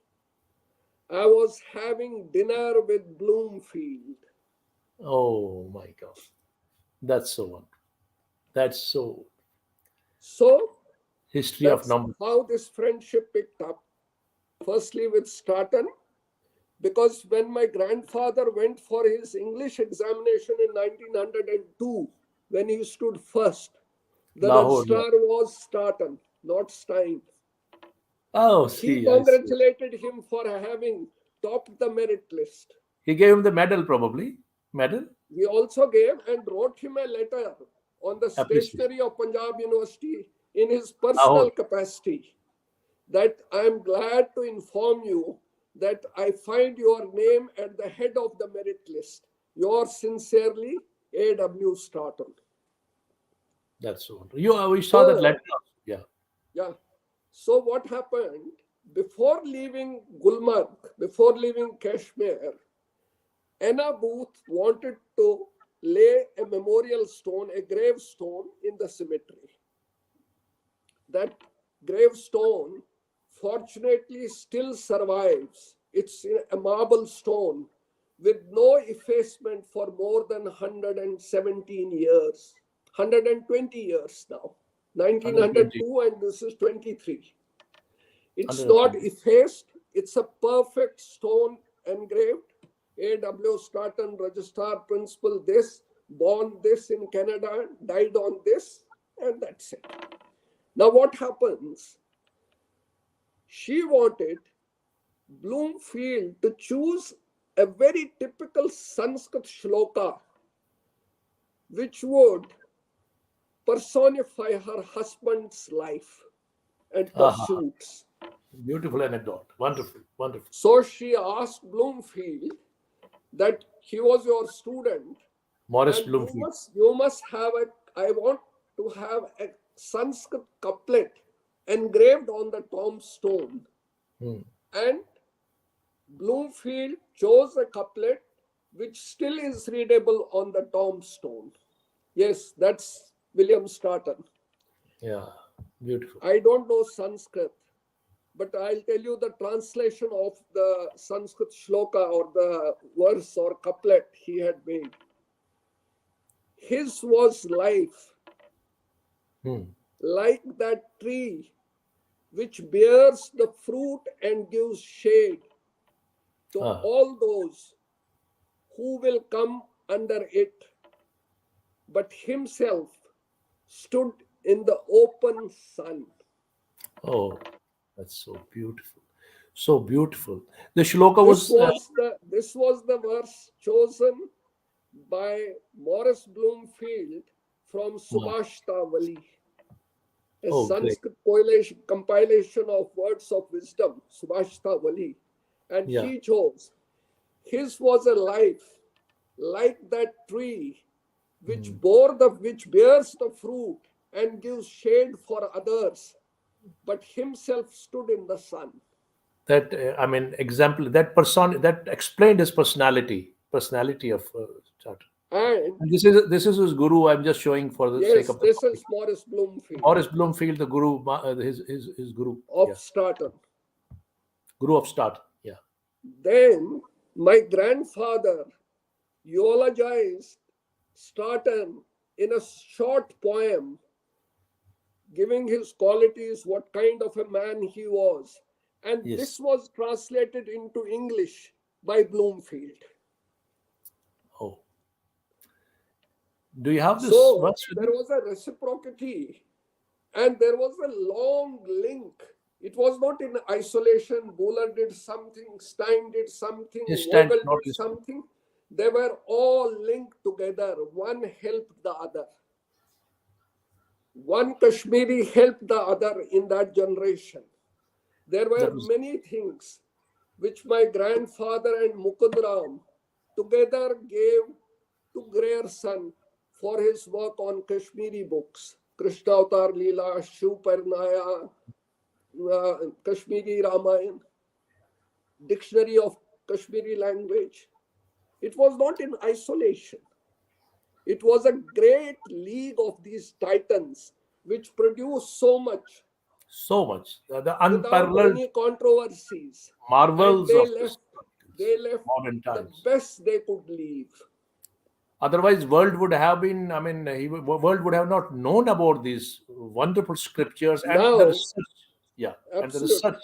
I was having dinner with Bloomfield. Oh my God. That's so wonderful. That's so So history of that's numbers. how this friendship picked up. Firstly with Staten, because when my grandfather went for his English examination in 1902, when he stood first, the Lahore. Yeah. registrar was Staten, not Stein. Oh, He see, I see. congratulated him for having topped the merit list. He gave him the medal, probably. Medal? We also gave and wrote him a letter on the Appreciation. stationery of Punjab University in his Lahore. personal capacity, that I am glad to inform you that I find your name at the head of the merit list. Yours sincerely, A.W. Staten. That's so wonderful. We saw that letter So, also. Yeah. yeah. So what happened, before leaving Gulmarg, before leaving Kashmir, Anna Booth wanted to lay a memorial stone, a gravestone in the cemetery. That gravestone, fortunately, still survives. It's a marble stone with no effacement for more than 117 years, 120 years now. 120. 1902 and this is 23. It's not 120. effaced. It's a perfect stone engraved. A.W. Staten, registrar principal, this, born this in Canada, died on this, and that's it. Now, what happens? She wanted Bloomfield to choose a very typical Sanskrit shloka, which would personify her husband's life and Aha. pursuits. Beautiful anecdote. Wonderful. Wonderful. So she asked Bloomfield that he was your student, Morris and Bloomfield. you must have I want to have a Sanskrit couplet engraved on the tombstone. Hmm. And Bloomfield chose a couplet which still is readable on the tombstone. Yes, that's William Staten. Yeah. Beautiful. I don't know Sanskrit, but I'll tell you the translation of the Sanskrit shloka or the verse or couplet he had made. His was life, Hmm. like that tree which bears the fruit and gives shade to Ah. all those who will come under it, but himself stood in the open sun. Oh, that's so beautiful. So beautiful. The shloka This was. was the verse chosen by Morris Bloomfield from Ah. Subhashtavali, a Oh, great. Sanskrit compilation of words of wisdom, Subhashtavali. And Yeah. he chose, his was a life like that tree which bears the fruit and gives shade for others, but himself stood in the sun. That I mean, example. That explained his personality of Chatter. And And this is his guru. I'm just showing for the sake yes, of the this topic. is Morris Bloomfield Morris Bloomfield, the guru, his guru. of Yeah. Staten. Guru of Start. Yeah. Then my grandfather eulogized Staten in a short poem giving his qualities, what kind of a man he was. And Yes. this was translated into English by Bloomfield. Oh, do you have this So verse with there you? was a reciprocity and there was a long link. It was not in isolation. Buller did something, Stein did something, Yes, stand, Vogel not did listen. something. They were all linked together. One helped the other. One Kashmiri helped the other in that generation. There That were was many things which my grandfather and Mukundram together gave to Grierson for his work on Kashmiri books. Krishna Avatar Leela, Shiv Parnaya, Kashmiri Ramayan, Dictionary of Kashmiri language. It was not in isolation. It was a great league of these titans which produced so much so much. The without unparalleled any controversies. And marvels they of this left, they left modern the times. best they could leave. Otherwise, world would have been. I mean, world would have not known about these wonderful scriptures and the Now, research. Yeah, and the research, absolutely.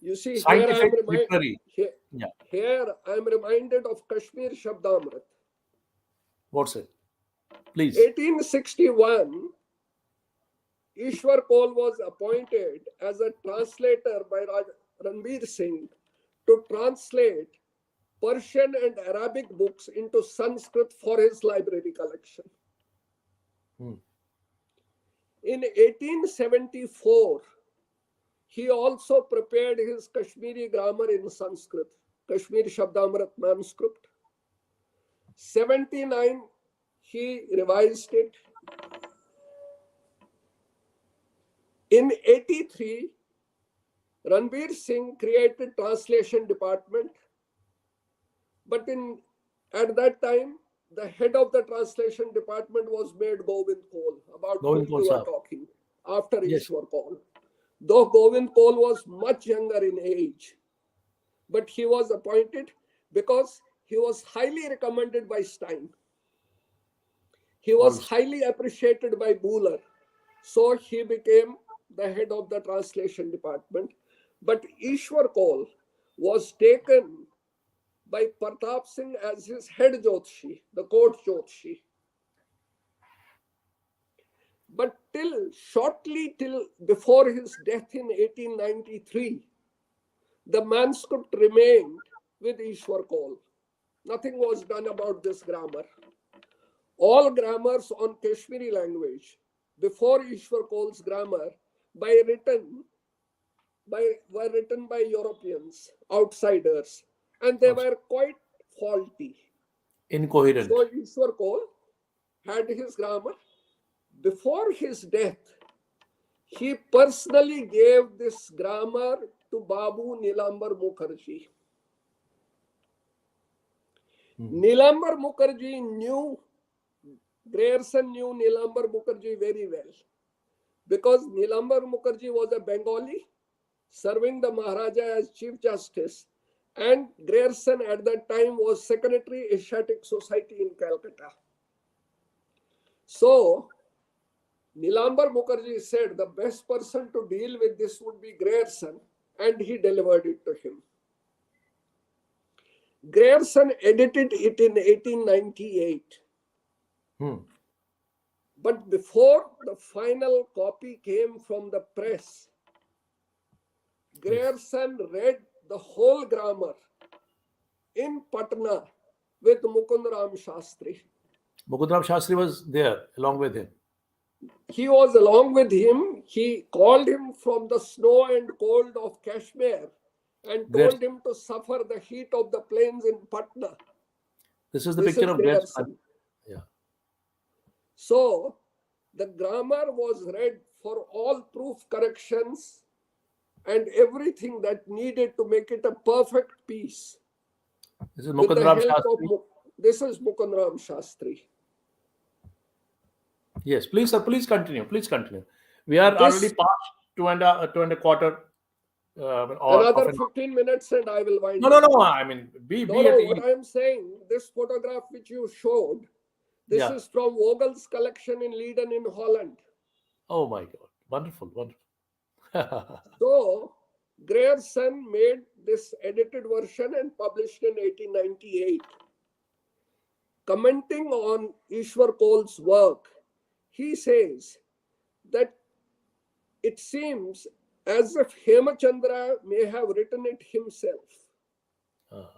You see, scientific, literary. here, Yeah, here I'm reminded of Kashmir Shabdamrit. what's it? Please. 1861, Ishwar Koul was appointed as a translator by Ranbir Singh to translate Persian and Arabic books into Sanskrit for his library collection. Hmm. In 1874, he also prepared his Kashmiri grammar in Sanskrit, Kashmir Shabdamrit manuscript. 79, he revised it. In 83, Ranbir Singh created translation department. But at that time, the head of the translation department was made Govind Koul, about Govind whom Kaul you were Sahab. talking, after Yes. Ishwar Koul. Though Govind Koul was much younger in age, but he was appointed because he was highly recommended by Stein. He was Also. highly appreciated by Buller. So he became the head of the translation department. But Ishwar Koul was taken by Pratap Singh as his head Jyotishi, the court Jyotishi. But shortly till before his death in 1893, the manuscript remained with Ishwar Koul. Nothing was done about this grammar. All grammars on Kashmiri language before Ishwar Koul's grammar were written by Europeans, outsiders, and they Also. were quite faulty. Incoherent. So Ishwar Koul had his grammar. Before his death, he personally gave this grammar to Babu Nilambar Mukherjee. Nilambar Mukherjee Grierson knew Nilambar Mukherjee very well because Nilambar Mukherjee was a Bengali serving the Maharaja as Chief Justice, and Grierson at that time was Secretary Asiatic Society in Calcutta. So Nilambar Mukherjee said the best person to deal with this would be Grierson, and he delivered it to him. Grierson edited it in 1898. But before the final copy came from the press, Grierson read the whole grammar in Patna with Mukundram Shastri. Mukundram Shastri was there along with him. He was along with him. He called him from the snow and cold of Kashmir and told him to suffer the heat of the plains in Patna. This is the This picture is of Grierson. Grierson. Yeah. So the grammar was read for all proof corrections and everything that needed to make it a perfect piece. This is With the Mukundram help Shastri. of this is Mukundram Shastri. Yes, please, sir. Please continue. Please continue. We are already This past two and a quarter or of another an. 15 minutes and I will wind No, no, up. no. I mean, be No, at what ease. I am saying, this photograph which you showed, this Yeah. is from Vogel's collection in Leiden in Holland. Oh my God. Wonderful, wonderful. So Grierson made this edited version and published in 1898. Commenting on Ishwar Koul's work, he says that it seems as if Hemachandra may have written it himself. Ah,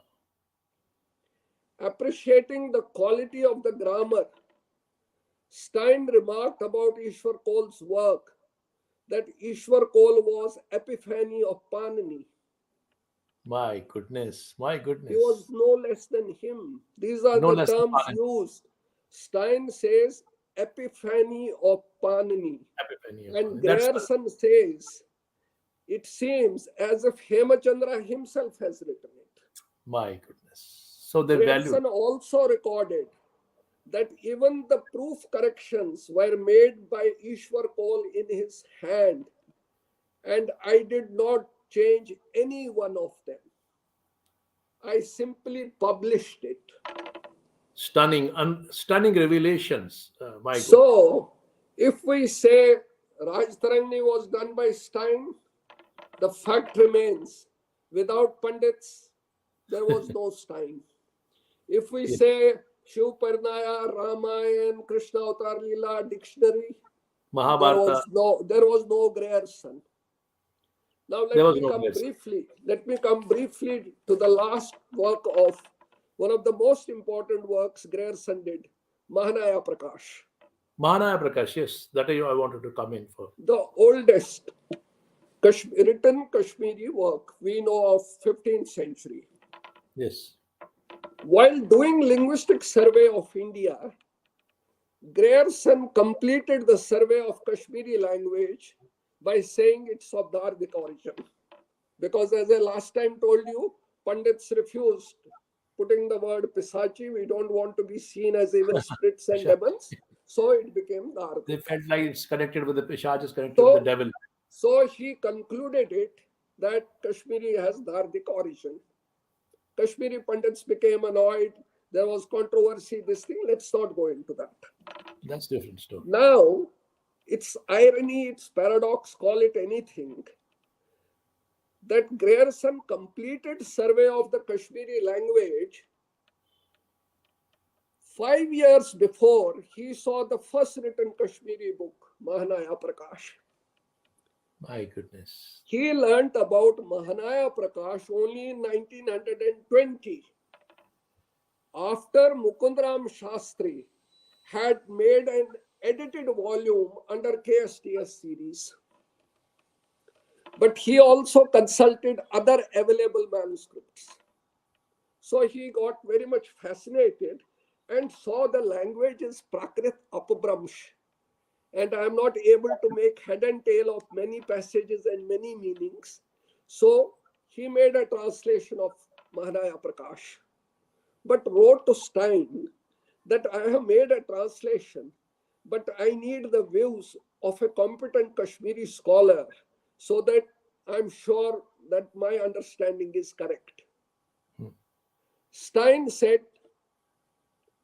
Appreciating the quality of the grammar, Stein remarked about Ishwar Koul's work that Ishwar Koul was Epiphany of Panini. my goodness, my He was goodness. no less than him. These are No the less than terms Anand. used. Stein says Epiphany of Panini. Epiphany of And Anand. That's Grierson says it seems as if Hemachandra himself has written it. my goodness. So they valued. Grierson also recorded that even the proof corrections were made by Ishwar Koul in his hand, and I did not change any one of them. I simply published it. Stunning, stunning revelations. My God. So, if we say Raj Tarangni was done by Stein, the fact remains without Pandits, there was no Stein. If we Yes. say Shiv Parnaya, Ramayan, Krishna Avatar Leela dictionary, there Mahabharata. was no Grierson. Now There was no grace. let me come briefly to the last work of one of the most important works Grierson did, Mahanaya Prakash, Mahanaya Prakash, yes, that I wanted to come in for. the oldest written Kashmiri work we know of 15th century. Yes. While doing linguistic survey of India, Grierson completed the survey of Kashmiri language by saying it's of Dardic origin. Because as I last time told you, Pandits refused putting the word Pisachi. We don't want to be seen as evil spirits and demons. So it became Dardic. They felt like it's connected with the Pishaj, is connected with the So, devil. so he concluded it that Kashmiri has Dardic origin. Kashmiri Pandits became annoyed. There was controversy, this thing. Let's not go into that. That's different story. Now, it's irony, it's paradox, call it anything, that Grierson completed survey of the Kashmiri language 5 years before he saw the first written Kashmiri book, Mahanaya Prakash. My goodness. He learnt about Mahanaya Prakash only in 1920, after Mukundram Shastri had made an edited volume under KSTS series. But he also consulted other available manuscripts. So he got very much fascinated and saw the language is Prakrit Apabramsh. And I am not able to make head and tail of many passages and many meanings. So he made a translation of Mahanaya Prakash, but wrote to Stein that I have made a translation, but I need the views of a competent Kashmiri scholar so that I'm sure that my understanding is correct. Stein said,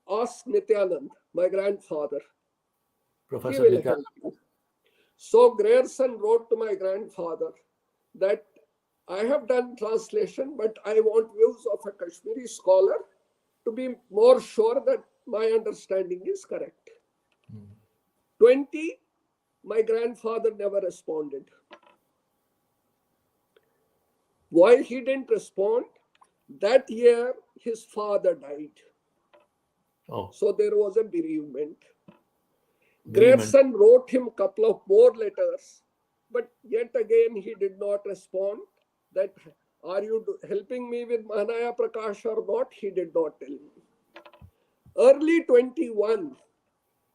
ask Nityanand, my grandfather. He Professor will Nitya. help you. So Grierson wrote to my grandfather that I have done translation, but I want views of a Kashmiri scholar to be more sure that my understanding is correct. 20, my grandfather never responded. Why he didn't respond? That year, his father died. Oh, So there was a bereavement. bereavement. Grierson wrote him a couple of more letters, but yet again he did not respond. That, are you helping me with Mahanaya Prakash or not? He did not tell me. Early 21,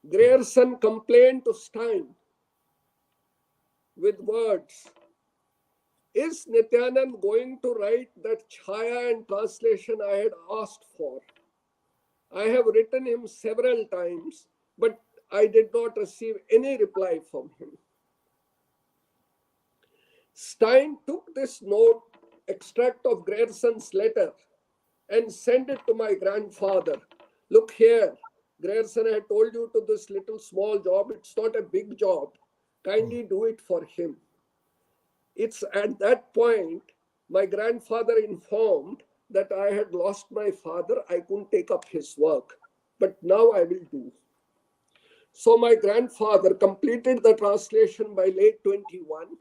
Grierson complained to Stein with words. Is Nityanand going to write that Chaya and translation I had asked for? I have written him several times, but I did not receive any reply from him. Stein took this note, extract of Grierson's letter, and sent it to my grandfather. Look here, Grierson had told you to this little small job. It's not a big job. Kindly do it for him. It's at that point my grandfather informed that I had lost my father. I couldn't take up his work, but now I will do. So my grandfather completed the translation by late 21.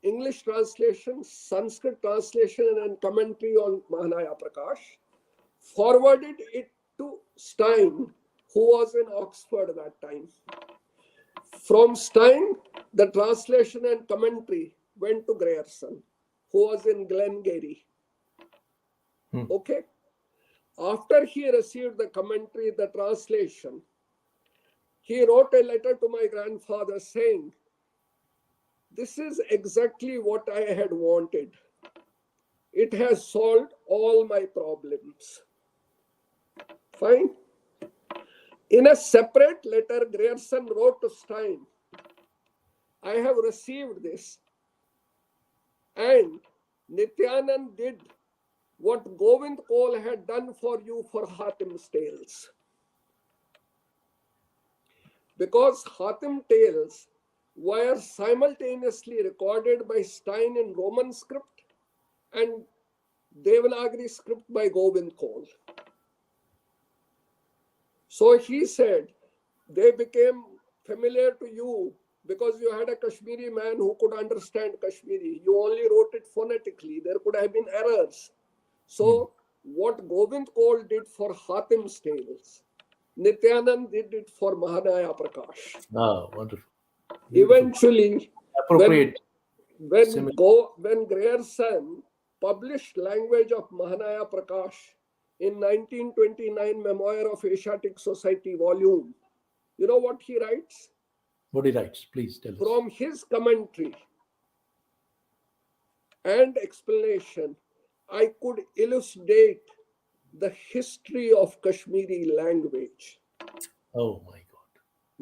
English translation, Sanskrit translation, and commentary on Mahanaya Prakash. Forwarded it to Stein, who was in Oxford at that time. From Stein, the translation and commentary went to Grierson, who was in Glengarry. Okay. After he received the commentary, the translation, he wrote a letter to my grandfather saying, "This is exactly what I had wanted. It has solved all my problems." Fine. In a separate letter, Grierson wrote to Stein, "I have received this, and Nityanand did what Govind Koul had done for you for Hatim's Tales. Because Hatim Tales were simultaneously recorded by Stein in Roman script and Devanagari script by Govind Koul. So he said, they became familiar to you because you had a Kashmiri man who could understand Kashmiri. You only wrote it phonetically. There could have been errors. So what Govind Koul did for Hatim's Tales, Nityanand did it for Mahanaya Prakash. Oh, wonderful. Beautiful. Eventually, appropriate. When Grierson published Language of Mahanaya Prakash in 1929 Memoir of Asiatic Society volume, you know what he writes? What he writes, please tell us. From his commentary and explanation, I could elucidate the history of Kashmiri language. Oh my God.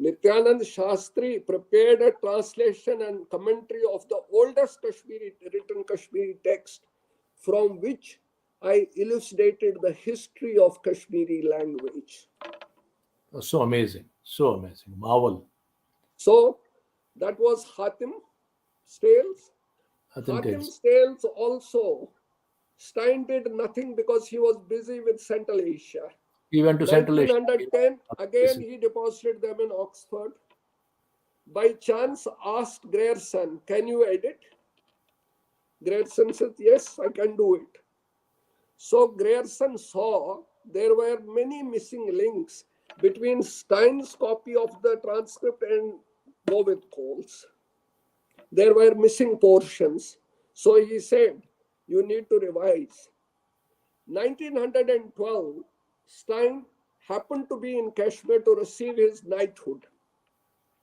Nityanand Shastri prepared a translation and commentary of the oldest written Kashmiri text, from which I elucidated the history of Kashmiri language. Oh, so amazing. So amazing. Marvel. So that was Hatim's Tales. Hatim's Tales also, Stein did nothing because he was busy with Central Asia. He went to Central Asia. 1910, again he deposited them in Oxford. By chance asked Grierson, "Can you edit?" Grierson said, "Yes, I can do it." So Grierson saw there were many missing links between Stein's copy of the transcript and Govind Koul's. There were missing portions. So he said, "You need to revise." 1912, Stein happened to be in Kashmir to receive his knighthood.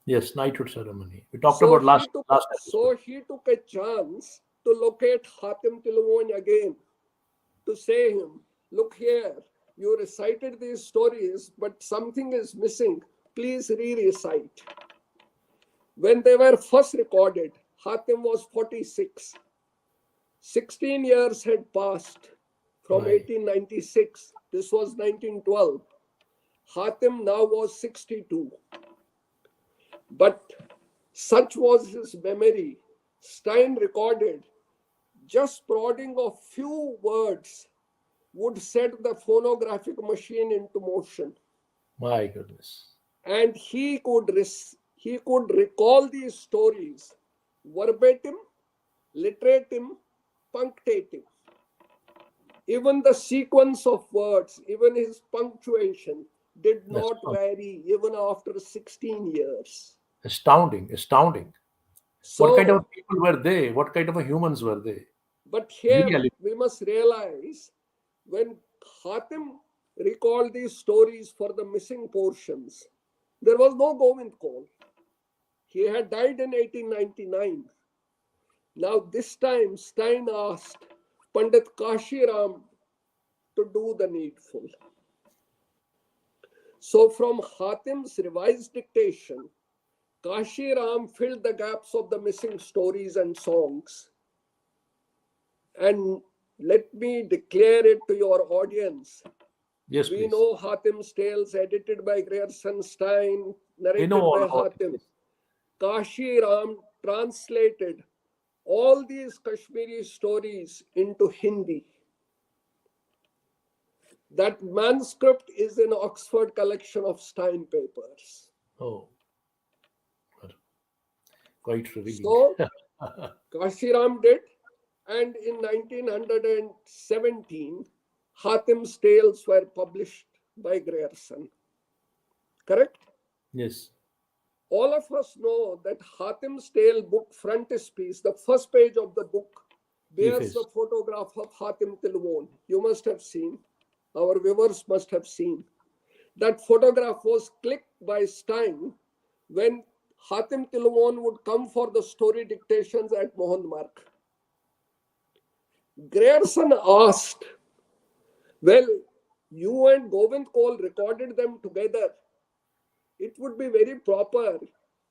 Yes, knighthood ceremony. We talked about last episode. So he took a chance to locate Hatim Tilumoni again, to say him, "Look here, you recited these stories, but something is missing. Please re-recite." When they were first recorded, Hatim was 46. 16 years had passed from 1896. This was 1912. Hatim now was 62. But such was his memory. Stein recorded, just prodding of few words would set the phonographic machine into motion. My goodness. And he could recall these stories verbatim, literatim, punctatim. Even the sequence of words, even his punctuation did not vary even after 16 years. Astounding. So, what kind of people were they? What kind of humans were they? But here we must realize, when Hatim recalled these stories for the missing portions, there was no Govind Koul. He had died in 1899. Now this time Stein asked Pandit Kashiram to do the needful. So from Hatim's revised dictation, Kashiram filled the gaps of the missing stories and songs. And let me declare it to your audience. Yes, we please. know Hatim's Tales, edited by Grierson, Stein, narrated by Hatim. Kashi Ram translated all these Kashmiri stories into Hindi. That manuscript is in Oxford collection of Stein papers. Oh, quite revealing. So Kashiram did, and in 1917, Hatim's Tales were published by Grierson. Correct? Yes. All of us know that Hatim's Tale book frontispiece, the first page of the book, bears Yes. the photograph of Hatim Tilwon. You must have seen, our viewers must have seen. That photograph was clicked by Stein when Hatim Tilwon would come for the story dictations at Mohanmarg. Grierson asked, well, you and Govind Koul recorded them together. It would be very proper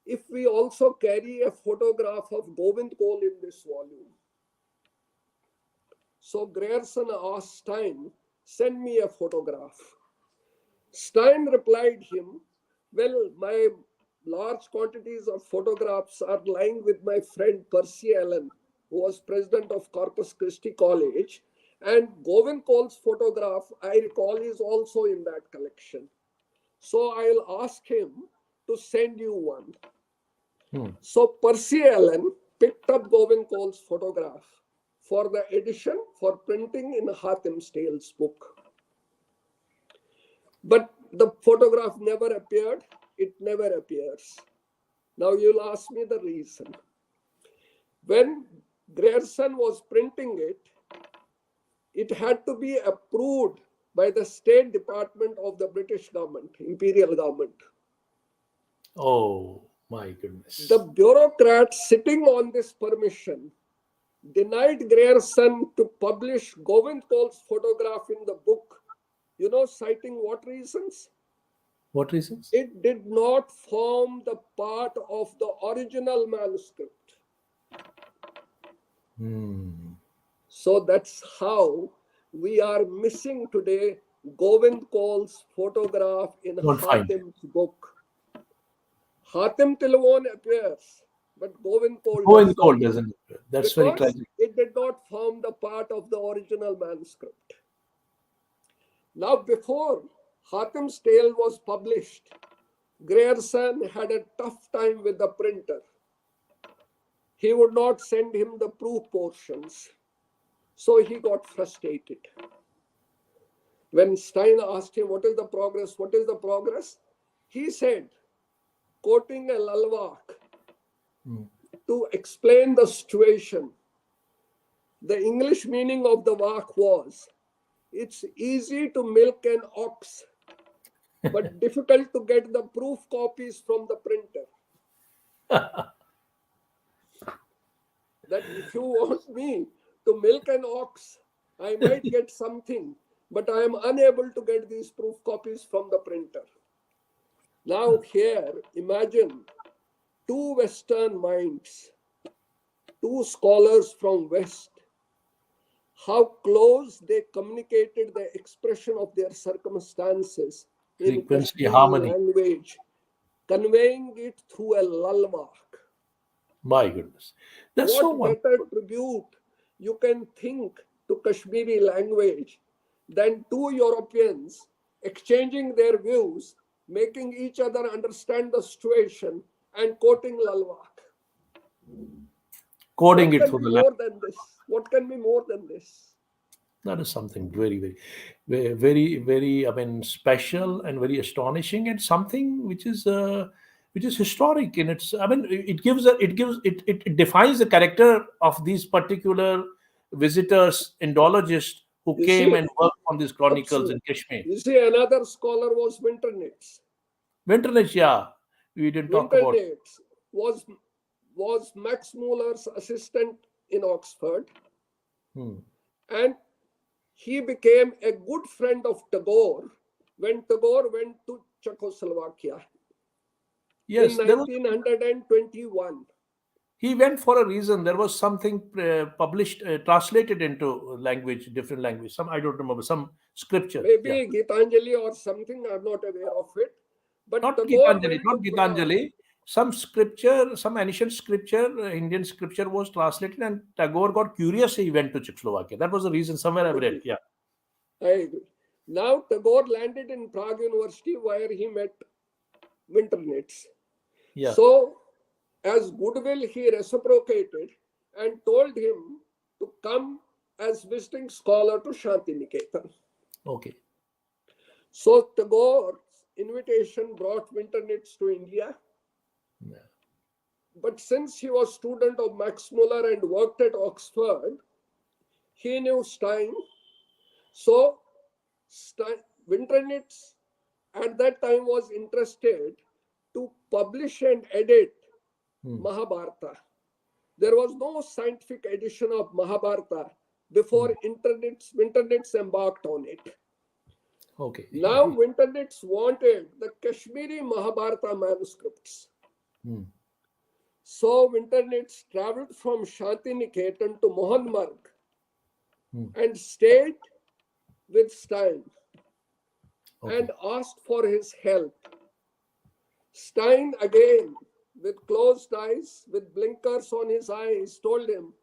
if we also carry a photograph of Govind Koul in this volume. So Grierson asked Stein, send me a photograph. Stein replied him, well, my large quantities of photographs are lying with my friend Percy Allen, who was president of Corpus Christi College, and Govind Koul's photograph, I recall, is also in that collection. So I'll ask him to send you one. So Percy Allen picked up Govind Koul's photograph for the edition for printing in Hatim's Tales book. But the photograph never appeared. It never appears. Now you'll ask me the reason. When Grierson was printing it, it had to be approved by the State Department of the British government, imperial government. Oh, my goodness. The bureaucrats sitting on this permission denied Grierson to publish Govind Koul's photograph in the book. You know, citing what reasons? What reasons? It did not form the part of the original manuscript. So that's how we are missing today Govind Koul's photograph in Hatim's book. Hatim Tilwon appears, but Govind Koul doesn't appear. That's very tragic. It did not form the part of the original manuscript. Now, before Hatim's Tale was published, Grierson had a tough time with the printer. He would not send him the proof portions. So he got frustrated. When Stein asked him, what is the progress? What is the progress? He said, quoting a lalwak to explain the situation. The English meaning of the wak was, it's easy to milk an ox, but difficult to get the proof copies from the printer. That if you want me to milk an ox, I might get something, but I am unable to get these proof copies from the printer. Now here, imagine two Western minds, two scholars from West, how close they communicated the expression of their circumstances in Kashmiri language, conveying it through a lalwak. My goodness. That's what so better tribute you can think to Kashmiri language than two Europeans exchanging their views, making each other understand the situation and quoting lalwak. Quoting it for the language. What can be more than this? That is something very, very, I mean, special and very astonishing, and something which is historic in its. I mean, it defines the character of these particular visitors, Indologists who came and worked on these chronicles in Kashmir. You see, another scholar was Winternitz. Winternitz, yeah, we didn't talk about. Winternitz was Max Muller's assistant in Oxford, and he became a good friend of Tagore when Tagore went to Czechoslovakia. Yes, in 1921. He went for a reason. There was something published, translated into language, different language. Some, I don't remember, some scripture. Maybe Gitanjali or something. I'm not aware of it. But not Gitanjali. some scripture, some ancient scripture, Indian scripture was translated, and Tagore got curious. He went to Czechoslovakia. That was the reason. Somewhere I've read. Okay, Yeah, I agree. Now Tagore landed in Prague University where he met Winternitz. yeah. So, as goodwill, he reciprocated and told him to come as visiting scholar to Shantiniketan. Okay. So, Tagore's invitation brought Winternitz to India. Yeah. But since he was student of Max Muller and worked at Oxford, he knew Stein. So, Winternitz at that time was interested to publish and edit Mahabharata. There was no scientific edition of Mahabharata before Winternitz embarked on it. Okay. Now Winternitz wanted the Kashmiri Mahabharata manuscripts. So Winternitz traveled from Shantiniketan to Mohanmarg and stayed with Stein and asked for his help. Stein again, with closed eyes, with blinkers on his eyes, told him,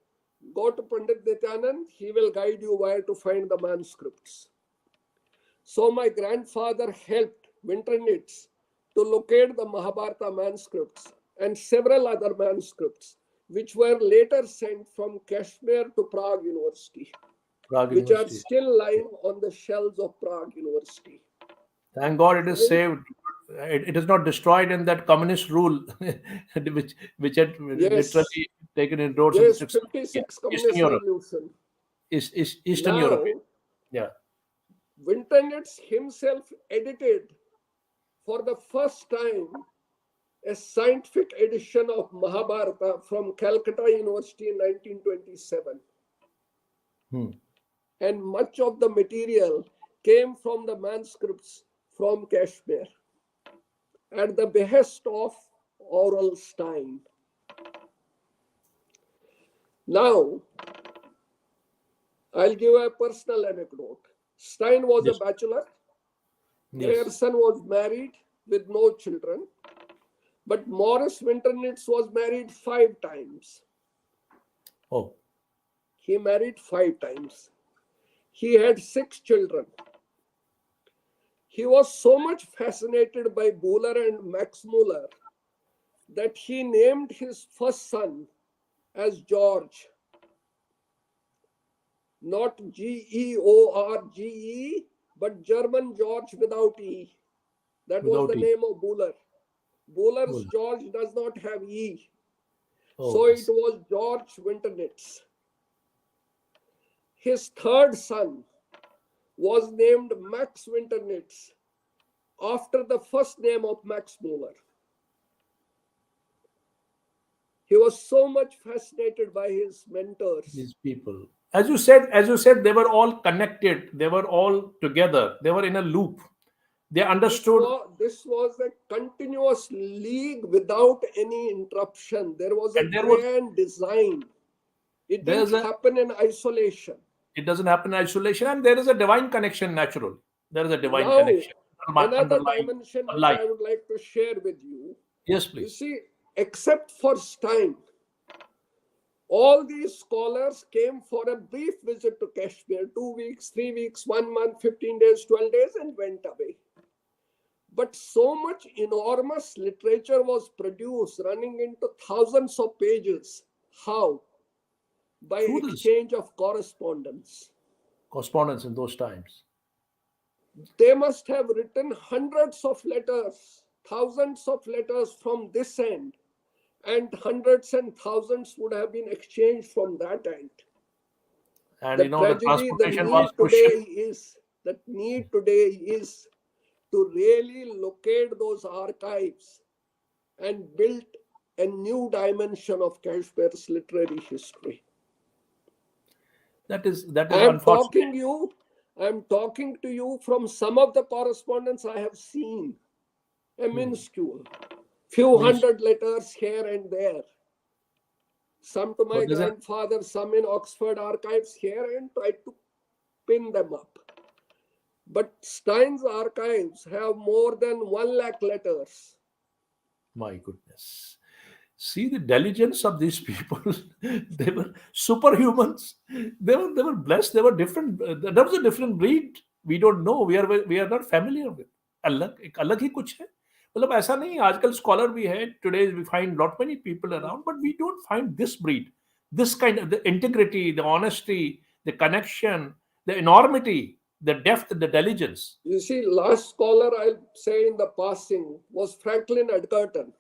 go to Pandit Nityanand, he will guide you where to find the manuscripts. So my grandfather helped Winternitz to locate the Mahabharata manuscripts and several other manuscripts, which were later sent from Kashmir to Prague University, Prague which are University. still lying on the shelves of Prague University. Thank God it is saved. It is not destroyed in that communist rule, which had Yes, literally taken inroads in yes, Yeah, 56 Eastern Communist Europe. Revolution. Eastern Europe. Now, Yeah. Winternitz himself edited for the first time a scientific edition of Mahabharata from Calcutta University in 1927. And much of the material came from the manuscripts from Kashmir at the behest of Oral Stein. Now, I'll give a personal anecdote. Stein was a Yes. bachelor. Yes. Grierson was married with no children. But Morris Winternitz was married 5 times. Oh. He married 5 times. He had 6 children. He was so much fascinated by Buller and Max Muller that he named his first son as George. Not George, but German George without E. That was Without the E. name of Buller. Buller's Buller. George does not have E. Oh, So I it see. was George Winternitz. His third son was named Max Winternitz after the first name of Max Muller. He was so much fascinated by his mentors. These people. As you said, they were all connected. They were all together. They were in a loop. They understood, This was a continuous league without any interruption. There was a and there was grand design. It didn't there's a happen in isolation. it doesn't happen in isolation, and there is a divine connection. Natural, there is a divine Now, connection another underlying dimension which life. I would like to share with you. Yes, You please. see, except for Stein, all these scholars came for a brief visit to Kashmir, 2 weeks, 3 weeks, 1 month, 15 days, 12 days, and went away. But so much enormous literature was produced, running into thousands of pages. How? By Through this exchange of correspondence. correspondence in those times. They must have written hundreds of letters, thousands of letters from this end, and hundreds and thousands would have been exchanged from that end. And The the tragedy, the transportation need was through ship. today is to really locate those archives and build a new dimension of Kashmir's literary history. That is I'm unfortunate. talking to you from some of the correspondence I have seen, a minuscule, few Means, hundred letters here and there. Some to my but doesn't grandfather, some in Oxford archives here, and try to pin them up. But Stein's archives have more than 1 lakh letters. My goodness. See the diligence of these people. They were superhumans. They were blessed. They were different. That was a different breed. We don't know. We are not familiar with. अलग ही कुछ है. मतलब ऐसा नहीं. आजकल scholar भी है. Today we find lot many people around, but we don't find this breed. This kind of the integrity, the honesty, the connection, the enormity, the depth, the diligence. You see, last scholar I'll say in the passing was Franklin Edgerton.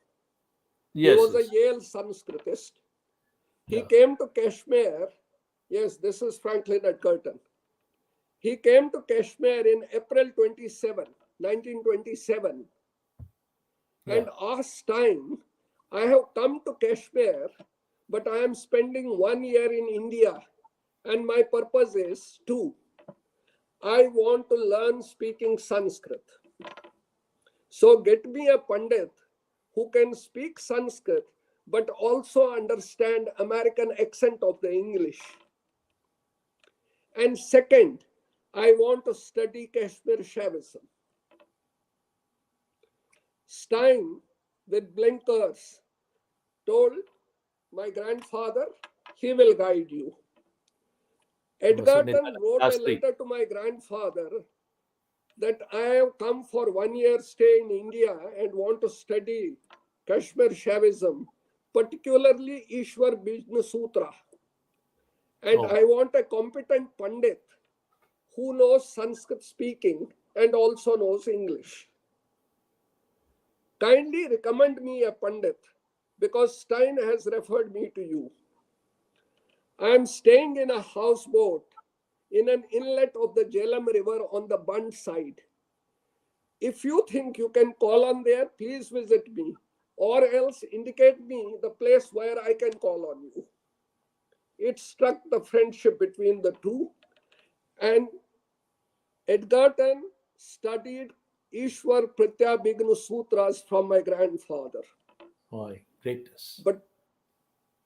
He Yes. was a Yes. Yale Sanskritist. He Yeah. came to Kashmir. Yes, this is Franklin Edgerton. He came to Kashmir in April 27, 1927, and asked Stein, I have come to Kashmir, but I am spending 1 year in India, and my purpose is I want to learn speaking Sanskrit. So get me a Pandit who can speak Sanskrit but also understand American accent of the English. And second, I want to study Kashmir Shaivism. Stein, with blinkers, told my grandfather, he will guide you. Edgerton wrote a letter to my grandfather that I have come for 1 year stay in India and want to study Kashmir Shaivism, particularly Ishwar Bijna Sutra. And I want a competent Pandit who knows Sanskrit speaking and also knows English. Kindly recommend me a Pandit because Stein has referred me to you. I am staying in a houseboat in an inlet of the Jhelum River on the Bund side. If you think you can call on there, please visit me, or else indicate me the place where I can call on you. It struck the friendship between the two, and Edgerton studied Ishwar Pratyabhigna Sutras from my grandfather. My greatness. But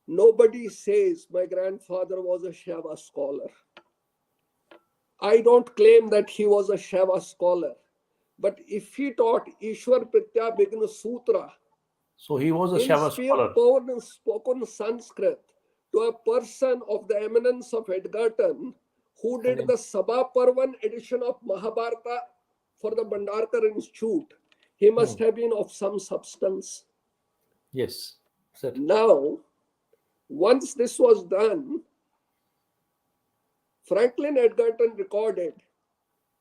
nobody says my grandfather was a Shaiva scholar. I don't claim that he was a Shaiva scholar, but if he taught Ishwar Pratyabhigna Sutra, so he was a Shaiva scholar. Spoken Sanskrit to a person of the eminence of Edgerton, who did the Sabha Parvan edition of Mahabharata for the Bhandarkar Institute. He must have been of some substance. Yes. Certainly. Now, once this was done, Franklin Edgerton recorded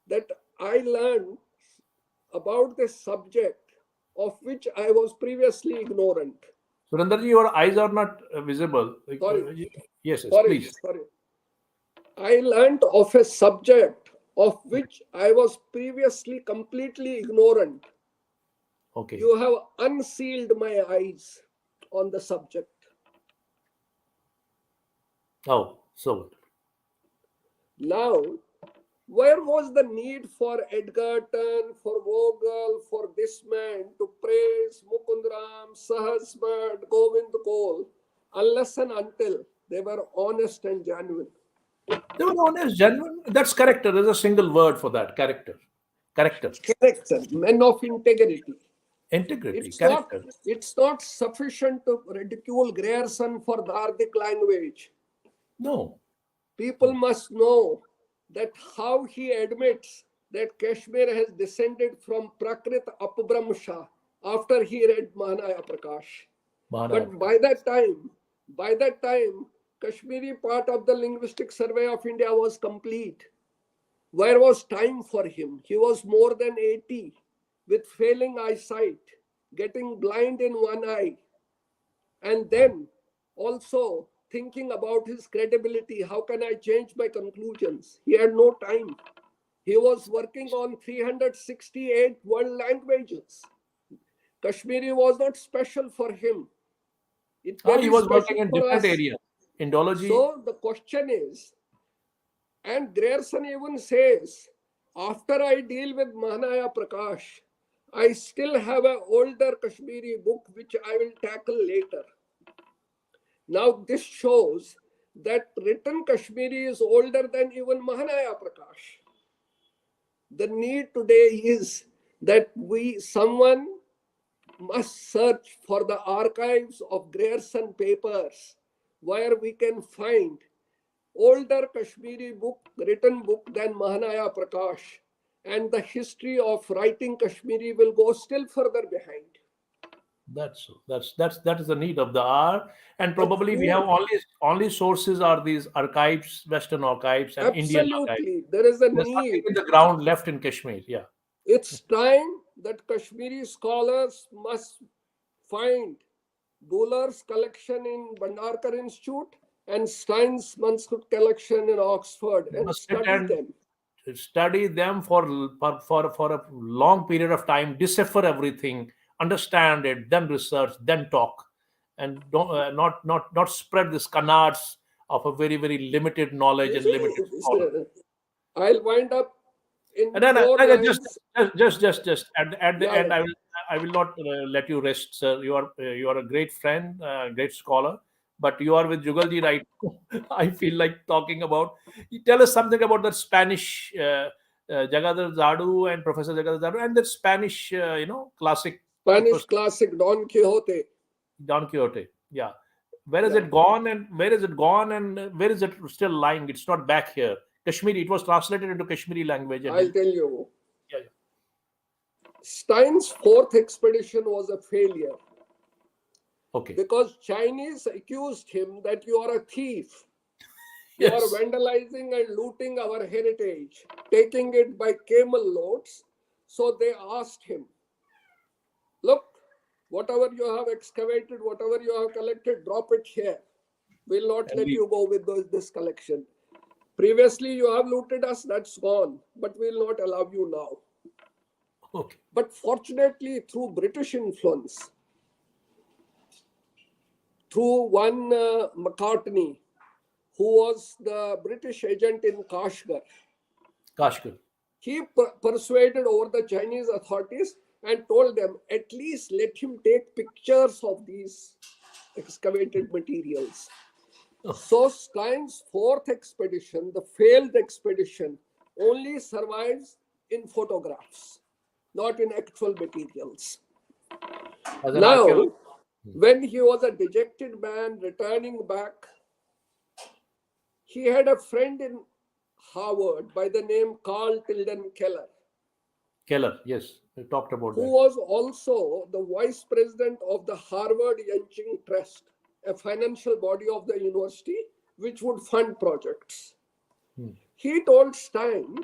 that I learned about this subject of which I was previously ignorant. Surinderji, your eyes are not visible. Sorry. Yes, please. Sorry. I learned of a subject of which I was previously completely ignorant. Okay. You have unsealed my eyes on the subject. Oh, so now, where was the need for Edgerton, for Vogel, for this man to praise Mukundaram, Sahasbad, Govind Koul, unless and until they were honest and genuine? They were honest, genuine. That's character. There's a single word for that. Character. Character. Men of integrity. Integrity. Character. It's not sufficient to ridicule Grierson for the Arctic language. No. People must know that how he admits that Kashmir has descended from Prakrit Apabramsha after he read Mahanaya Prakash. But by that time, Kashmiri part of the linguistic survey of India was complete. Where was time for him? He was more than 80, with failing eyesight, getting blind in one eye, and then also thinking about his credibility. How can I change my conclusions? He had no time. He was working on 368 world languages. Kashmiri was not special for him. He was working in different areas. Indology. So the question is, and Grierson even says, after I deal with Mahanaya Prakash, I still have an older Kashmiri book which I will tackle later. Now this shows that written Kashmiri is older than even Mahanaya Prakash. The need today is that someone must search for the archives of Grierson papers where we can find older Kashmiri written book than Mahanaya Prakash. And the history of writing Kashmiri will go still further behind. That is the need of the hour, and But probably we have who? only sources are these archives, Western archives, and Indian archives. Absolutely, there is a There's nothing need. in the ground left in Kashmir. Yeah. It's time that Kashmiri scholars must find Buller's collection in Bhandarkar Institute and Stein's manuscript collection in Oxford They and must sit study and them. study them for a long period of time, decipher everything, understand it, then research, then talk, and don't not spread this canards of a very limited knowledge You and limited scholar. see, I'll wind up in And then four lines. just at the Yeah, end, yeah. I will not let you rest, sir. You are a great friend, great scholar, but you are with Jugalji right now. I feel like talking about. You tell us something about that Spanish Jagadhar Zadu and Professor Jagadhar Zadu and that Spanish classic. It Spanish was classic Don Quixote. Don Quixote. Yeah, where is Yeah, it gone and where is it gone and where is it still lying? It's not back here. Kashmiri. It was translated into Kashmiri language and I'll tell you. yeah. Stein's fourth expedition was a failure Okay. because Chinese accused him that you are a thief. You are Yes. vandalizing and looting our heritage, taking it by camel loads. So they asked him, look, whatever you have excavated, whatever you have collected, drop it here. We'll not And let you go with this collection. Previously, you have looted us, that's gone, but we'll not allow you now. okay. But fortunately, through British influence, through one Macartney, who was the British agent in Kashgar, Kashgar. he persuaded over the Chinese authorities and told them at least let him take pictures of these excavated materials. So Stein's fourth expedition, the failed expedition, only survives in photographs, not in actual materials. As an archaeologist. Now, when he was a dejected man returning back, he had a friend in Harvard by the name Carl Tilden Keller, Keller, yes. We talked about who that. was also the vice president of the Harvard Yenching Trust, a financial body of the university which would fund projects. He told Stein,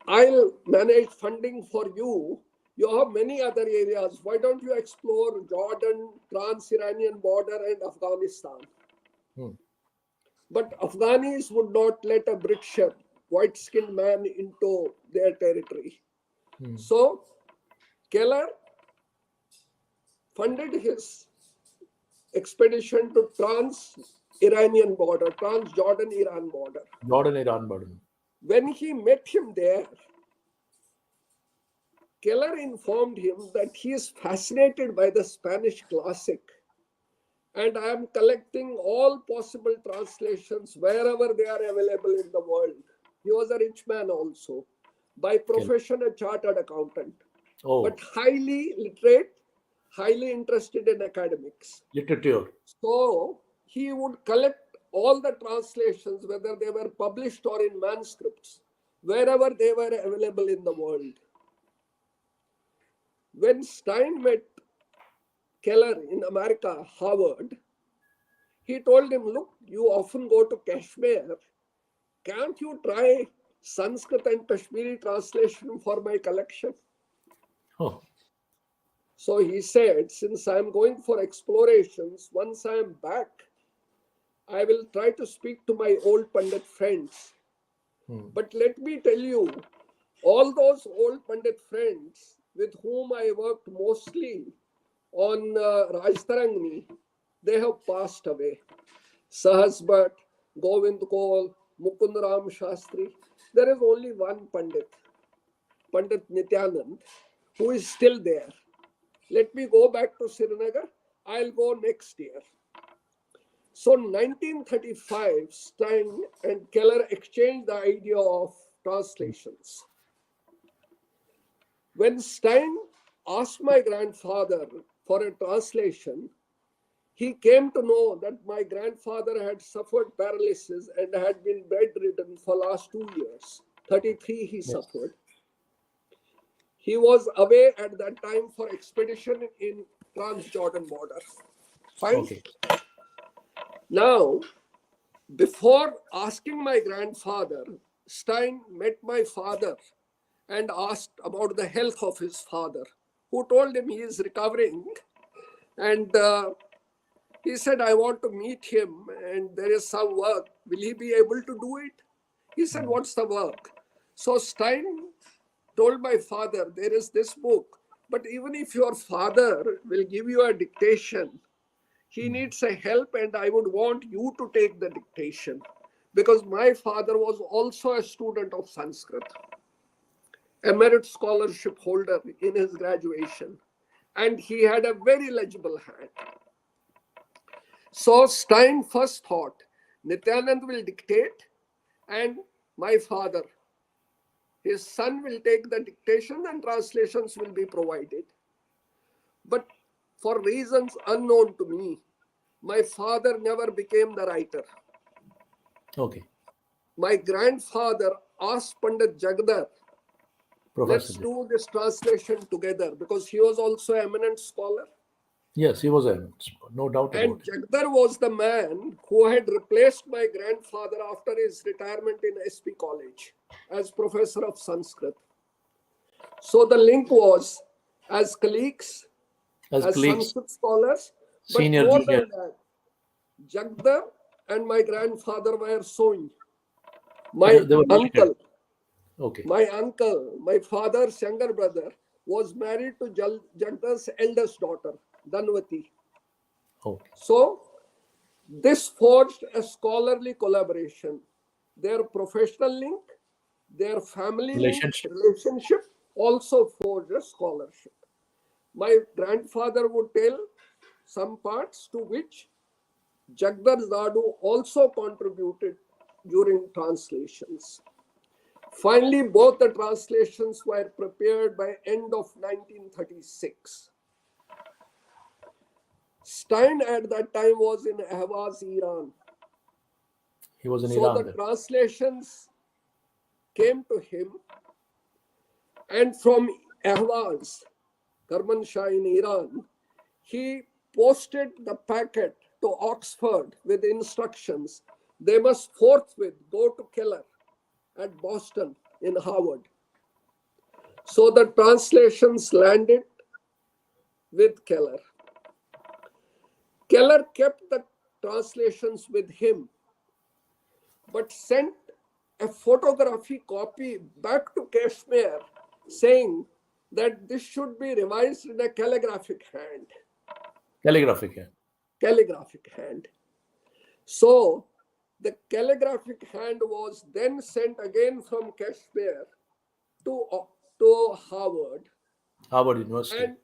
I'll manage funding for you. You have many other areas. Why don't you explore Jordan, Trans-Iranian border, and Afghanistan? Hmm. But Afghanis would not let a Britisher, white-skinned man into their territory. So Keller funded his expedition to Trans-Iranian border, Trans-Jordan-Iran border. Jordan, Iran, burden. When he met him there, Keller informed him that he is fascinated by the Spanish classic and I am collecting all possible translations wherever they are available in the world. He was a rich man also, by profession a chartered accountant, Oh, but highly literate, highly interested in academics. literature. So he would collect all the translations, whether they were published or in manuscripts, wherever they were available in the world. When Stein met Keller in America, Harvard, he told him, look, you often go to Kashmir. Can't you try Sanskrit and Kashmiri translation for my collection? Oh, So he said, since I'm going for explorations, once I'm back, I will try to speak to my old Pandit friends. But let me tell you, all those old Pandit friends with whom I worked mostly on Rajtarangni, they have passed away. Sahas Bhatt, Govind Koul, Mukund Ram Shastri. There is only one Pandit, Pandit Nityanand, who is still there. Let me go back to Srinagar. I'll go next year. So 1935, Stein and Keller exchanged the idea of translations. When Stein asked my grandfather for a translation, he came to know that my grandfather had suffered paralysis and had been bedridden for last 2 years. 33 he Yes. suffered. He was away at that time for expedition in Transjordan border. Fine. Okay. Now, before asking my grandfather, Stein met my father and asked about the health of his father, who told him he is recovering. And he said, I want to meet him and there is some work. Will he be able to do it? He said, what's the work? So Stein told my father, there is this book, but even if your father will give you a dictation, he needs a help and I would want you to take the dictation, because my father was also a student of Sanskrit, a merit scholarship holder in his graduation, and he had a very legible hand. So Stein first thought, Nityanand will dictate and my father, his son, will take the dictation and translations will be provided. But for reasons unknown to me, my father never became the writer. Okay. My grandfather asked Pandit Jagdar, Professor. let's do this translation together, because he was also an eminent scholar. Yes, he was a no doubt about And it. Jagdar was the man who had replaced my grandfather after his retirement in SP College as professor of Sanskrit. So the link was as colleagues, As as colleagues, Sanskrit scholars, but senior, more junior. than that, Jagdar and my grandfather were sewing. My They were related. uncle, Okay. my father's younger brother, was married to Jagdar's eldest daughter, Dhanvati. Okay. So this forged a scholarly collaboration. Their professional link, their family link, Relationship. relationship also forged a scholarship. My grandfather would tell some parts to which Jagdar Zadu also contributed during translations. Finally, both the translations were prepared by end of 1936. Stein at that time was in Ahvaz, Iran. He was in So Iran the then. translations came to him, and from Ahvaz, Kermanshah in Iran, he posted the packet to Oxford with instructions they must forthwith go to Keller at Boston in Harvard. So the translations landed with Keller. Keller kept the translations with him, but sent a photography copy back to Kashmir saying that this should be revised in a calligraphic hand. Calligraphic. Yeah. Calligraphic hand. So the calligraphic hand was then sent again from Kashmir to Harvard, Harvard University. and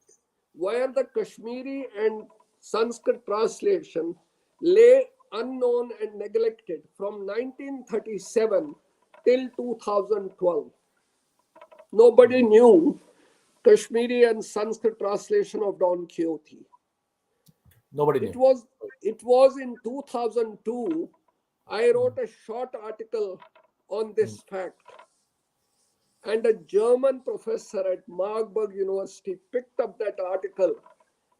where the Kashmiri and Sanskrit translation lay unknown and neglected from 1937 till 2012. Nobody knew Kashmiri and Sanskrit translation of Don Quixote. Nobody It knew. was, it was in 2002, I wrote a short article on this fact. And a German professor at Marburg University picked up that article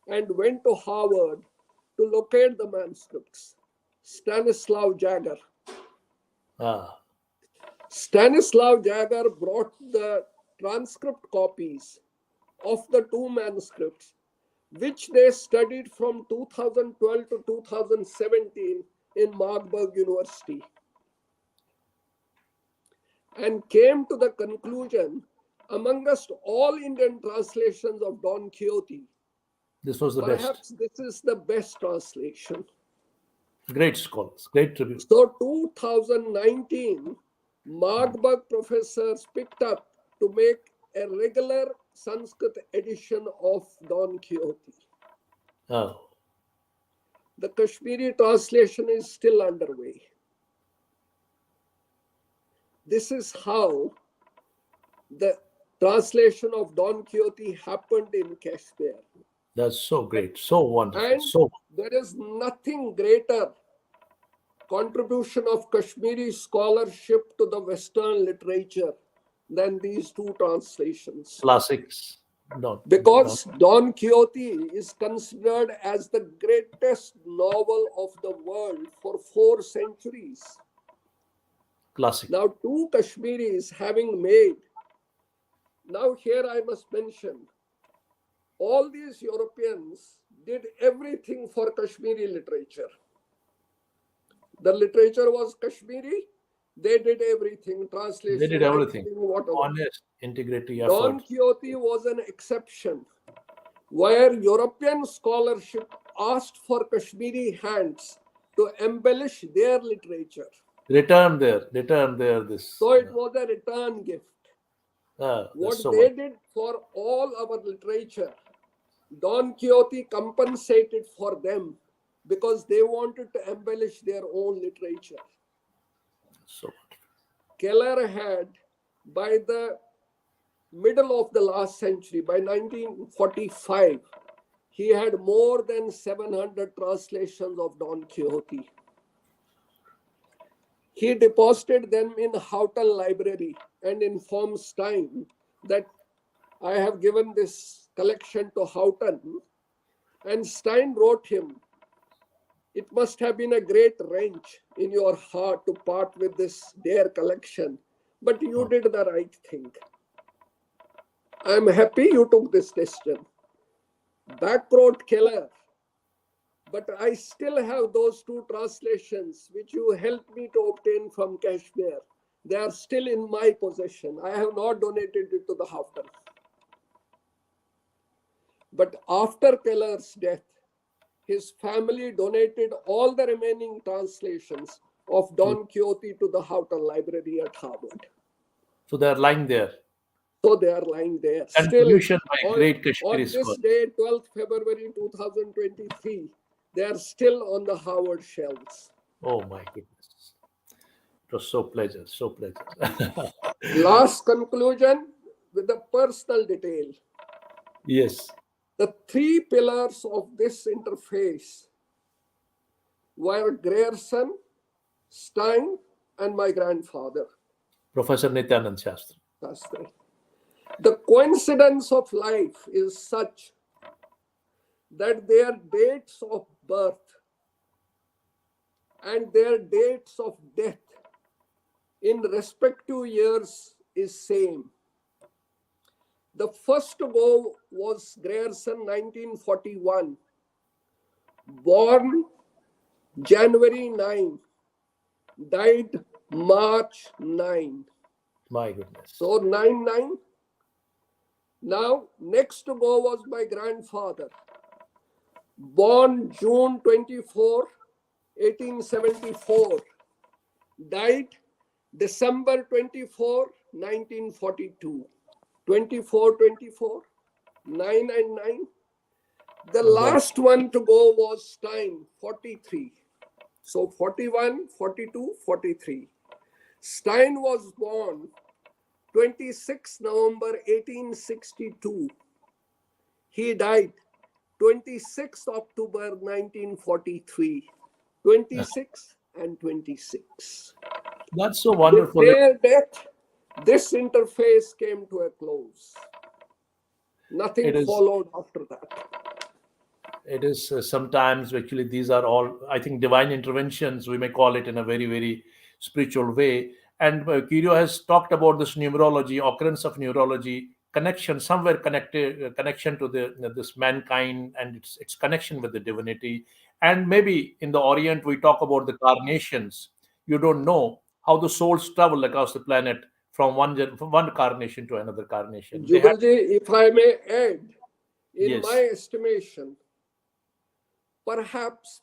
and went to Harvard to locate the manuscripts. Stanislav Jager. Ah. Stanislav Jager brought the transcript copies of the two manuscripts, which they studied from 2012 to 2017 in Marburg University, and came to the conclusion, amongst all Indian translations of Don Quixote, This was the best. perhaps this is the best translation. Great scholars. Great tribute. So 2019, Marburg professors picked up to make a regular Sanskrit edition of Don Quixote. Oh. The Kashmiri translation is still underway. This is how the translation of Don Quixote happened in Kashmir. That's so great. So wonderful. And So there is nothing greater contribution of Kashmiri scholarship to the Western literature than these two translations. classics. Don't. Because Don Quixote is considered as the greatest novel of the world for 4 centuries. Classic. Now, two Kashmiris having made, now here I must mention, all these Europeans did everything for Kashmiri literature. The literature was Kashmiri, they did everything, They translation, did everything. writing, whatever. Honest, integrity, Don effort. Quixote was an exception, where European scholarship asked for Kashmiri hands to embellish their literature. Return there. This. So it was a return gift. That's What so they much. did for all our literature, Don Quixote compensated for them because they wanted to embellish their own literature. So much. Keller had, by the middle of the last century, by 1945, he had more than 700 translations of Don Quixote. He deposited them in Houghton Library and informed Stein that I have given this collection to Houghton. And Stein wrote him, it must have been a great wrench in your heart to part with this dear collection, but you did the right thing. I'm happy you took this decision. Back wrote Keller, but I still have those two translations which you helped me to obtain from Kashmir. They are still in my possession. I have not donated it to the Houghton. But after Keller's death, his family donated all the remaining translations of Don Quixote to the Houghton Library at Harvard. So they're lying there. So they are lying there. Still, Contribution by great Kashmiri on this scholars. day, 12th February 2023, they are still on the Harvard shelves. Oh my goodness. It was so pleasure. So pleasure. Last conclusion with the personal detail. Yes. The three pillars of this interface were Grierson, Stein, and my grandfather, Professor Nityanand Shastri. Shastri. The coincidence of life is such that their dates of birth and their dates of death in respective years is same. The first to go was Grierson, 1941, born January 9, died March 9. My goodness. So 9-9. Now, next to go was my grandfather, born June 24, 1874, died December 24, 1942. 24, 9 and 9. The last one to go was Stein, 43. So 41, 42, 43. Stein was born 26 November 1862. He died 26 October 1943. 26 and 26. That's so With wonderful. their death, this interface came to a close. Nothing It is. followed after that. It is sometimes actually these are all, I think, divine interventions, we may call it, in a very, very spiritual way. And Curio has talked about this numerology, occurrence of neurology, connection, somewhere connected, connection to this mankind and its connection with the divinity. And maybe in the Orient, we talk about the carnations. You don't know how the souls travel across the planet from one carnation to another carnation. They have, Jugalji, if I may add, in yes, my estimation, perhaps,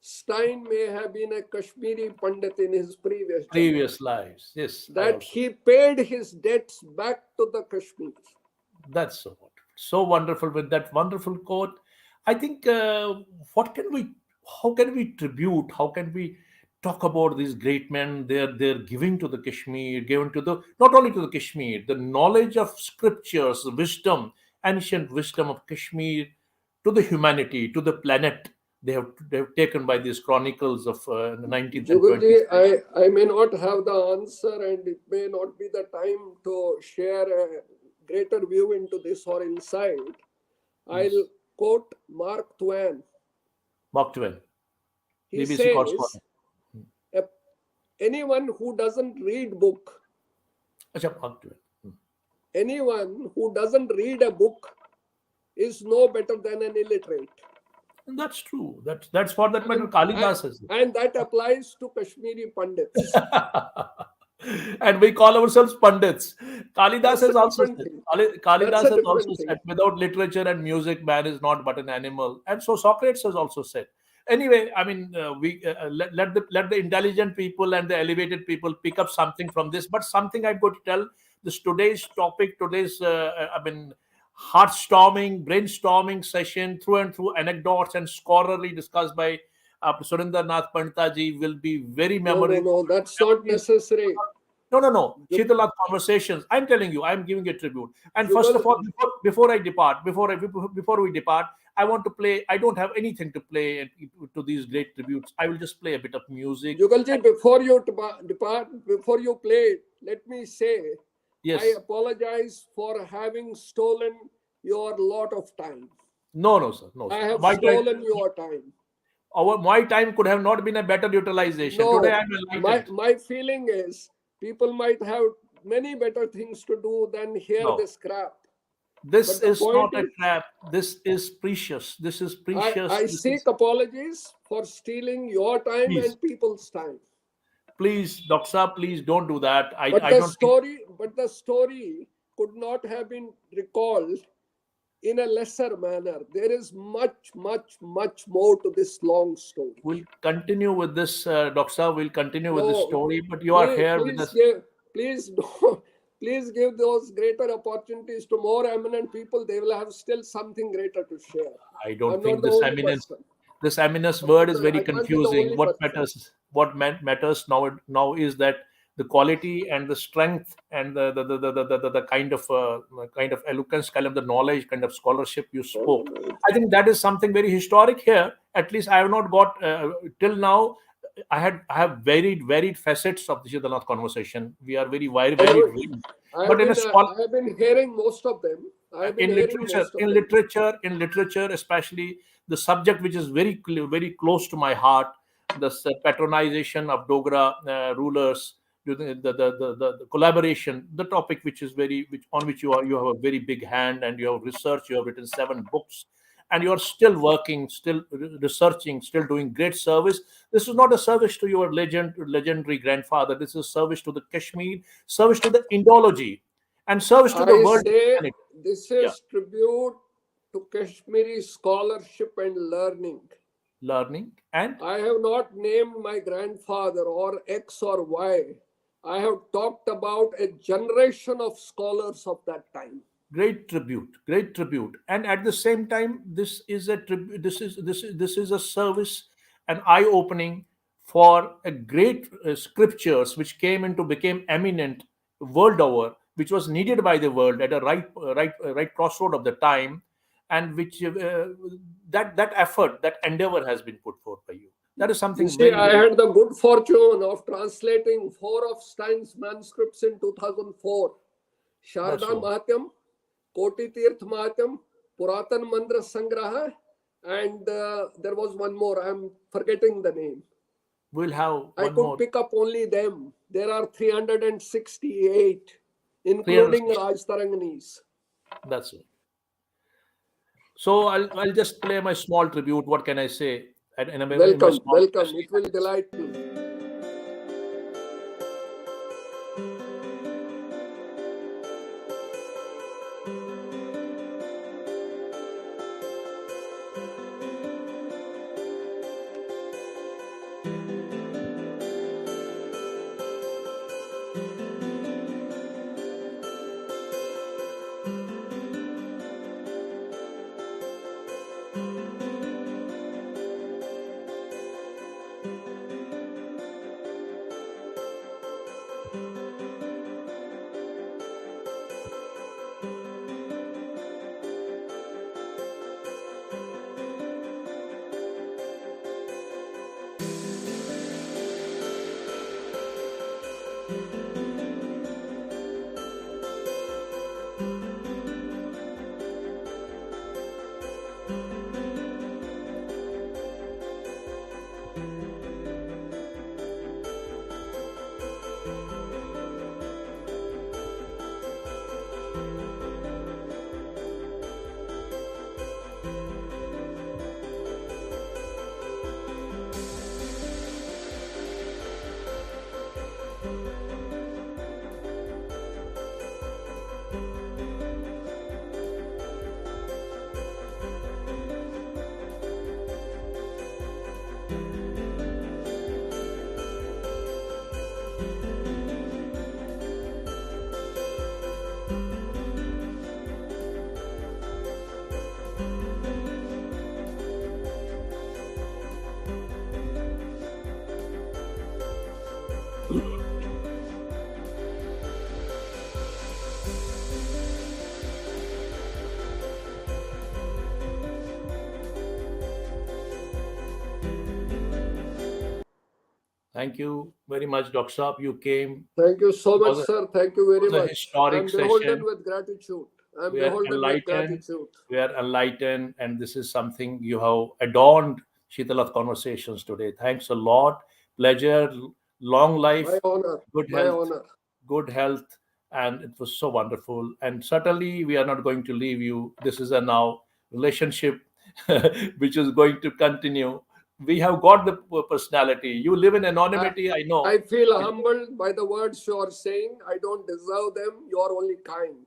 Stein may have been a Kashmiri Pandit in his previous job, previous lives. Yes, I that also. he paid his debts back to the Kashmir. That's so wonderful. So wonderful with that wonderful quote. I think what can we, how can we tribute, how can we talk about these great men. They're giving to the Kashmir, given to the not only to the Kashmir, the knowledge of scriptures, wisdom, ancient wisdom of Kashmir to the humanity, to the planet. They have taken by these chronicles of the 19th and Jugalji, 20th century. I may not have the answer, and it may not be the time to share a greater view into this or insight. I'll Yes, quote Mark Twain. Mark Twain, He BBC says, correspondent. "A- anyone who doesn't read book, Acha, Mark Twain. anyone who doesn't read a book is no better than an illiterate." And that's true. That's for that matter. And, Kalidas has and that applies to Kashmiri Pandits. and we call ourselves Pandits. Kalidas That's has a also different said, thing. That's Kalidas a has also different thing. said, without literature and music, man is not but an animal. And so Socrates has also said. Anyway, I mean, let the intelligent people and the elevated people pick up something from this. But something I'm going to tell this today's topic, today's I mean, heart-storming, brainstorming session through and through anecdotes and scholarly discussed by Surinder Nath Pandita ji will be very No, no, memorable. no, that's not necessary. No. Ju- Shitalath conversations. I'm telling you, I'm giving a tribute. And first Jugal, of all, before I depart, before we depart, I want to play. I don't have anything to play to these great tributes. I will just play a bit of music. Jugalji, before you depart, before you play it, let me say, I Yes. apologize for having stolen your lot of time. No, sir. No, I sir. have stolen your time. My time could have not been a better utilization. Today No, I'm my enlightened. my feeling is people might have many better things to do than hear No, this crap. this But the is point not a is, trap. This is precious. This is precious. I This seek is apologies for stealing your time please, and people's time. please, Doctor, Saab, please don't do that. But I don't think. the story could not have been recalled in a lesser manner. There is much, much, much more to this long story. We'll continue with this, Doctor. We'll continue with this No, story, but you are here with us. please do, please give those greater opportunities to more eminent people. They will have still something greater to share. I don't I'm not think the only person. this eminence word is very I can't be the confusing. only person. Matters now is that the quality and the strength and the kind of eloquence, kind of the knowledge, kind of scholarship you spoke. I think that is something very historic here. At least I have not got till now. I have varied facets of the Shidanath conversation. We are very I know. varied, but in a I have been hearing most of them. I have been in hearing literature most of them. in literature especially the subject which is very close to my heart, this patronization of Dogra rulers, the collaboration, the topic which is on which you have a very big hand, and you have researched, you have written 7 books, and you are still working, still researching, still doing great service. This is not a service to your legendary grandfather. This is service to the Kashmir, service to the Indology, and service to the I world say humanity. this Yeah, is tribute to Kashmiri scholarship and learning. learning and I have not named my grandfather or X or Y. I have talked about a generation of scholars of that time. great tribute. And at the same time, this is a tribute. This is a service, an eye opening for a great scriptures which became eminent world over, which was needed by the world at a right crossroad of the time, and which that effort, that endeavor has been put forth by you. That is You something see, very I very. had the good fortune of translating 4 of Stein's manuscripts in 2004. That's Sharda so. Mahatyam, Koti Tirth Mahatyam, Puratan Mandra Sangraha, and there was one more. I'm forgetting the name. We'll have I one could more pick up only them. There are 368, including 360. Raj Taranganis. That's it. So I'll just play my small tribute. What can I say? In my Welcome, small welcome. modesty. It will delight me. Thank you very much, Dr. Saab. You came. Thank you so It much, was a, sir. Thank you it very was a much. historic I'm beholden session. with gratitude. I'm We are beholden with enlightened. gratitude. We are enlightened, and this is something you have adorned Shitalath conversations today. Thanks a lot. Pleasure, long My life, honor. good My health, honor. and it was so wonderful. And certainly, we are not going to leave you. This is a now relationship which is going to continue. We have got the personality. You live in I, anonymity, I know. I feel humbled by the words you are saying. I don't deserve them. You are only kind.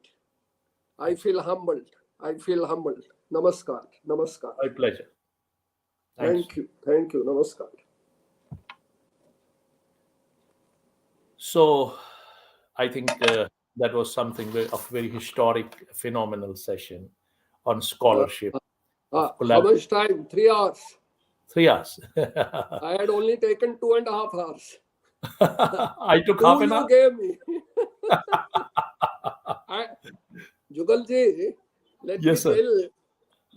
I Thanks. feel humbled. I feel humbled. Namaskar. Namaskar. My pleasure. Thanks. Thank you. Thank you. Namaskar. So, I think that was something of very historic, phenomenal session on Uh, scholarship of how collab. much time? 3 hours. 3 hours. I had only taken 2.5 hours. I took half Two an you hour. gave me. I, Jugal ji, let me Yes, sir. tell,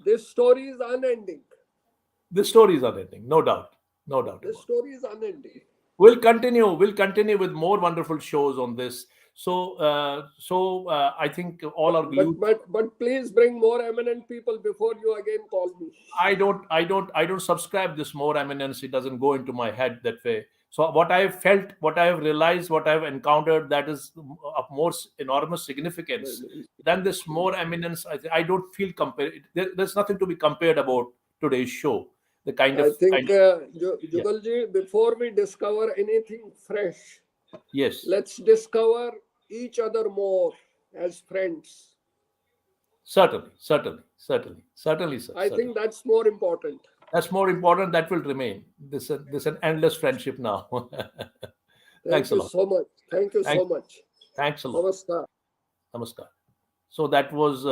this story is unending. The story is unending, no doubt, no doubt This about it. story is unending. We'll continue. We'll continue with more wonderful shows on this. I think all our But youth. but but please bring more eminent people before you again call me. I don't subscribe this more eminence. It doesn't go into my head that way. So what I have felt, what I have realized, what I have encountered, that is of more enormous significance than this more eminence. I don't feel there's nothing to be compared about today's show. The kind I of think, yeah, Jugalji, before we discover anything fresh, yes, let's discover each other more as friends. certainly, certainly, certainly, certainly, sir, I certainly. think that's more important. That's more important. That will remain. This an endless friendship now. Thanks Thank a you lot. so much. Thank you Thanks, so much. thanks a lot. Namaskar. Namaskar. So that was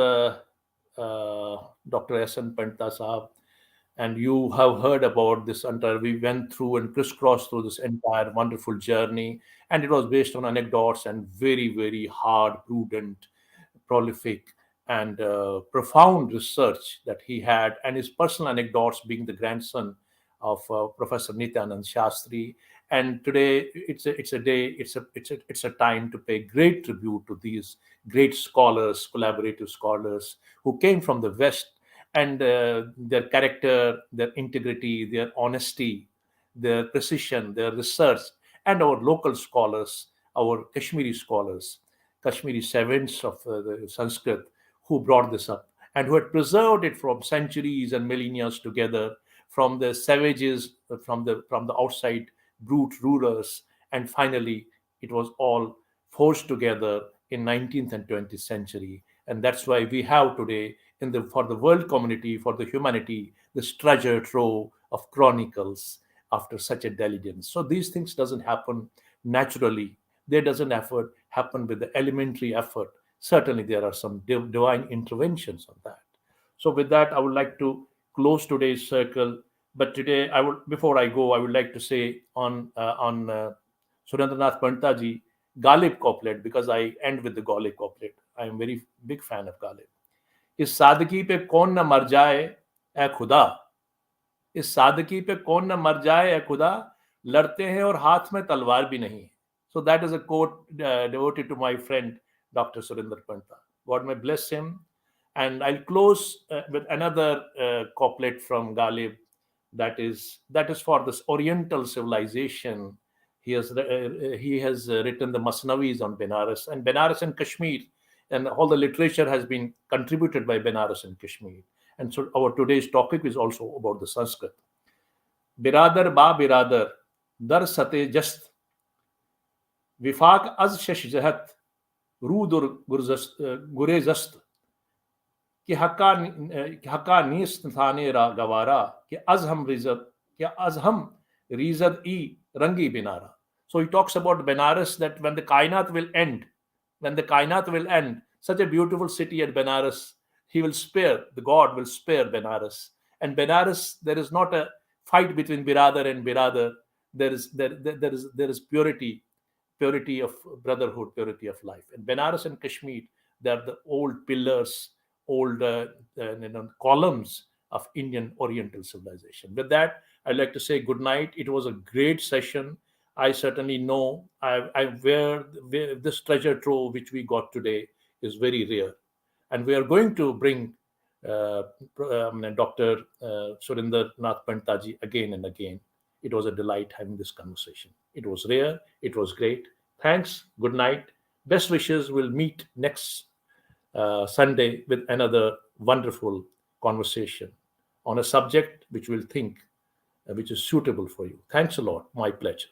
Dr. S.N. Pandita Sahab. And you have heard about this entire, we went through and crisscrossed through this entire wonderful journey. And it was based on anecdotes and very, very hard, prudent, prolific, and profound research that he had, and his personal anecdotes, being the grandson of Professor Nityanand Shastri. And today it's a day, it's a time to pay great tribute to these great scholars, collaborative scholars who came from the West, and their character, their integrity, their honesty, their precision, their research, and our local scholars, our Kashmiri scholars, Kashmiri savants of the Sanskrit, who brought this up and who had preserved it from centuries and millennia together, from the savages, from the outside brute rulers, and finally it was all forged together in 19th and 20th century. And that's why we have today, for the world community, for the humanity, this treasure trove of chronicles after such a diligence. So these things doesn't happen naturally. They doesn't happen with the elementary effort. Certainly there are some divine interventions on that. So with that, I would like to close today's circle. But today, before I go, I would like to say on Surendranath Pandita ji, Galib couplet, because I end with the Galib couplet. I am very big fan of Galib. इस सादगी पे कौन न मर जाए ए खुदा, इस सादगी पे कौन न मर जाए ए खुदा, लड़ते हैं और हाथ में तलवार भी नहीं. So that is a quote devoted to my friend Dr. Surinder Pandita. God may bless him. And I'll close with another couplet from Ghalib, that is for this Oriental civilization. He has written the Masnavis on Benares and Kashmir, and all the literature has been contributed by Benares and Kashmir. And so our today's topic is also about the Sanskrit. Biradar ba biradar, dar sate jast, विफाक a शश जहत rude और गुरेजस्त कि हका नीस्त थाने रा गवारा कि अज हम रीजद ई रंगी बिनारा. So he talks about Benares, that when the kainat will end, such a beautiful city at Benares, the God will spare Benares. And Benares, there is not a fight between biradar and biradar. There is purity of brotherhood, purity of life. And Benares and Kashmir, they are the old pillars, old columns of Indian Oriental civilization. With that, I'd like to say good night. It was a great session. I certainly know where this treasure trove which we got today is very rare, and we are going to bring Dr. Surinder Nath Pantaji again and again. It was a delight having this conversation. It was rare. It was great. Thanks. Good night. Best wishes. We'll meet next Sunday with another wonderful conversation on a subject which we'll think which is suitable for you. Thanks a lot. My pleasure.